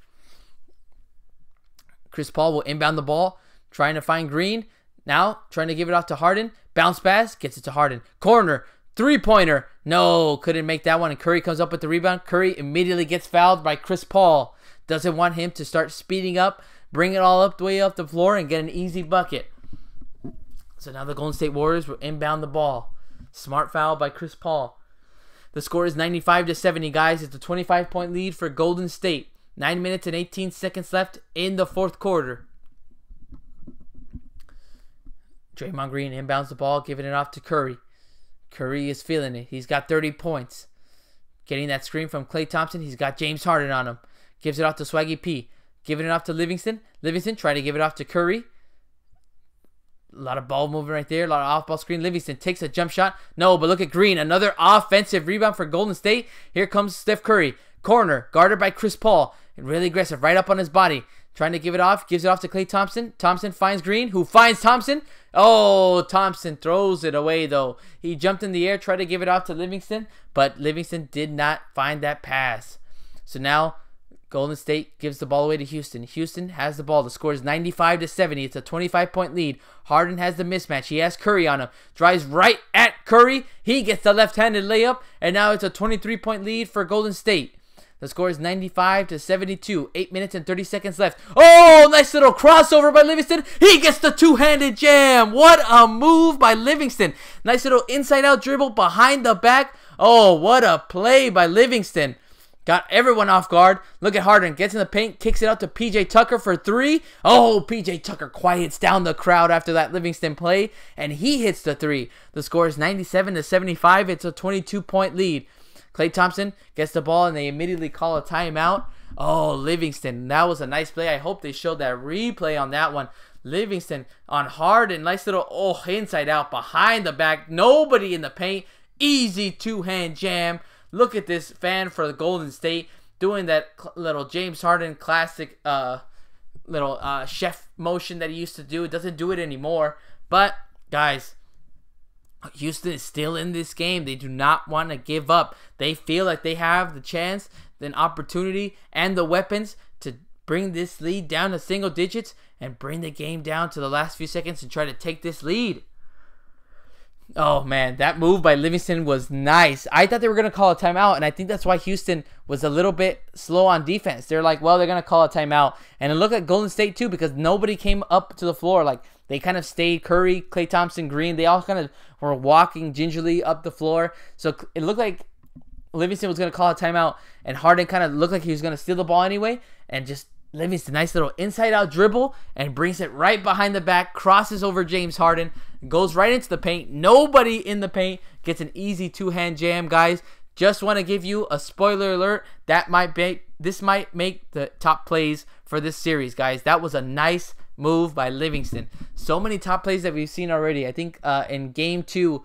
Chris Paul will inbound the ball, trying to find Green. Now, trying to give it off to Harden. Bounce pass, gets it to Harden. Corner, three-pointer. No, couldn't make that one, and Curry comes up with the rebound. Curry immediately gets fouled by Chris Paul. Doesn't want him to start speeding up, bring it all up the way up the floor, and get an easy bucket. So now the Golden State Warriors will inbound the ball. Smart foul by Chris Paul. The score is 95-70, guys. It's a 25-point lead for Golden State. 9 minutes and 18 seconds left in the fourth quarter. Draymond Green inbounds the ball, giving it off to Curry. Curry is feeling it. He's got 30 points. Getting that screen from Klay Thompson. He's got James Harden on him. Gives it off to Swaggy P. Giving it off to Livingston. Livingston trying to give it off to Curry. A lot of ball movement right there. A lot of off-ball screen. Livingston takes a jump shot. No, but look at Green. Another offensive rebound for Golden State. Here comes Steph Curry. Corner. Guarded by Chris Paul. And really aggressive. Right up on his body. Trying to give it off. Gives it off to Klay Thompson. Thompson finds Green. Who finds Thompson. Oh, Thompson throws it away though. He jumped in the air. Tried to give it off to Livingston. But Livingston did not find that pass. So now Golden State gives the ball away to Houston. Houston has the ball. The score is 95-70. It's a 25-point lead. Harden has the mismatch. He has Curry on him. Drives right at Curry. He gets the left-handed layup. And now it's a 23-point lead for Golden State. The score is 95-72. 8 minutes and 30 seconds left. Oh, nice little crossover by Livingston. He gets the two-handed jam. What a move by Livingston. Nice little inside-out dribble behind the back. Oh, what a play by Livingston. Got everyone off guard. Look at Harden. Gets in the paint. Kicks it out to P.J. Tucker for 3. Oh, P.J. Tucker quiets down the crowd after that Livingston play. And he hits the 3. The score is 97-75. It's a 22-point lead. Klay Thompson gets the ball, and they immediately call a timeout. Oh, Livingston, that was a nice play. I hope they showed that replay on that one. Livingston on Harden, nice little inside out behind the back, nobody in the paint, easy two-hand jam. Look at this fan for the Golden State doing that little James Harden classic little chef motion that he used to do. It doesn't do it anymore. But guys, Houston is still in this game. They do not want to give up. They feel like they have the chance, the opportunity, and the weapons to bring this lead down to single digits and bring the game down to the last few seconds and try to take this lead. Oh man, that move by Livingston was nice. I thought they were going to call a timeout, and I think that's why Houston was a little bit slow on defense. They're like, well, they're going to call a timeout. And look at Golden State too, because nobody came up to the floor. Like, they kind of stayed. Curry, Klay Thompson, Green, they all kind of were walking gingerly up the floor. So it looked like Livingston was going to call a timeout, and Harden kind of looked like he was going to steal the ball anyway, and just Livingston, nice little inside-out dribble, and brings it right behind the back, crosses over James Harden, goes right into the paint. Nobody in the paint, gets an easy two-hand jam, guys. Just want to give you a spoiler alert. This might make the top plays for this series, guys. That was a nice move by Livingston. So many top plays that we've seen already. I think in Game 2,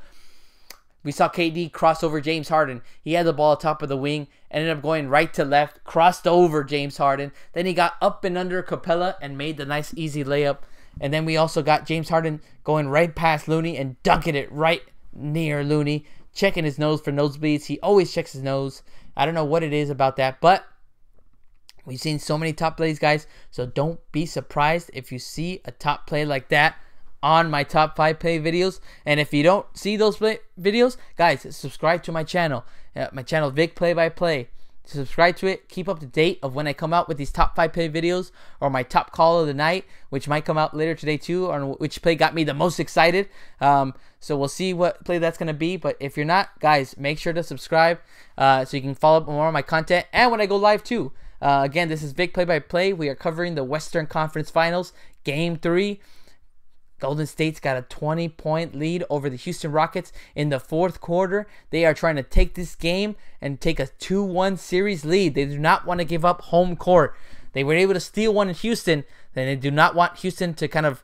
we saw KD cross over James Harden. He had the ball top of the wing, ended up going right to left, crossed over James Harden. Then he got up and under Capella and made the nice easy layup. And then we also got James Harden going right past Looney and dunking it right near Looney, checking his nose for nosebleeds. He always checks his nose. I don't know what it is about that, but we've seen so many top plays, guys. So don't be surprised if you see a top play like that on my top 5 play videos. And if you don't see those play videos, guys, subscribe to my channel. Vic-Play-by. Subscribe to it. Keep up to date of when I come out with these top 5 play videos, or my top call of the night, which might come out later today too, on which play got me the most excited. So we'll see what play that's going to be. But if you're not, guys, make sure to subscribe so you can follow up on more of my content. And when I go live too. Again, this is Vic-Play-by. We are covering the Western Conference Finals, Game 3. Golden State's got a 20-point lead over the Houston Rockets in the fourth quarter. They are trying to take this game and take a 2-1 series lead. They do not want to give up home court. They were able to steal one in Houston. Then they do not want Houston to kind of,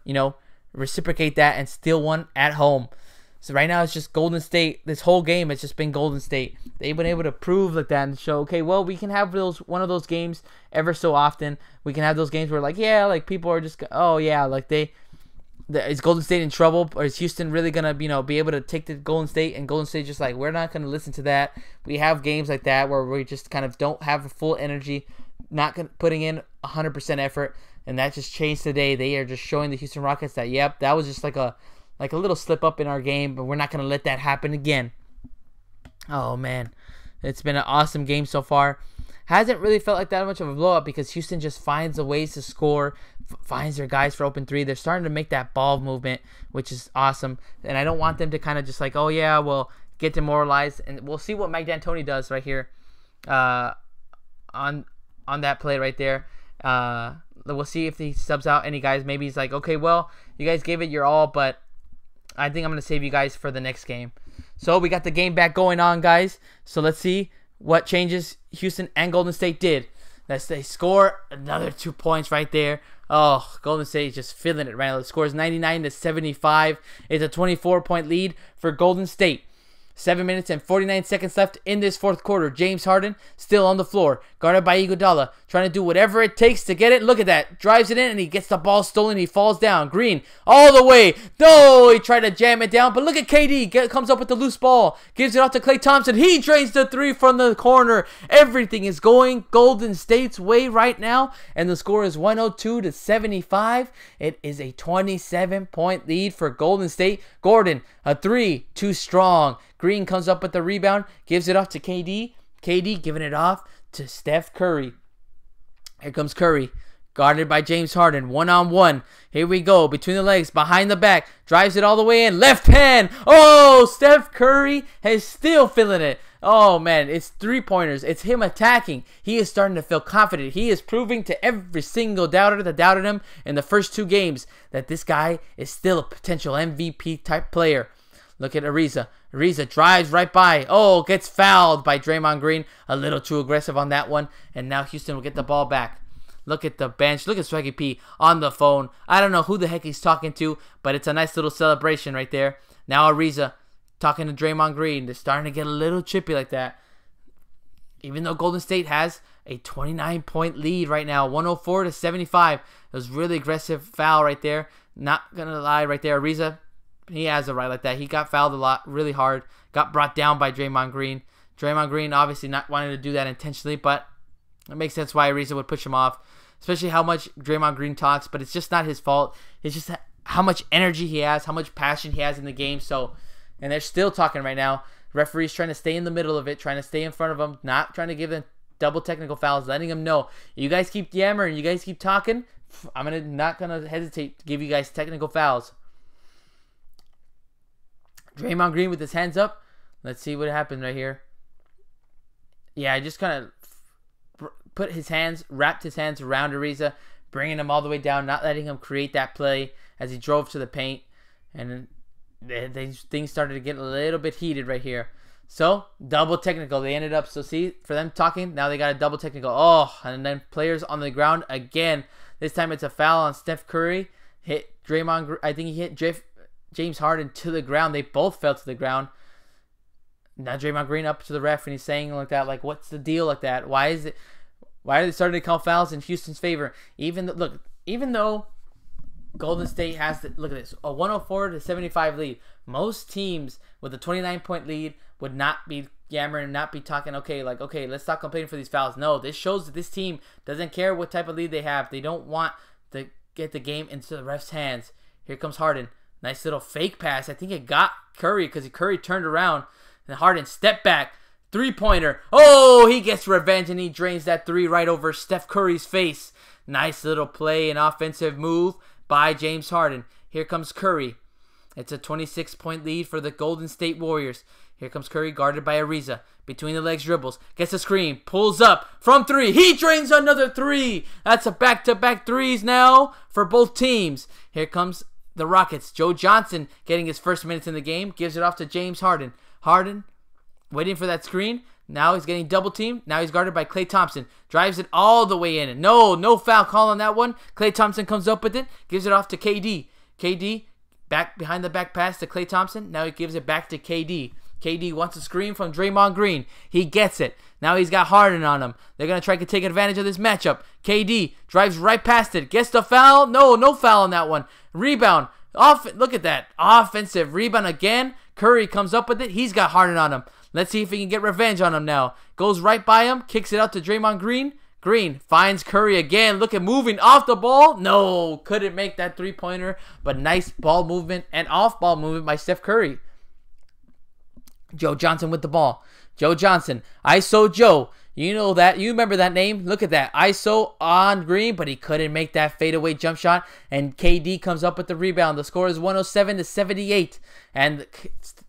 reciprocate that and steal one at home. So right now it's just Golden State. This whole game has just been Golden State. They've been able to prove like that and show, okay, well, we can have one of those games ever so often. We can have those games where people are just, is Golden State in trouble, or is Houston really gonna be able to take the Golden State, and Golden State just like, we're not gonna listen to that. We have games like that where we just kind of don't have the full energy, putting in 100% effort, and that just changed today. They are just showing the Houston Rockets that, yep, that was just like a little slip up in our game, but we're not gonna let that happen again. Oh man, it's been an awesome game so far. Hasn't really felt like that much of a blowout because Houston just finds the ways to score, finds their guys for open three. They're starting to make that ball movement, which is awesome. And I don't want them to kind of just like, oh yeah, well, get demoralized. And we'll see what Mike D'Antoni does right here on that play right there. We'll see if he subs out any guys. Maybe he's like, okay, well, you guys gave it your all, but I think I'm going to save you guys for the next game. So we got the game back going on, guys. So let's see what changes Houston and Golden State did. They score another 2 points right there. Oh, Golden State is just feeling it right now. The score is 99-75. It's a 24-point lead for Golden State. 7 minutes and 49 seconds left in this fourth quarter. James Harden still on the floor, guarded by Iguodala, trying to do whatever it takes to get it. Look at that. Drives it in, and he gets the ball stolen. He falls down. Green all the way. No, he tried to jam it down, but look at KD. Comes up with the loose ball. Gives it off to Klay Thompson. He drains the three from the corner. Everything is going Golden State's way right now, and the score is 102-75. It is a 27-point lead for Golden State. Gordon, a three, too strong. Green comes up with the rebound, gives it off to KD. KD giving it off to Steph Curry. Here comes Curry, guarded by James Harden, one-on-one. Here we go, between the legs, behind the back, drives it all the way in, left hand. Oh, Steph Curry is still feeling it. Oh, man, it's three-pointers. It's him attacking. He is starting to feel confident. He is proving to every single doubter that doubted him in the first two games that this guy is still a potential MVP-type player. Look at Ariza. Ariza drives right by. Oh, gets fouled by Draymond Green. A little too aggressive on that one. And now Houston will get the ball back. Look at the bench. Look at Swaggy P on the phone. I don't know who the heck he's talking to, but it's a nice little celebration right there. Now Ariza talking to Draymond Green. They're starting to get a little chippy like that. Even though Golden State has a 29-point lead right now, 104-75. It was really aggressive foul right there. Not going to lie right there. Ariza, he has a right like that. He got fouled a lot, really hard. Got brought down by Draymond Green. Draymond Green obviously not wanting to do that intentionally, but it makes sense why Ariza would push him off. Especially how much Draymond Green talks, but it's just not his fault. It's just how much energy he has, how much passion he has in the game. So, and they're still talking right now. Referee's trying to stay in the middle of it, trying to stay in front of them, not trying to give them double technical fouls, letting them know, you guys keep yammering, you guys keep talking, I'm not gonna hesitate to give you guys technical fouls. Draymond Green with his hands up. Let's see what happened right here. Yeah, I just kind of put his hands, wrapped his hands around Ariza, bringing him all the way down, not letting him create that play as he drove to the paint. And things started to get a little bit heated right here. So, double technical. They ended up, so see, for them talking, now they got a double technical. Oh, and then players on the ground again. This time it's a foul on Steph Curry. Hit Draymond, I think he hit James Harden to the ground. They both fell to the ground. Now Draymond Green up to the ref and he's saying like that, like, what's the deal like that? Why are they starting to call fouls in Houston's favor? Even though Golden State has look at this, a 104-75 lead. Most teams with a 29-point lead would not be yammering, not be talking, okay, let's stop complaining for these fouls. No, this shows that this team doesn't care what type of lead they have. They don't want to get the game into the ref's hands. Here comes Harden. Nice little fake pass. I think it got Curry because Curry turned around and Harden stepped back. Three-pointer. Oh, he gets revenge and he drains that three right over Steph Curry's face. Nice little play and offensive move by James Harden. Here comes Curry. It's a 26-point lead for the Golden State Warriors. Here comes Curry, guarded by Ariza. Between the legs dribbles. Gets a screen. Pulls up from three. He drains another three. That's a back-to-back threes now for both teams. Here comes the Rockets. Joe Johnson getting his first minutes in the game. Gives it off to James Harden. Harden waiting for that screen. Now he's getting double teamed. Now he's guarded by Klay Thompson. Drives it all the way in. No foul call on that one. Klay Thompson comes up with it. Gives it off to KD. KD back behind the back pass to Klay Thompson. Now he gives it back to KD. KD wants a screen from Draymond Green. He gets it. Now he's got Harden on him. They're going to try to take advantage of this matchup. KD drives right past it. Gets the foul. No foul on that one. Rebound. Look at that. Offensive rebound again. Curry comes up with it. He's got Harden on him. Let's see if he can get revenge on him now. Goes right by him. Kicks it out to Draymond Green. Green finds Curry again. Look at moving off the ball. No, couldn't make that three-pointer. But nice ball movement and off-ball movement by Steph Curry. Joe Johnson with the ball. Joe Johnson. ISO Joe. You know that. You remember that name. Look at that. ISO on Green, but he couldn't make that fadeaway jump shot. And KD comes up with the rebound. The score is 107-78. And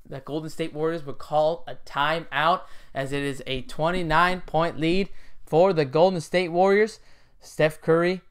the Golden State Warriors would call a timeout as it is a 29-point lead for the Golden State Warriors. Steph Curry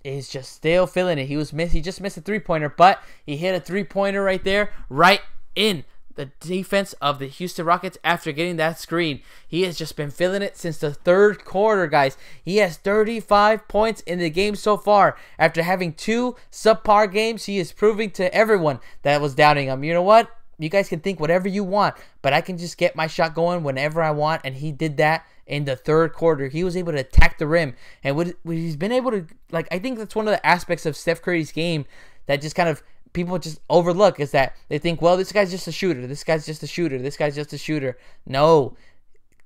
is just still feeling it. He just missed a three-pointer, but he hit a three-pointer right there, right in the defense of the Houston Rockets after getting that screen. He has just been feeling it since the third quarter, guys. He has 35 points in the game so far. After having two subpar games, he is proving to everyone that was doubting him, you know what? You guys can think whatever you want, but I can just get my shot going whenever I want, and he did that in the third quarter. He was able to attack the rim, and what he's been able to, like, I think that's one of the aspects of Steph Curry's game that just kind of people just overlook, is that they think, well, this guy's just a shooter. This guy's just a shooter. This guy's just a shooter. No.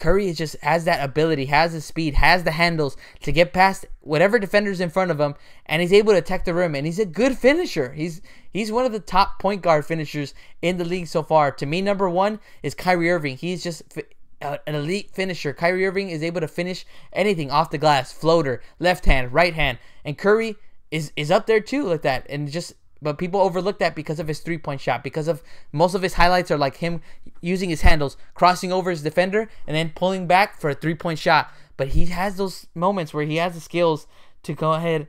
Curry just has that ability, has the speed, has the handles to get past whatever defender's in front of him, and he's able to attack the rim, and he's a good finisher. He's one of the top point guard finishers in the league so far. To me, number one is Kyrie Irving. He's just an elite finisher. Kyrie Irving is able to finish anything off the glass, floater, left hand, right hand, and Curry is up there too like that, and just. But people overlook that because of his three-point shot. Because of most of his highlights are like him using his handles, crossing over his defender, and then pulling back for a three-point shot. But he has those moments where he has the skills to go ahead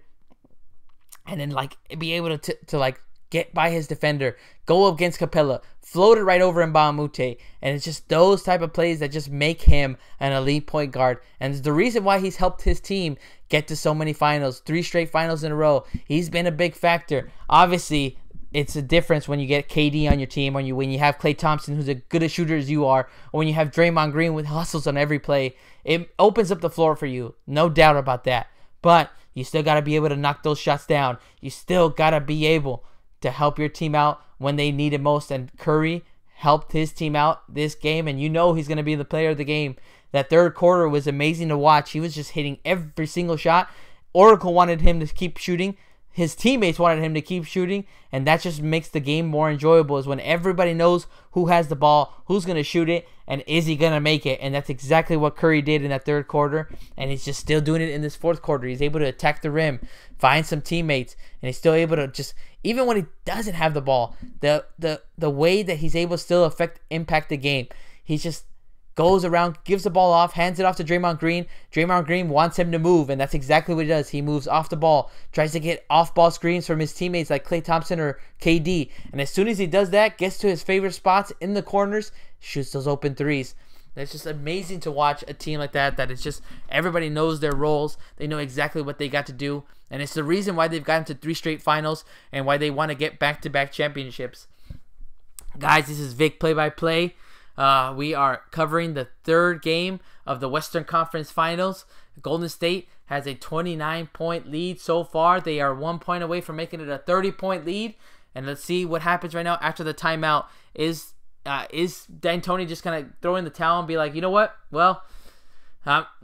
and then like be able to like get by his defender, go up against Capella, float it right over Mbamute, and it's just those type of plays that just make him an elite point guard. And it's the reason why he's helped his team get to so many finals, 3 straight finals in a row. He's been a big factor. Obviously, it's a difference when you get KD on your team, when you have Klay Thompson, who's as good a shooter as you are, or when you have Draymond Green with hustles on every play. It opens up the floor for you, no doubt about that. But you still got to be able to knock those shots down. You still got to be able to help your team out when they need it most. And Curry helped his team out this game, and you know he's going to be the player of the game. That third quarter was amazing to watch. He was just hitting every single shot. Oracle wanted him to keep shooting. His teammates wanted him to keep shooting, and that just makes the game more enjoyable, is when everybody knows who has the ball, who's going to shoot it, and is he going to make it. And that's exactly what Curry did in that third quarter, and he's just still doing it in this fourth quarter. He's able to attack the rim, find some teammates, and he's still able to just, even when he doesn't have the ball, the way that he's able to still impact the game. He's just goes around, gives the ball off, hands it off to Draymond Green. Draymond Green wants him to move, and that's exactly what he does. He moves off the ball, tries to get off-ball screens from his teammates like Klay Thompson or KD. And as soon as he does that, gets to his favorite spots in the corners, shoots those open threes. It's just amazing to watch a team like that is just, everybody knows their roles. They know exactly what they got to do. And it's the reason why they've gotten to 3 straight finals and why they want to get back-to-back championships. Guys, this is Vic Play-by-Play. We are covering the 3rd game of the Western Conference Finals. Golden State has a 29-point lead so far. They are 1 point away from making it a 30-point lead. And let's see what happens right now after the timeout. Is D'Antoni just going to throw in the towel and be like, you know what? Well,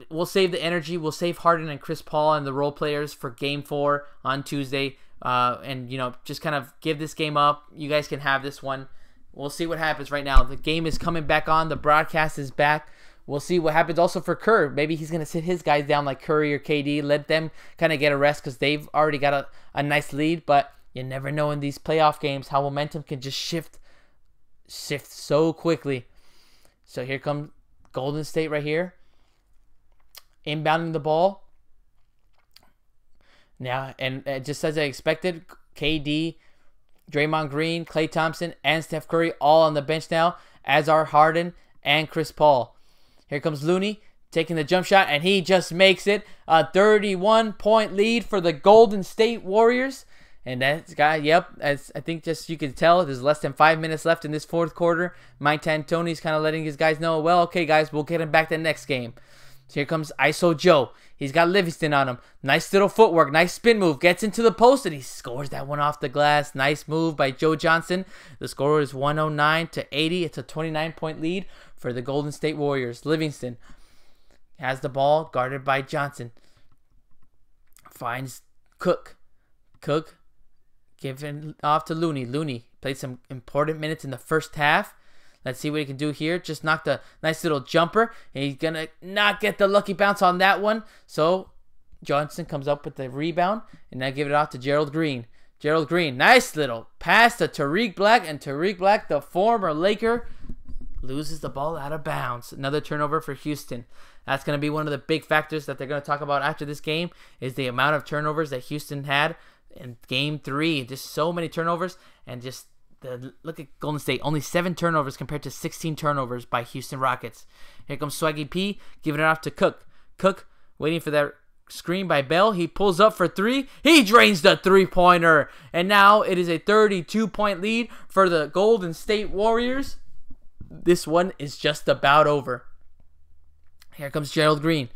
we'll save the energy. We'll save Harden and Chris Paul and the role players for Game 4 on Tuesday. And, just kind of give this game up. You guys can have this one. We'll see what happens right now. The game is coming back on. The broadcast is back. We'll see what happens also for Kerr. Maybe he's going to sit his guys down like Curry or KD. Let them kind of get a rest because they've already got a nice lead. But you never know in these playoff games how momentum can just shift so quickly. So here comes Golden State right here. Inbounding the ball. Now, and just as I expected, KD, Draymond Green, Klay Thompson, and Steph Curry all on the bench now, as are Harden and Chris Paul. Here comes Looney taking the jump shot, and he just makes it. A 31-point lead for the Golden State Warriors. And that guy, yep, as I think just you can tell, there's less than 5 minutes left in this fourth quarter. Mike D'Antoni's kind of letting his guys know, well, okay, guys, we'll get him back the next game. So here comes ISO Joe. He's got Livingston on him. Nice little footwork. Nice spin move. Gets into the post, and he scores that one off the glass. Nice move by Joe Johnson. The score is 109-80. It's a 29-point lead for the Golden State Warriors. Livingston has the ball, guarded by Johnson. Finds Cook. Cook giving off to Looney. Looney played some important minutes in the first half. Let's see what he can do here. Just knocked a nice little jumper. And he's going to not get the lucky bounce on that one. So Johnson comes up with the rebound. And now give it off to Gerald Green. Gerald Green, nice little pass to Tariq Black. And Tariq Black, the former Laker, loses the ball out of bounds. Another turnover for Houston. That's going to be one of the big factors that they're going to talk about after this game, is the amount of turnovers that Houston had in Game 3. Just so many turnovers. And just look at Golden State. Only 7 turnovers compared to 16 turnovers by Houston Rockets. Here comes Swaggy P, giving it off to Cook. Cook waiting for that screen by Bell. He pulls up for 3. He drains the 3-pointer. And now it is a 32-point lead for the Golden State Warriors. This one is just about over. Here comes Gerald Green.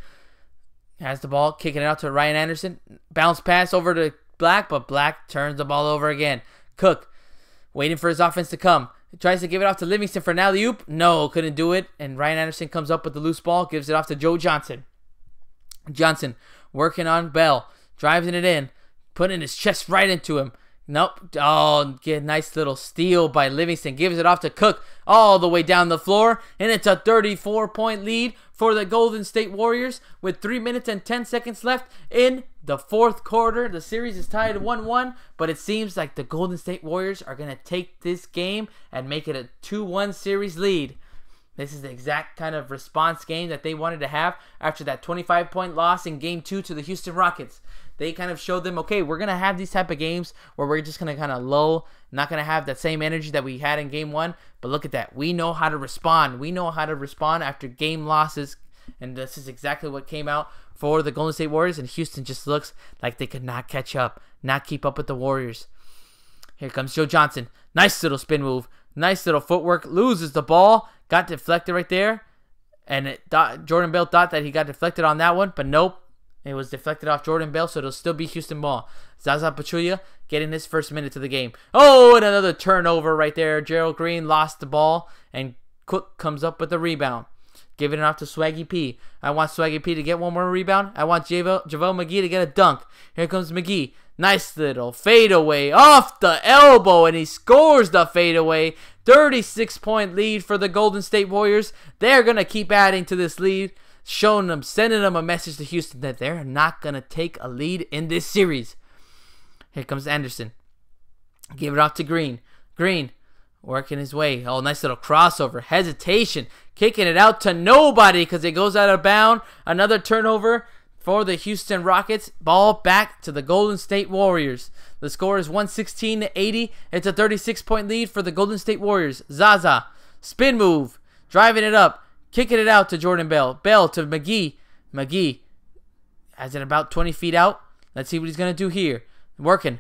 Has the ball, kicking it out to Ryan Anderson. Bounce pass over to Black, but Black turns the ball over again. Cook waiting for his offense to come. He tries to give it off to Livingston for an alley-oop. No, couldn't do it. And Ryan Anderson comes up with the loose ball, gives it off to Joe Johnson. Johnson working on Bell, driving it in, putting his chest right into him. Nope. Oh, get a nice little steal by Livingston. Gives it off to Cook all the way down the floor. And it's a 34-point lead for the Golden State Warriors with 3 minutes and 10 seconds left in the fourth quarter. The series is tied 1-1, but it seems like the Golden State Warriors are going to take this game and make it a 2-1 series lead. This is the exact kind of response game that they wanted to have after that 25-point loss in Game 2 to the Houston Rockets. they kind of showed them, okay, we're going to have these type of games where we're just going to kind of lull, not going to have that same energy that we had in game 1. But look at that. We know how to respond. We know how to respond after game losses. And this is exactly what came out for the Golden State Warriors. And Houston just looks like they could not catch up, not keep up with the Warriors. Here comes Joe Johnson. Nice little spin move. Nice little footwork. Loses the ball. Got deflected right there. And Jordan Bell thought that he got deflected on that one. But nope. It was deflected off Jordan Bell. So it'll still be Houston ball. Zaza Pachulia getting his first minute of the game. Oh, and another turnover right there. Gerald Green lost the ball. And Cook comes up with the rebound. Giving it off to Swaggy P. I want Swaggy P to get one more rebound. I want JaVale McGee to get a dunk. Here comes McGee. Nice little fadeaway off the elbow, and he scores the fadeaway. 36-point lead for the Golden State Warriors. They're going to keep adding to this lead, showing them, sending them a message to Houston that they're not going to take a lead in this series. Here comes Anderson. Give it off to Green. Green working his way. Oh, nice little crossover. Hesitation. Kicking it out to nobody because it goes out of bounds. Another turnover for the Houston Rockets. Ball back to the Golden State Warriors. The score is 116-80. It's a 36-point lead for the Golden State Warriors. Zaza. Spin move. Driving it up. Kicking it out to Jordan Bell. Bell to McGee. McGee has it about 20 feet out. Let's see what he's going to do here. Working.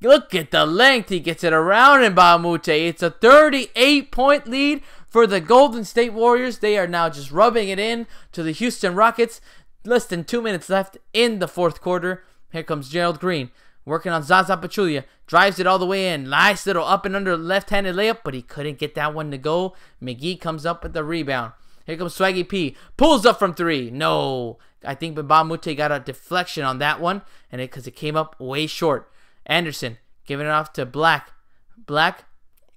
Look at the length. He gets it around Mbamute. It's a 38-point lead for the Golden State Warriors. They are now just rubbing it in to the Houston Rockets. Less than 2 minutes left in the fourth quarter. Here comes Gerald Green. Working on Zaza Pachulia. Drives it all the way in. Nice little up and under left-handed layup, but he couldn't get that one to go. McGee comes up with the rebound. Here comes Swaggy P. Pulls up from 3. No. I think Mbamute got a deflection on that one, and because it came up way short. Anderson giving it off to Black. Black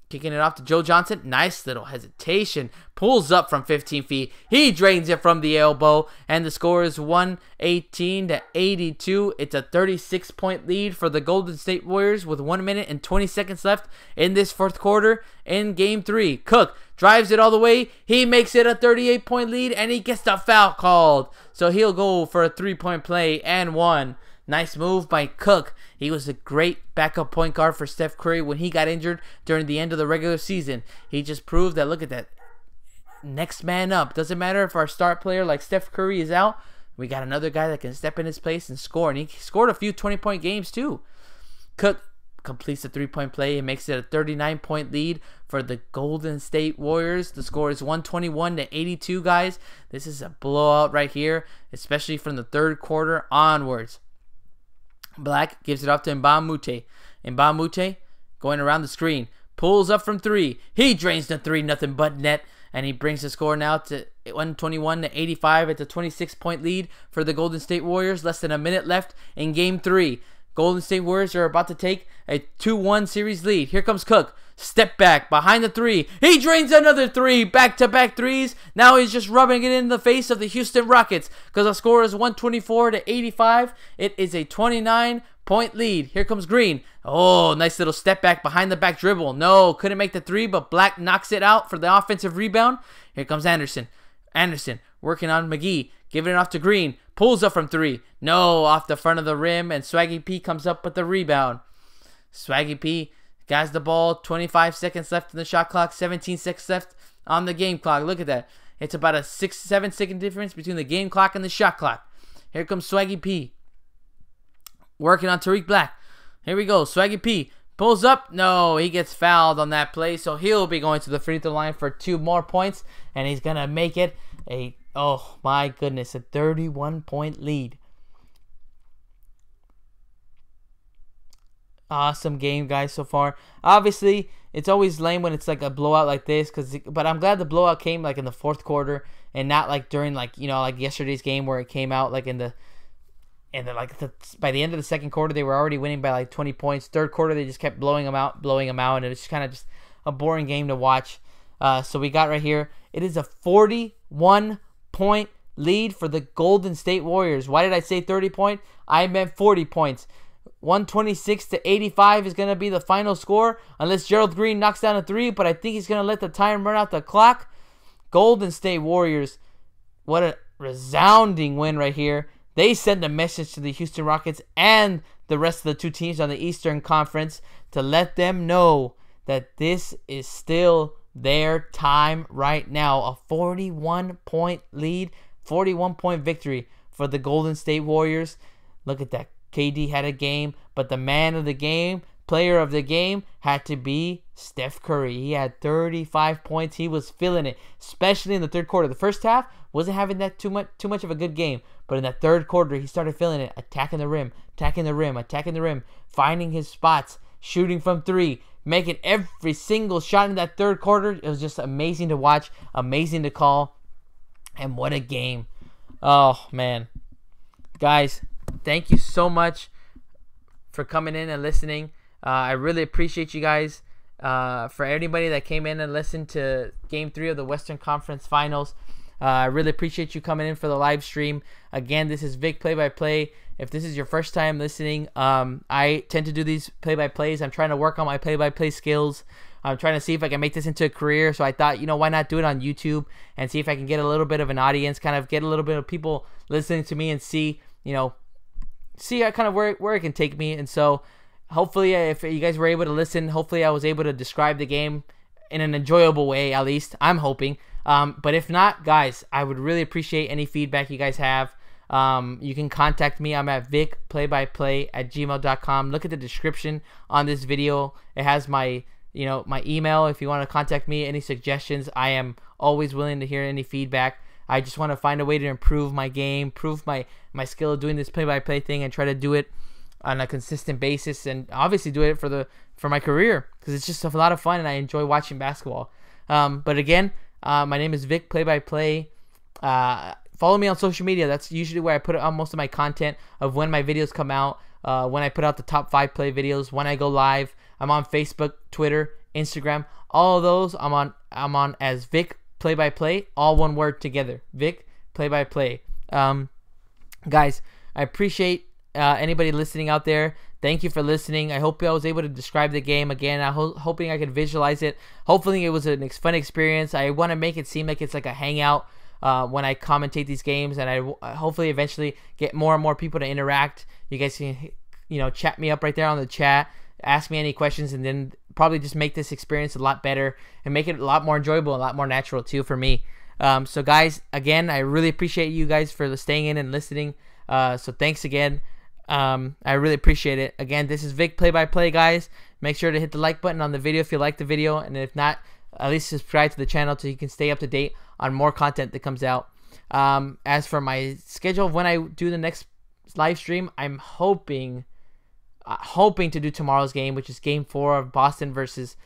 kicking it off to Joe Johnson. Nice little hesitation. Pulls up from 15 feet. He drains it from the elbow. And the score is 118-82. It's a 36-point lead for the Golden State Warriors with 1 minute and 20 seconds left in this fourth quarter in Game 3. Cook drives it all the way. He makes it a 38-point lead. And he gets the foul called. So he'll go for a 3-point play and one. Nice move by Cook. He was a great backup point guard for Steph Curry when he got injured during the end of the regular season. He just proved that, look at that, next man up. Doesn't matter if our star player like Steph Curry is out. We got another guy that can step in his place and score. And he scored a few 20-point games too. Cook completes the 3-point play and makes it a 39-point lead for the Golden State Warriors. The score is 121-82, guys. This is a blowout right here, especially from the third quarter onwards. Black gives it off to Mbamute. Mbamute going around the screen. Pulls up from 3. He drains the 3, nothing but net. And he brings the score now to 121-85. It's a 26-point lead for the Golden State Warriors. Less than a minute left in Game 3. Golden State Warriors are about to take a 2-1 series lead. Here comes Cook. Step back behind the 3. He drains another 3. Back-to-back threes. Now he's just rubbing it in the face of the Houston Rockets because the score is 124-85. It is a 29-point lead. Here comes Green. Oh, nice little step back behind the back dribble. No, couldn't make the 3, but Black knocks it out for the offensive rebound. Here comes Anderson. Anderson working on McGee. Giving it off to Green. Pulls up from 3. No, off the front of the rim, and Swaggy P comes up with the rebound. Swaggy P has the ball. 25 seconds left in the shot clock. 17 seconds left on the game clock. Look at that. It's about a 6-7 second difference between the game clock and the shot clock. Here comes Swaggy P. Working on Tariq Black. Here we go. Swaggy P pulls up. No, he gets fouled on that play, so he'll be going to the free throw line for 2 more points, and he's going to make it a, oh my goodness, a 31-point lead. Awesome game, guys, so far. Obviously, it's always lame when it's like a blowout like this, but I'm glad the blowout came like in the fourth quarter and not like during like, you know, like yesterday's game where it came out like by the end of the second quarter they were already winning by like 20 points. Third quarter they just kept blowing them out, and it was just kind of just a boring game to watch. So we got right here, it is a 41-point lead for the Golden State Warriors. Why did I say 30 point? I meant 40 points. 126-85 is going to be the final score unless Gerald Green knocks down a 3, but I think he's going to let the time run out the clock. Golden State Warriors, what a resounding win right here. They send a message to the Houston Rockets and the rest of the two teams on the Eastern Conference to let them know that this is still their time right now. A 41-point lead, 41-point victory for the Golden State Warriors. Look at that. KD had a game, but the man of the game, player of the game, had to be Steph Curry. He had 35 points. He was feeling it, especially in the third quarter. The first half wasn't having that too much of a good game, but in that third quarter, he started feeling it, attacking the rim, finding his spots, shooting from three, making every single shot in that third quarter. It was just amazing to watch, amazing to call, and what a game. Oh, man. Guys, thank you so much for coming in and listening. I really appreciate you guys. For anybody that came in and listened to Game 3 of the Western Conference Finals, I really appreciate you coming in for the live stream. Again, this is Vic Play-by-Play. If this is your first time listening, I tend to do these play-by-plays. I'm trying to work on my play-by-play skills. I'm trying to see if I can make this into a career. So I thought, why not do it on YouTube and see if I can get a little bit of an audience, kind of get a little bit of people listening to me and see kind of where it can take me. And so hopefully if you guys were able to listen, hopefully I was able to describe the game in an enjoyable way, at least. I'm hoping. But if not, guys, I would really appreciate any feedback you guys have. You can contact me. I'm at vicplaybyplay@gmail.com. Look at the description on this video. It has my my email if you want to contact me. Any suggestions, I am always willing to hear any feedback. I just want to find a way to improve my game, improve my skill of doing this play-by-play thing, and try to do it on a consistent basis, and obviously do it for my career, because it's just a lot of fun and I enjoy watching basketball. But again, my name is Vic Play-by-Play. Follow me on social media. That's usually where I put out most of my content of when my videos come out, when I put out the top 5 play videos, when I go live. I'm on Facebook, Twitter, Instagram. All of those I'm on as Vic Play-by-Play, all one word together. Vic Play-by-Play. Guys, I appreciate anybody listening out there. Thank you for listening. I hope I was able to describe the game again. I'm hoping I could visualize it. Hopefully it was a fun experience. I want to make it seem like it's like a hangout when I commentate these games, and I hopefully eventually get more and more people to interact. You guys can chat me up right there on the chat, ask me any questions, and then probably just make this experience a lot better and make it a lot more enjoyable, a lot more natural too for me. So guys, again, I really appreciate you guys for staying in and listening. So thanks again. I really appreciate it. Again, this is Vic Play-by-Play, guys. Make sure to hit the like button on the video if you like the video, and if not, at least subscribe to the channel so you can stay up to date on more content that comes out. As for my schedule of when I do the next live stream, I'm hoping to do tomorrow's game, which is Game 4 of Boston versus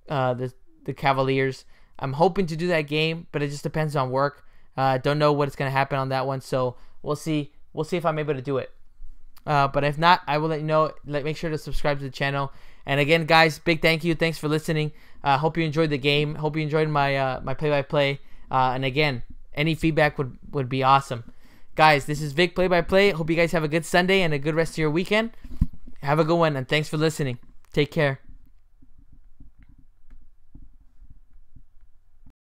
the Cavaliers. I'm hoping to do that game, but it just depends on work. Don't know what's going to happen on that one, so we'll see. We'll see if I'm able to do it. But if not, I will let you know. Make sure to subscribe to the channel. And again, guys, big thank you. Thanks for listening. Hope you enjoyed the game. Hope you enjoyed my my play-by-play. And again, any feedback would be awesome. Guys, this is Vic Play-by-Play. Hope you guys have a good Sunday and a good rest of your weekend. Have a good one, and thanks for listening. Take care.